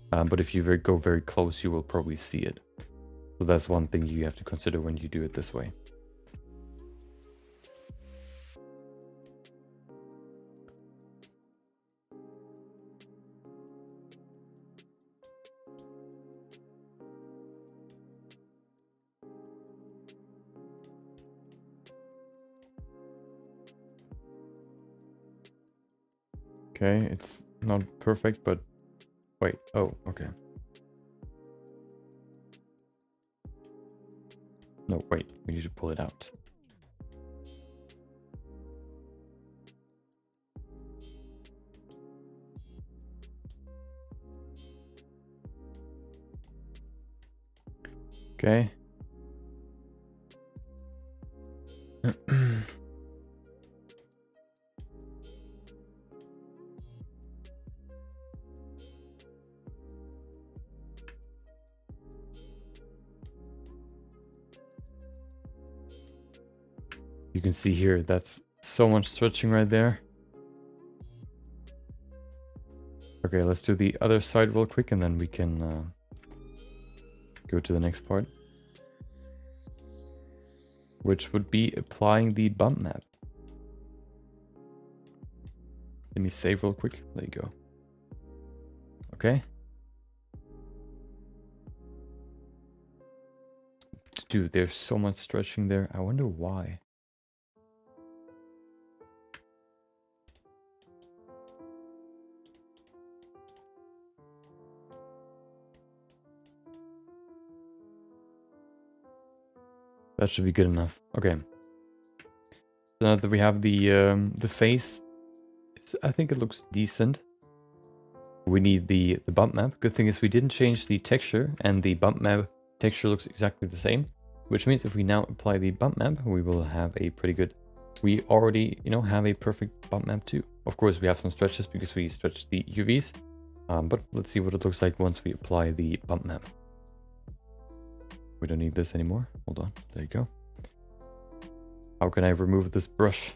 but if you go very close, you will probably see it. So that's one thing you have to consider when you do it this way. Okay, it's not perfect, but wait, oh, okay. No, wait, we need to pull it out. Okay. You can see here, that's so much stretching right there. Okay, let's do the other side real quick and then we can go go to the next part, which would be applying the bump map. Let me save real quick. There you go. Okay. Dude, there's so much stretching there. I wonder why. That should be good enough. Okay. So now that we have the face, I think it looks decent. We need the bump map. Good thing is we didn't change the texture, and the bump map texture looks exactly the same. Which means if we now apply the bump map, we will have a pretty good... We already, you know, have a perfect bump map too. Of course, we have some stretches because we stretched the UVs. But let's see what it looks like once we apply the bump map. We don't need this anymore. Hold on. There you go. How can I remove this brush?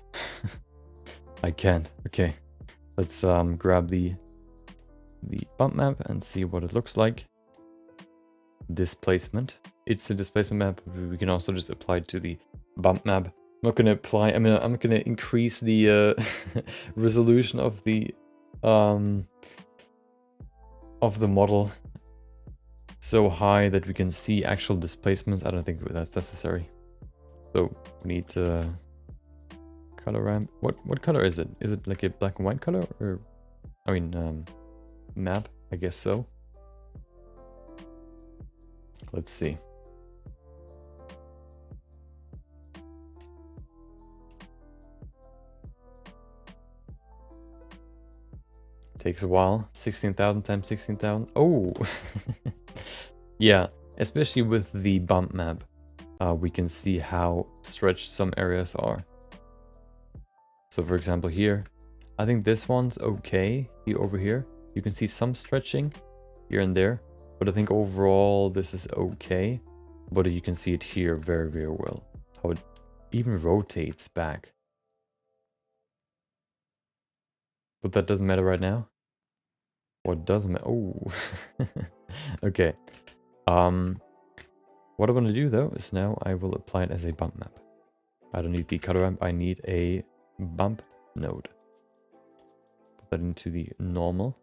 I can't. Okay. Let's grab the bump map and see what it looks like. Displacement. It's a displacement map. We can also just apply it to the bump map. I'm not going to apply... I'm going to increase the resolution of the model so high that we can see actual displacements. I don't think that's necessary. So we need to color ramp. What color is it? Is it like a black and white color, or I mean map? I guess so. Let's see. Takes a while. 16,000 times 16,000. Oh, yeah. Especially with the bump map, we can see how stretched some areas are. So, for example, here, I think this one's okay. Over here, you can see some stretching here and there, but I think overall this is okay. But you can see it here very, very well. How it even rotates back. But that doesn't matter right now. What does matter? Oh, okay. What I want to do though is now I will apply it as a bump map. I don't need the color ramp. I need a bump node. Put that into the normal.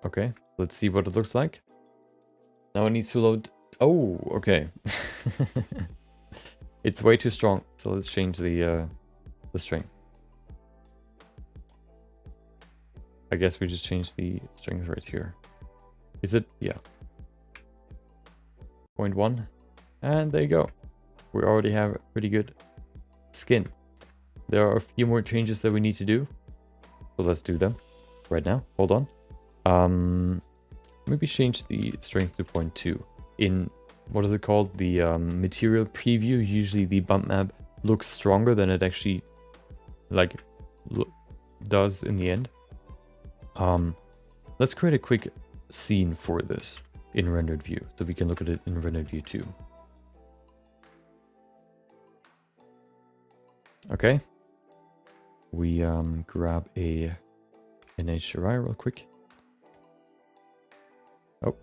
Okay, let's see what it looks like. Now it needs to load. Oh, okay. It's way too strong. So let's change the string. I guess we just change the strings right here. Is it? Yeah. 0.1. And there you go. We already have pretty good skin. There are a few more changes that we need to do. So let's do them right now. Hold on. Maybe change the strength to 0.2. In, what is it called? The material preview. Usually the bump map looks stronger than it actually does in the end. Let's create a quick scene for this in rendered view, so we can look at it in rendered view too. Okay. We grab an HDRI real quick. Oh.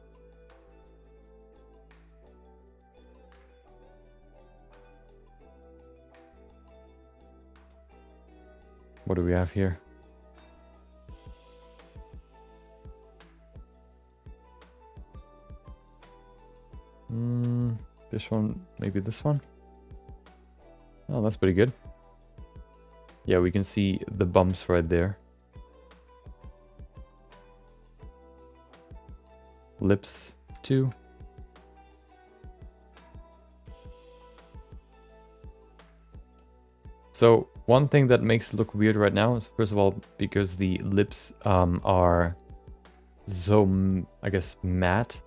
What do we have here? This one, maybe this one. Oh, that's pretty good. Yeah, we can see the bumps right there. Lips too. So one thing that makes it look weird right now is, first of all, because the lips are so, I guess, matte.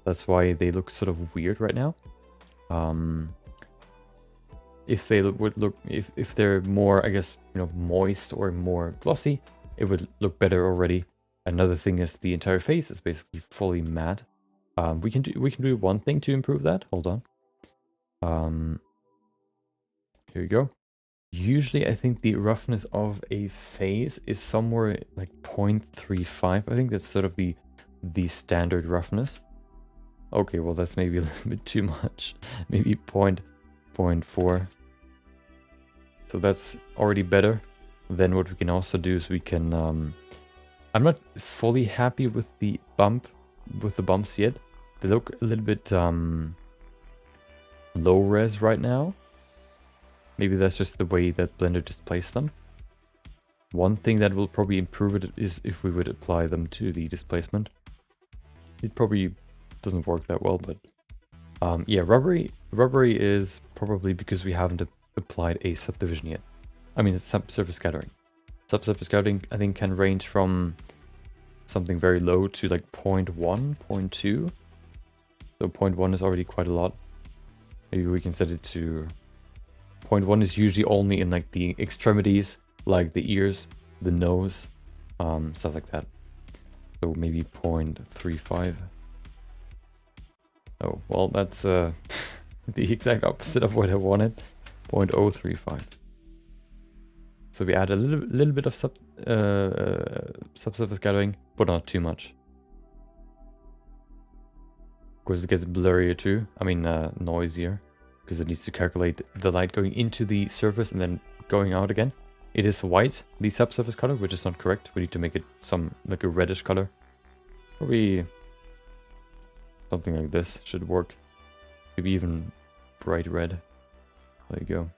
That's why they look sort of weird right now. If they would look, if they're more, I guess, you know, moist or more glossy, it would look better already. Another thing is the entire face is basically fully matte. We can do one thing to improve that. Hold on. Here you go. Usually, I think the roughness of a face is somewhere like 0.35. I think that's sort of the the standard roughness. Okay, well that's maybe a little bit too much. Maybe 0.4. So that's already better. Then what we can also do is we can... I'm not fully happy with the bumps yet. They look a little bit low res right now. Maybe that's just the way that Blender displays them. One thing that will probably improve it is if we would apply them to the displacement. It probably doesn't work that well, but yeah, rubbery is probably because we haven't applied a subdivision yet. I mean, it's subsurface scattering. Subsurface scattering, I think, can range from something very low to like 0.1, 0.2. So 0.1 is already quite a lot. Maybe we can set it to 0.1 is usually only in like the extremities, like the ears, the nose, stuff like that. So maybe 0.35. Oh, well, that's the exact opposite of what I wanted. 0.035. So we add a little bit of subsurface scattering, but not too much. Of course, it gets blurrier too. I mean, noisier, because it needs to calculate the light going into the surface and then going out again. It is white, the subsurface color, which is not correct. We need to make it some like a reddish color. Probably something like this should work. Maybe even bright red. There you go.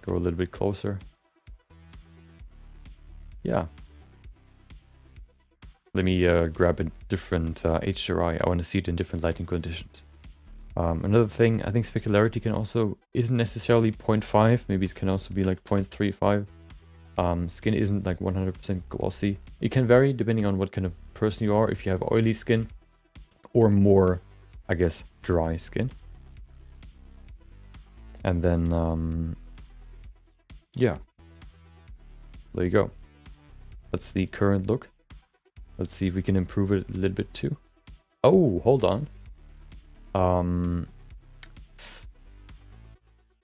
Go a little bit closer. Yeah. Let me grab a different HDRI. I want to see it in different lighting conditions. Another thing, I think specularity isn't necessarily 0.5. Maybe it can also be like 0.35. Skin isn't like 100% glossy. It can vary depending on what kind of person you are. If you have oily skin or more, I guess, dry skin. And then, yeah, there you go. That's the current look. Let's see if we can improve it a little bit too. Oh, hold on.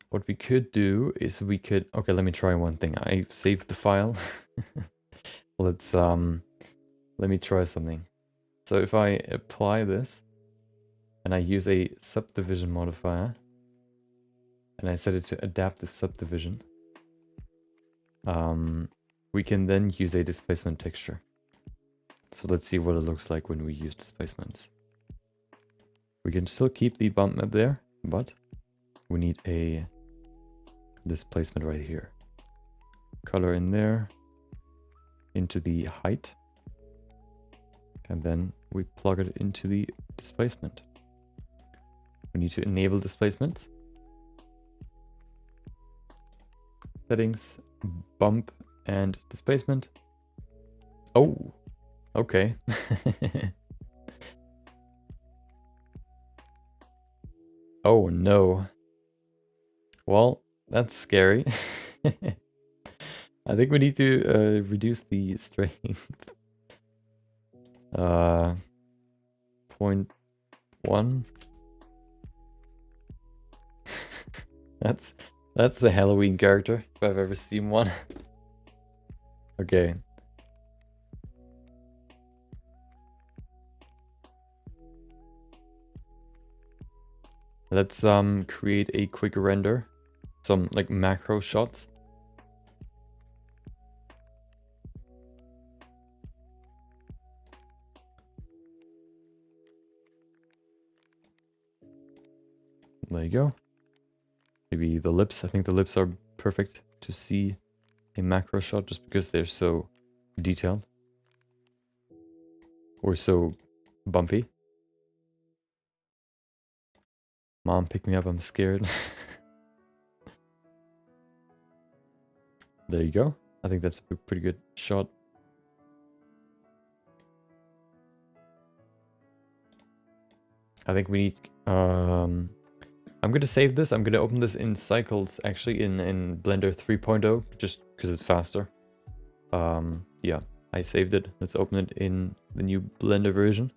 What we could do is we could... Okay, let me try one thing. I saved the file. Let's, let me try something. So if I apply this and I use a subdivision modifier and I set it to adaptive subdivision, we can then use a displacement texture. So let's see what it looks like when we use displacements. We can still keep the bump map there, but we need a displacement right here. Color in there, into the height, and then we plug it into the displacement. We need to enable displacement. Settings, bump, and displacement. Oh, okay. Oh no. Well, that's scary. I think we need to reduce the strength. 0.1. That's the Halloween character, if I've ever seen one. Okay. Let's create a quick render. Some like macro shots. There you go. Maybe the lips. I think the lips are perfect to see a macro shot just because they're so detailed. Or so bumpy. Mom, pick me up, I'm scared. There you go. I think that's a pretty good shot. I think we need... I'm going to save this. I'm going to open this in cycles, actually, in Blender 3.0, just because it's faster. Yeah, I saved it. Let's open it in the new Blender version.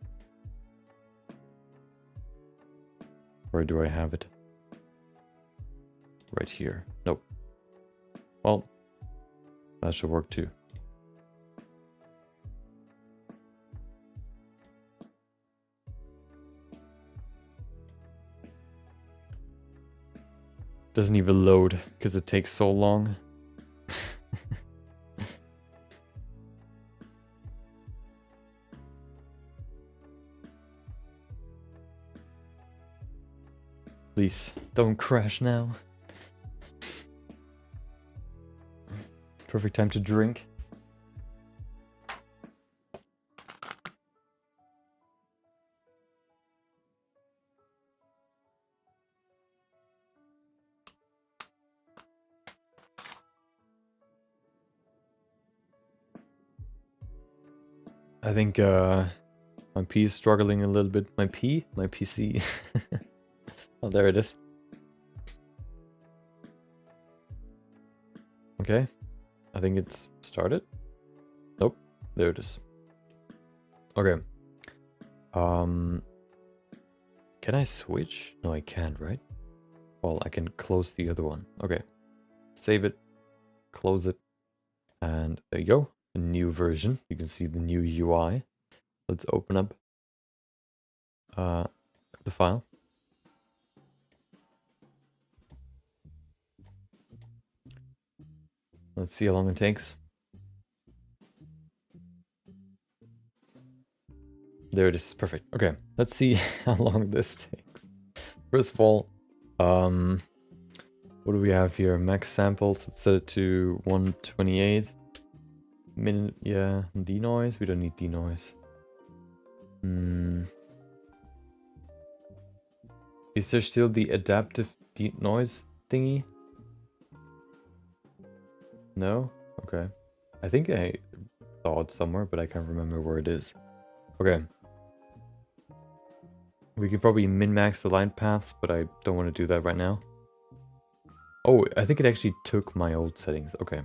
Where do I have it? Right here. Nope. Well, that should work too. doesn't even load because it takes so long. Please don't crash now. Perfect time to drink. I think my P is struggling a little bit. My PC. Oh, there it is. Okay, I think it's started. Nope, there it is. Okay. Can I switch? No, I can't, right? Well, I can close the other one. Okay, save it, close it, and there you go. A new version. You can see the new UI. Let's open up the file. Let's see how long it takes. There it is. Perfect. Okay, let's see how long this takes. First of all, what do we have here? Max samples. Let's set it to 128 minute. Yeah, denoise. We don't need denoise. Is there still the adaptive denoise thingy? No? Okay. I think I saw it somewhere, but I can't remember where it is. Okay. We can probably min-max the line paths, but I don't want to do that right now. Oh, I think it actually took my old settings. Okay.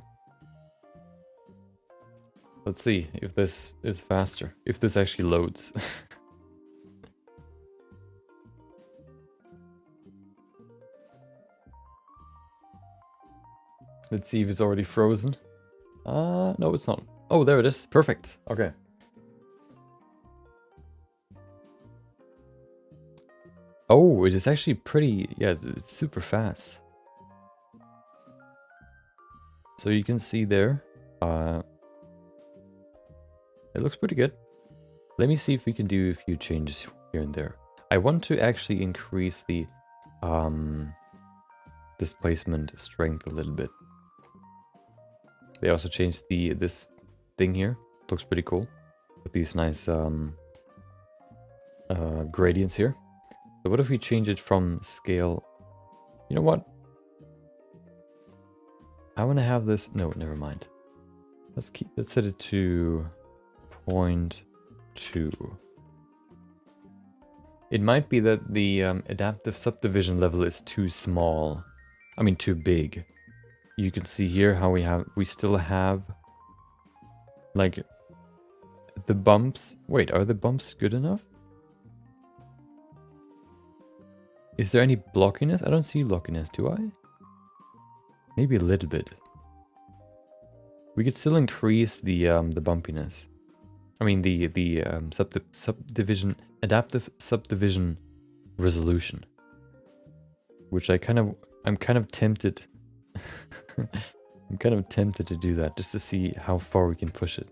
Let's see if this is faster. If this actually loads. Let's see if it's already frozen. No, it's not. Oh, there it is. Perfect. Okay. Oh, it is actually pretty, yeah, it's super fast. So you can see there, it looks pretty good. Let me see if we can do a few changes here and there. I want to actually increase the displacement strength a little bit. They also changed this thing here. Looks pretty cool with these nice gradients here. So what if we change it from scale? You know what? I want to have this. No, never mind. Let's set it to 0.2. It might be that the adaptive subdivision level is too small. I mean, too big. You can see here how we still have like the bumps. Wait, are the bumps good enough? Is there any blockiness? I don't see blockiness, do I? Maybe a little bit. We could still increase the bumpiness. I mean the subdivision, adaptive subdivision resolution, which I'm kind of tempted. I'm kind of tempted to do that just to see how far we can push it.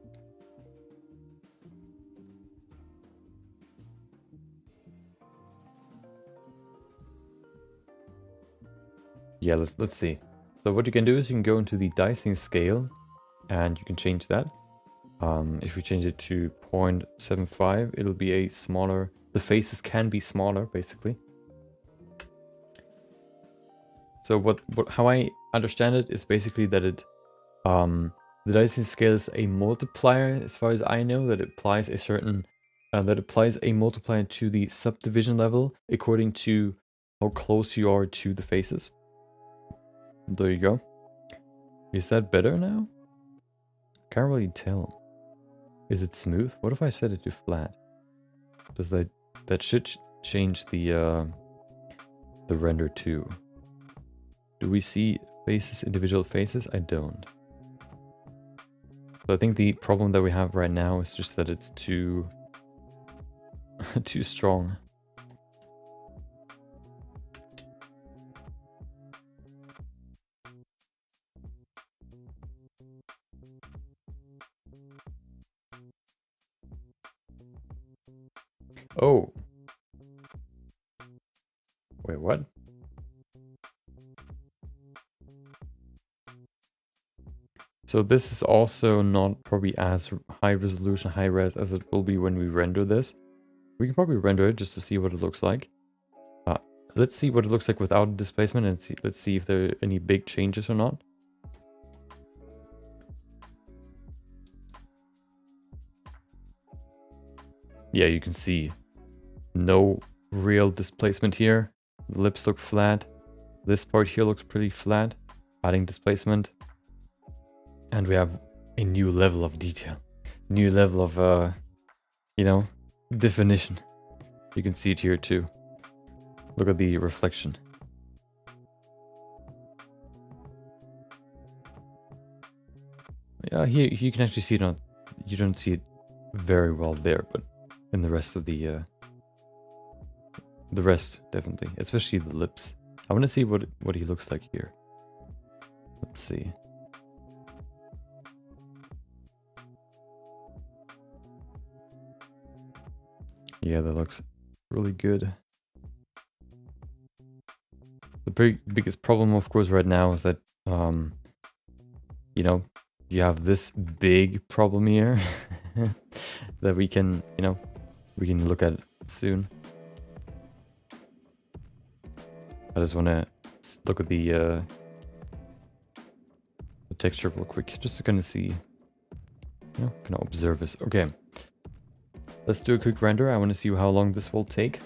Yeah, let's see. So what you can do is you can go into the dicing scale and you can change that. If we change it to 0.75, it'll be a smaller, the faces can be smaller basically. So how I understand it is basically that it the dicing scale is a multiplier, as far as I know, that applies a certain a multiplier to the subdivision level according to how close you are to the faces. There you go. Is that better now? Can't really tell. Is it smooth? What if I set it to flat? Does that should change the render too? Do we see faces, individual faces? I don't. So I think the problem that we have right now is just that it's too too strong. Oh. Wait, what? So this is also not probably as high resolution, high res as it will be when we render this. We can probably render it just to see what it looks like. Let's see what it looks like without displacement and let's see if there are any big changes or not. Yeah, you can see no real displacement here. The lips look flat. This part here looks pretty flat. Adding displacement. And we have a new level of detail. New level of, you know, definition. You can see it here too. Look at the reflection. Yeah, here you can actually see it on... You don't see it very well there, but in the rest of the rest, definitely. Especially the lips. I want to see what he looks like here. Let's see. Yeah, that looks really good. The biggest problem, of course, right now is that, you know, you have this big problem here that we can, you know, we can look at soon. I just want to look at the texture real quick, just to kind of see, you know, kind of observe this. Okay, let's do a quick render. I want to see how long this will take.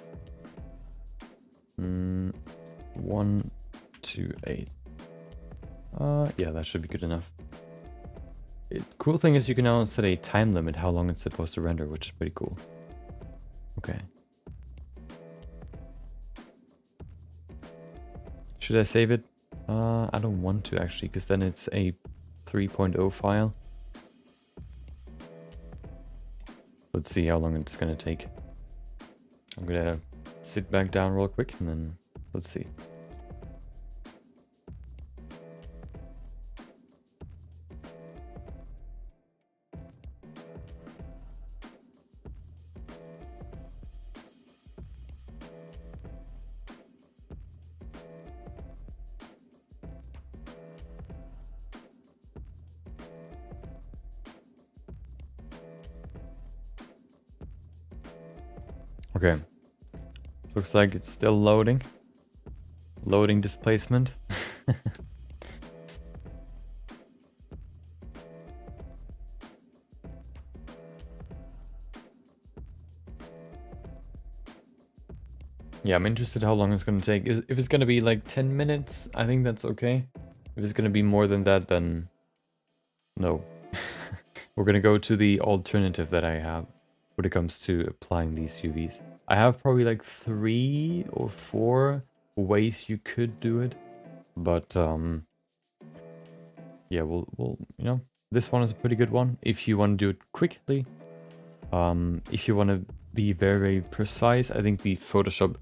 1, 2, 8. Yeah, that should be good enough. Cool thing is you can now set a time limit how long it's supposed to render, which is pretty cool. Okay. Should I save it? I don't want to actually, because then it's a 3.0 file. Let's see how long it's gonna take. I'm gonna sit back down real quick and then let's see. Okay, looks like it's still loading. Loading displacement. Yeah, I'm interested how long it's gonna take. If it's gonna be like 10 minutes, I think that's okay. If it's gonna be more than that, then no. We're gonna go to the alternative that I have when it comes to applying these UVs. I have probably like 3 or 4 ways you could do it, but yeah, we'll you know, this one is a pretty good one if you want to do it quickly. If you want to be very, very precise, I think the Photoshop,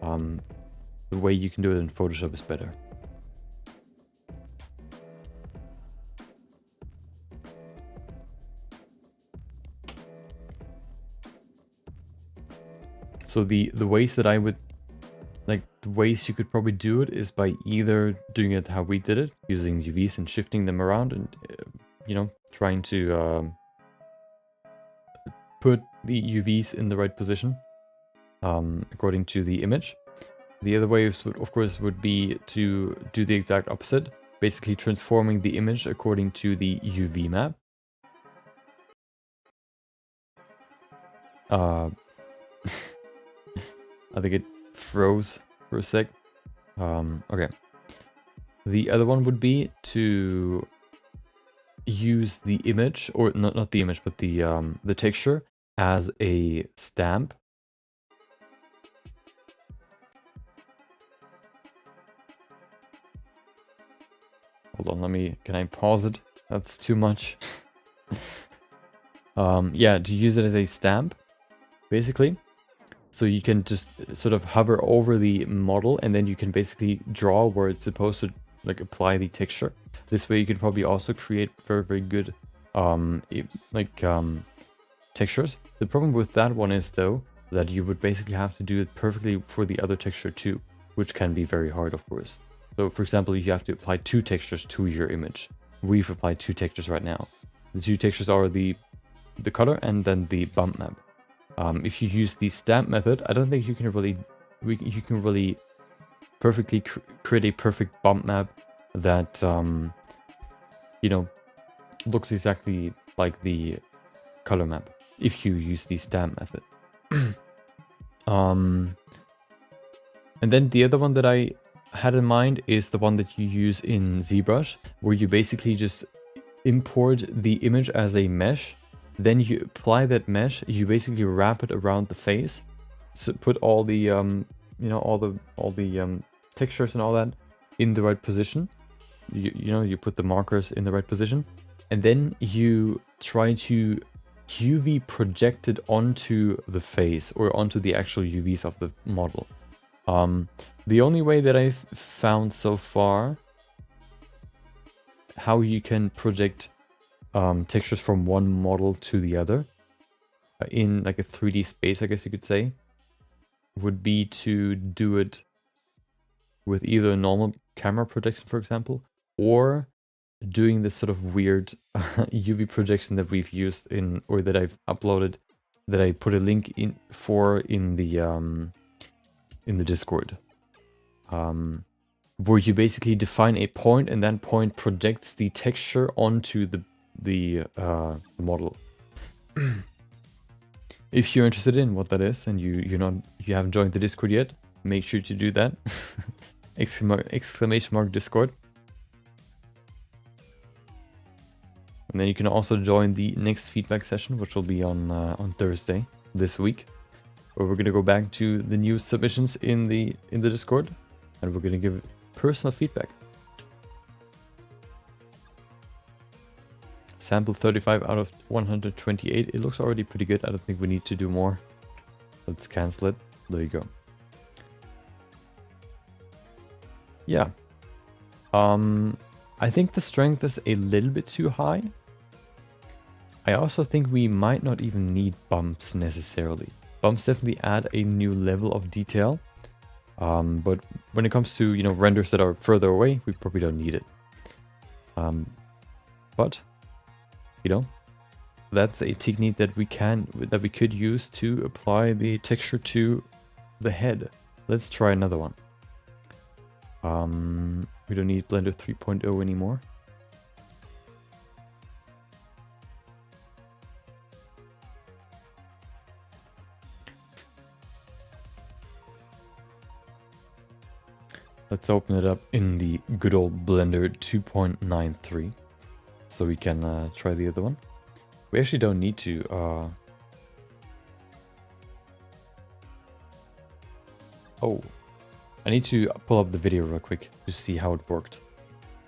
the way you can do it in Photoshop is better. So the ways that I would, like the ways you could probably do it is by either doing it how we did it, using UVs and shifting them around and, you know, trying to put the UVs in the right position according to the image. The other way, of course, would be to do the exact opposite, basically transforming the image according to the UV map. I think it froze for a sec. Okay. The other one would be to use the image, or not the image, but the texture as a stamp. Hold on, can I pause it? That's too much. Yeah, to use it as a stamp, basically. So you can just sort of hover over the model and then you can basically draw where it's supposed to like apply the texture. This way you can probably also create very, very good textures. The problem with that one is though that you would basically have to do it perfectly for the other texture too, which can be very hard, of course. So for example, you have to apply 2 textures to your image. We've applied 2 textures right now. The 2 textures are the color and then the bump map. If you use the stamp method, I don't think you can really perfectly create a perfect bump map that you know, looks exactly like the color map if you use the stamp method. And then the other one that I had in mind is the one that you use in ZBrush, where you basically just import the image as a mesh, then you apply that mesh, you basically wrap it around the face, so put all the you know, all the textures and all that in the right position. You know, you put the markers in the right position, and then you try to UV project it onto the face or onto the actual UVs of the model. The only way that I've found so far how you can project textures from one model to the other in like a 3D space, I guess you could say, would be to do it with either a normal camera projection, for example, or doing this sort of weird UV projection that we've used in, or that I've uploaded, that I put a link in for in the Discord, where you basically define a point and that point projects the texture onto the model. If you're interested in what that is and you haven't joined the Discord yet, make sure to do that. Exclamation mark Discord. And then you can also join the next feedback session, which will be on Thursday this week, where we're gonna go back to the new submissions in the Discord, and we're gonna give personal feedback. Sample 35 out of 128. It looks already pretty good. I don't think we need to do more. Let's cancel it. There you go. Yeah. I think the strength is a little bit too high. I also think we might not even need bumps necessarily. Bumps definitely add a new level of detail. But when it comes to, you know, renders that are further away, we probably don't need it. But, you know, that's a technique that we could use to apply the texture to the head. Let's try another one. We don't need Blender 3.0 anymore. Let's open it up in the good old Blender 2.93 so we can try the other one. We actually don't need to oh, I need to pull up the video real quick to see how it worked.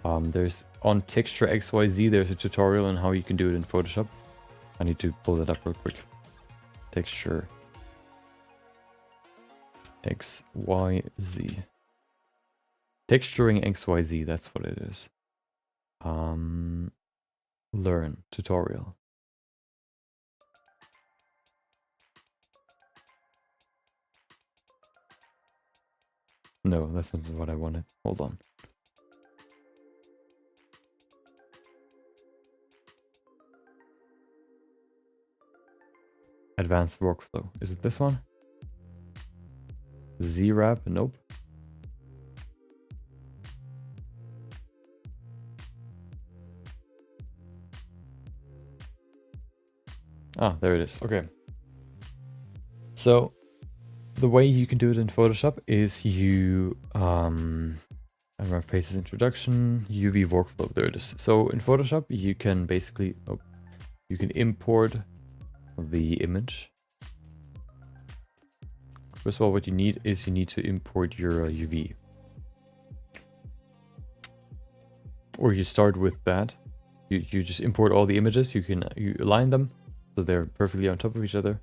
There's on texture XYZ, there's a tutorial on how you can do it in Photoshop. I need to pull that up real quick. Texture XYZ. Texturing XYZ, that's what it is. Learn tutorial. No, that's not what I wanted. Hold on. Advanced workflow. Is it this one? ZWrap? Nope. Ah, there it is. Okay. So the way you can do it in Photoshop is you run faces introduction, UV workflow. There it is. So in Photoshop, you can basically you can import the image. First of all, what you need is you need to import your UV, or you start with that. You just import all the images. You align them so they're perfectly on top of each other.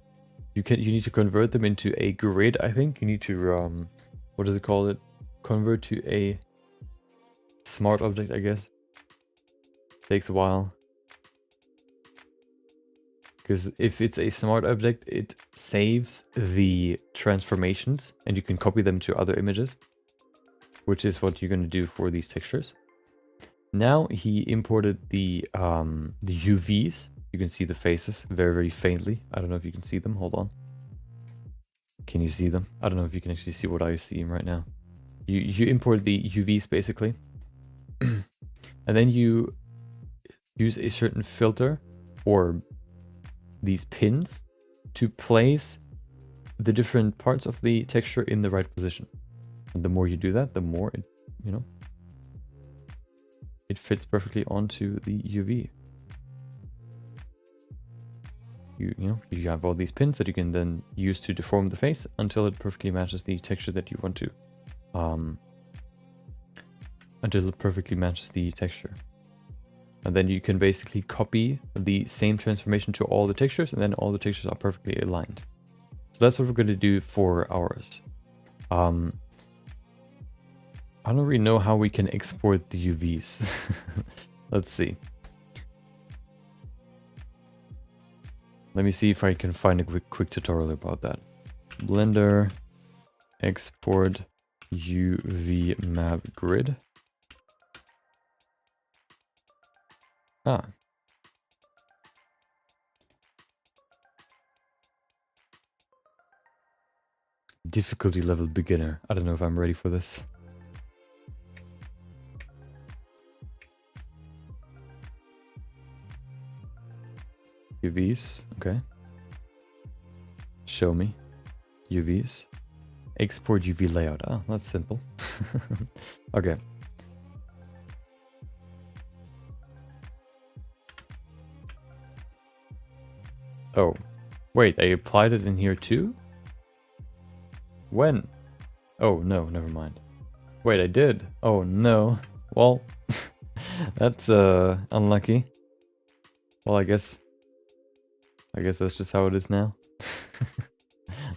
You need to convert them into a grid. I think you need to what does it call it? Convert to a smart object, I guess. Takes a while, because if it's a smart object, it saves the transformations and you can copy them to other images, which is what you're going to do for these textures. Now he imported the UVs. You can see the faces very, very faintly. I don't know if you can see them. Hold on. Can you see them? I don't know if you can actually see what I see right now. You import the UVs basically. And then you use a certain filter or these pins to place the different parts of the texture in the right position. And the more you do that, the more it, you know, it fits perfectly onto the UV. You know, you have all these pins that you can then use to deform the face until it perfectly matches the texture that you want to. Until it perfectly matches the texture. And then you can basically copy the same transformation to all the textures, and then all the textures are perfectly aligned. So that's what we're going to do for ours. I don't really know how we can export the UVs. Let's see. Let me see if I can find a quick tutorial about that. Blender, export UV map grid. Ah. Difficulty level beginner. I don't know if I'm ready for this. UVs, okay. Show me. UVs. Export UV layout. Ah, that's simple. Okay. Oh, wait, I applied it in here too? When? Oh, no, never mind. Wait, I did. Oh, no. Well, that's unlucky. Well, I guess that's just how it is now.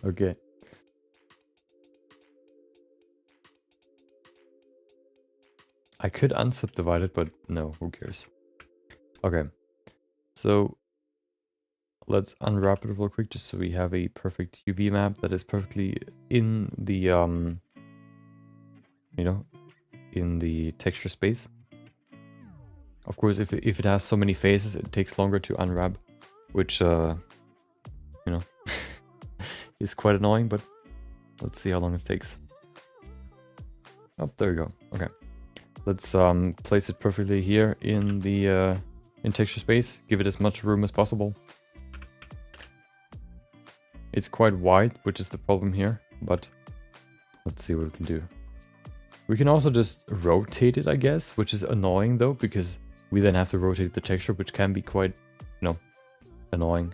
Okay. I could unsubdivide it, but no, who cares? Okay. So let's unwrap it real quick just so we have a perfect UV map that is perfectly in the you know, in the texture space. Of course, if it has so many faces, it takes longer to unwrap, which you know, is quite annoying, but let's see how long it takes. Oh, there we go. Okay. Let's place it perfectly here in the in texture space. Give it as much room as possible. It's quite wide, which is the problem here, but let's see what we can do. We can also just rotate it, I guess, which is annoying though, because we then have to rotate the texture, which can be quite, you know, annoying.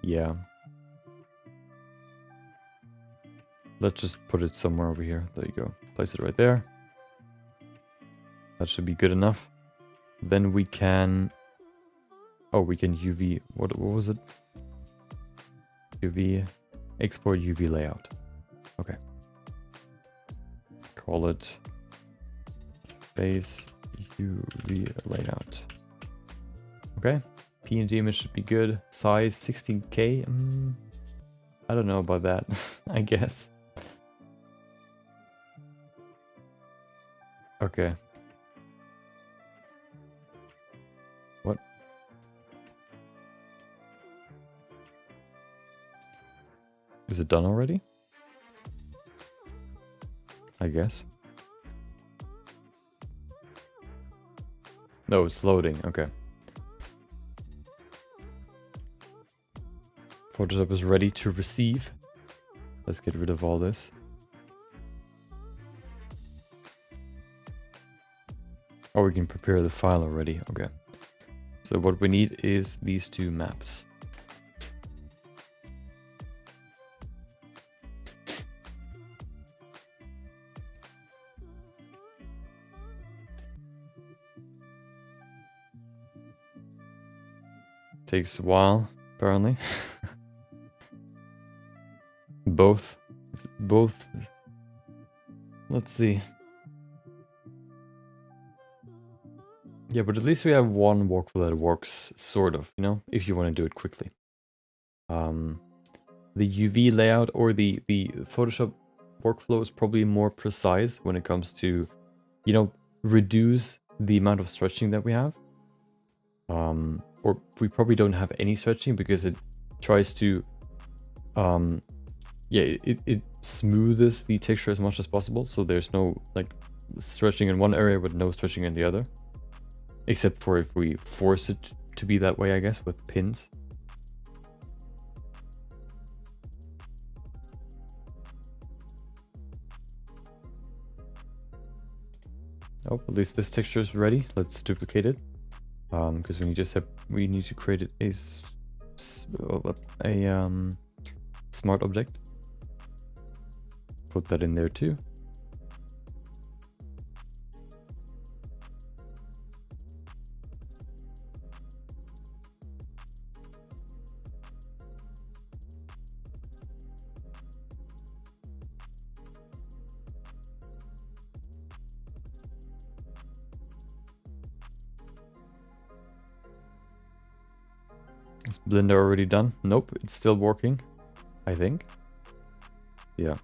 Yeah. Let's just put it somewhere over here. There you go. Place it right there. That should be good enough. Then we can... Oh, we can UV... What was it? UV... Export UV layout. Okay. Call it... Base UV layout. Okay. PNG image should be good. Size 16K. I don't know about that. I guess. Okay. What? Is it done already? I guess. No, it's loading. Okay. Photoshop is ready to receive. Let's get rid of all this. Oh, we can prepare the file already. Okay. So what we need is these two maps. Takes a while, apparently. Both. Let's see. Yeah, but at least we have one workflow that works, sort of, you know, if you want to do it quickly. The UV layout or the Photoshop workflow is probably more precise when it comes to, you know, reduce the amount of stretching that we have. Or we probably don't have any stretching because it tries to, yeah, it smoothes the texture as much as possible. So there's no like stretching in one area but no stretching in the other. Except for if we force it to be that way, I guess, with pins. Oh, at least this texture is ready. Let's duplicate it. Because we need to create a smart object. Put that in there too. Is Blender already done? Nope, it's still working, I think. Yeah.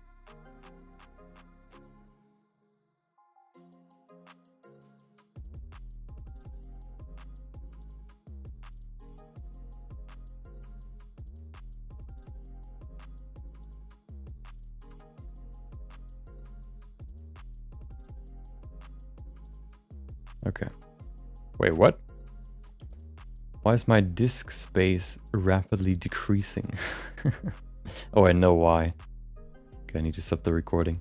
Okay. Wait, what? Why is my disk space rapidly decreasing? Oh, I know why. Okay, I need to stop the recording.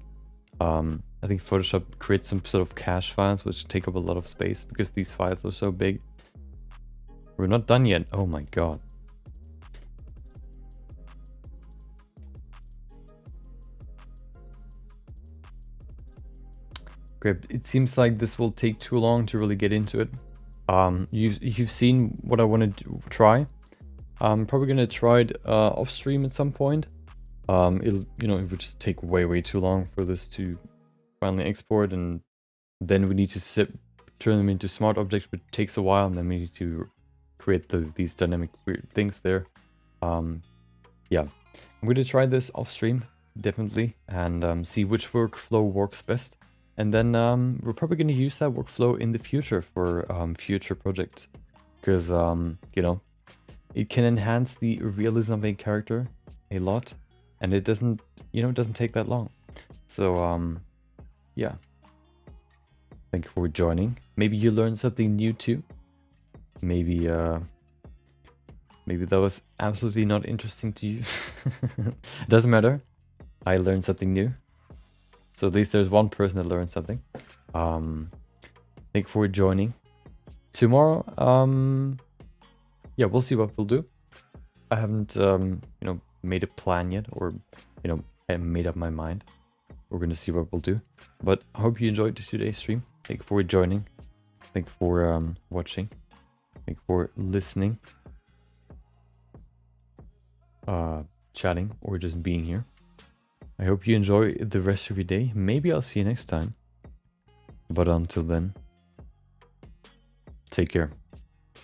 I think Photoshop creates some sort of cache files which take up a lot of space because these files are so big. We're not done yet. Oh my god. Great. It seems like this will take too long to really get into it. You've seen what I want to try. I'm probably gonna try it off stream at some point. It would just take way too long for this to finally export, and then we need to turn them into smart objects, which takes a while, and then we need to create these dynamic weird things there. Yeah, I'm gonna try this off stream definitely, and see which workflow works best. And then we're probably going to use that workflow in the future for future projects. Because, you know, it can enhance the realism of a character a lot. And it doesn't, doesn't take that long. So, yeah. Thank you for joining. Maybe you learned something new too. Maybe that was absolutely not interesting to you. Doesn't matter. I learned something new. So at least there's one person that learned something. Thank you for joining. Tomorrow, yeah, we'll see what we'll do. I haven't, made a plan yet, or, I made up my mind. We're gonna see what we'll do. But I hope you enjoyed today's stream. Thank you for joining. Thank you for watching. Thank you for listening. Chatting, or just being here. I hope you enjoy the rest of your day. Maybe I'll see you next time. But until then, take care.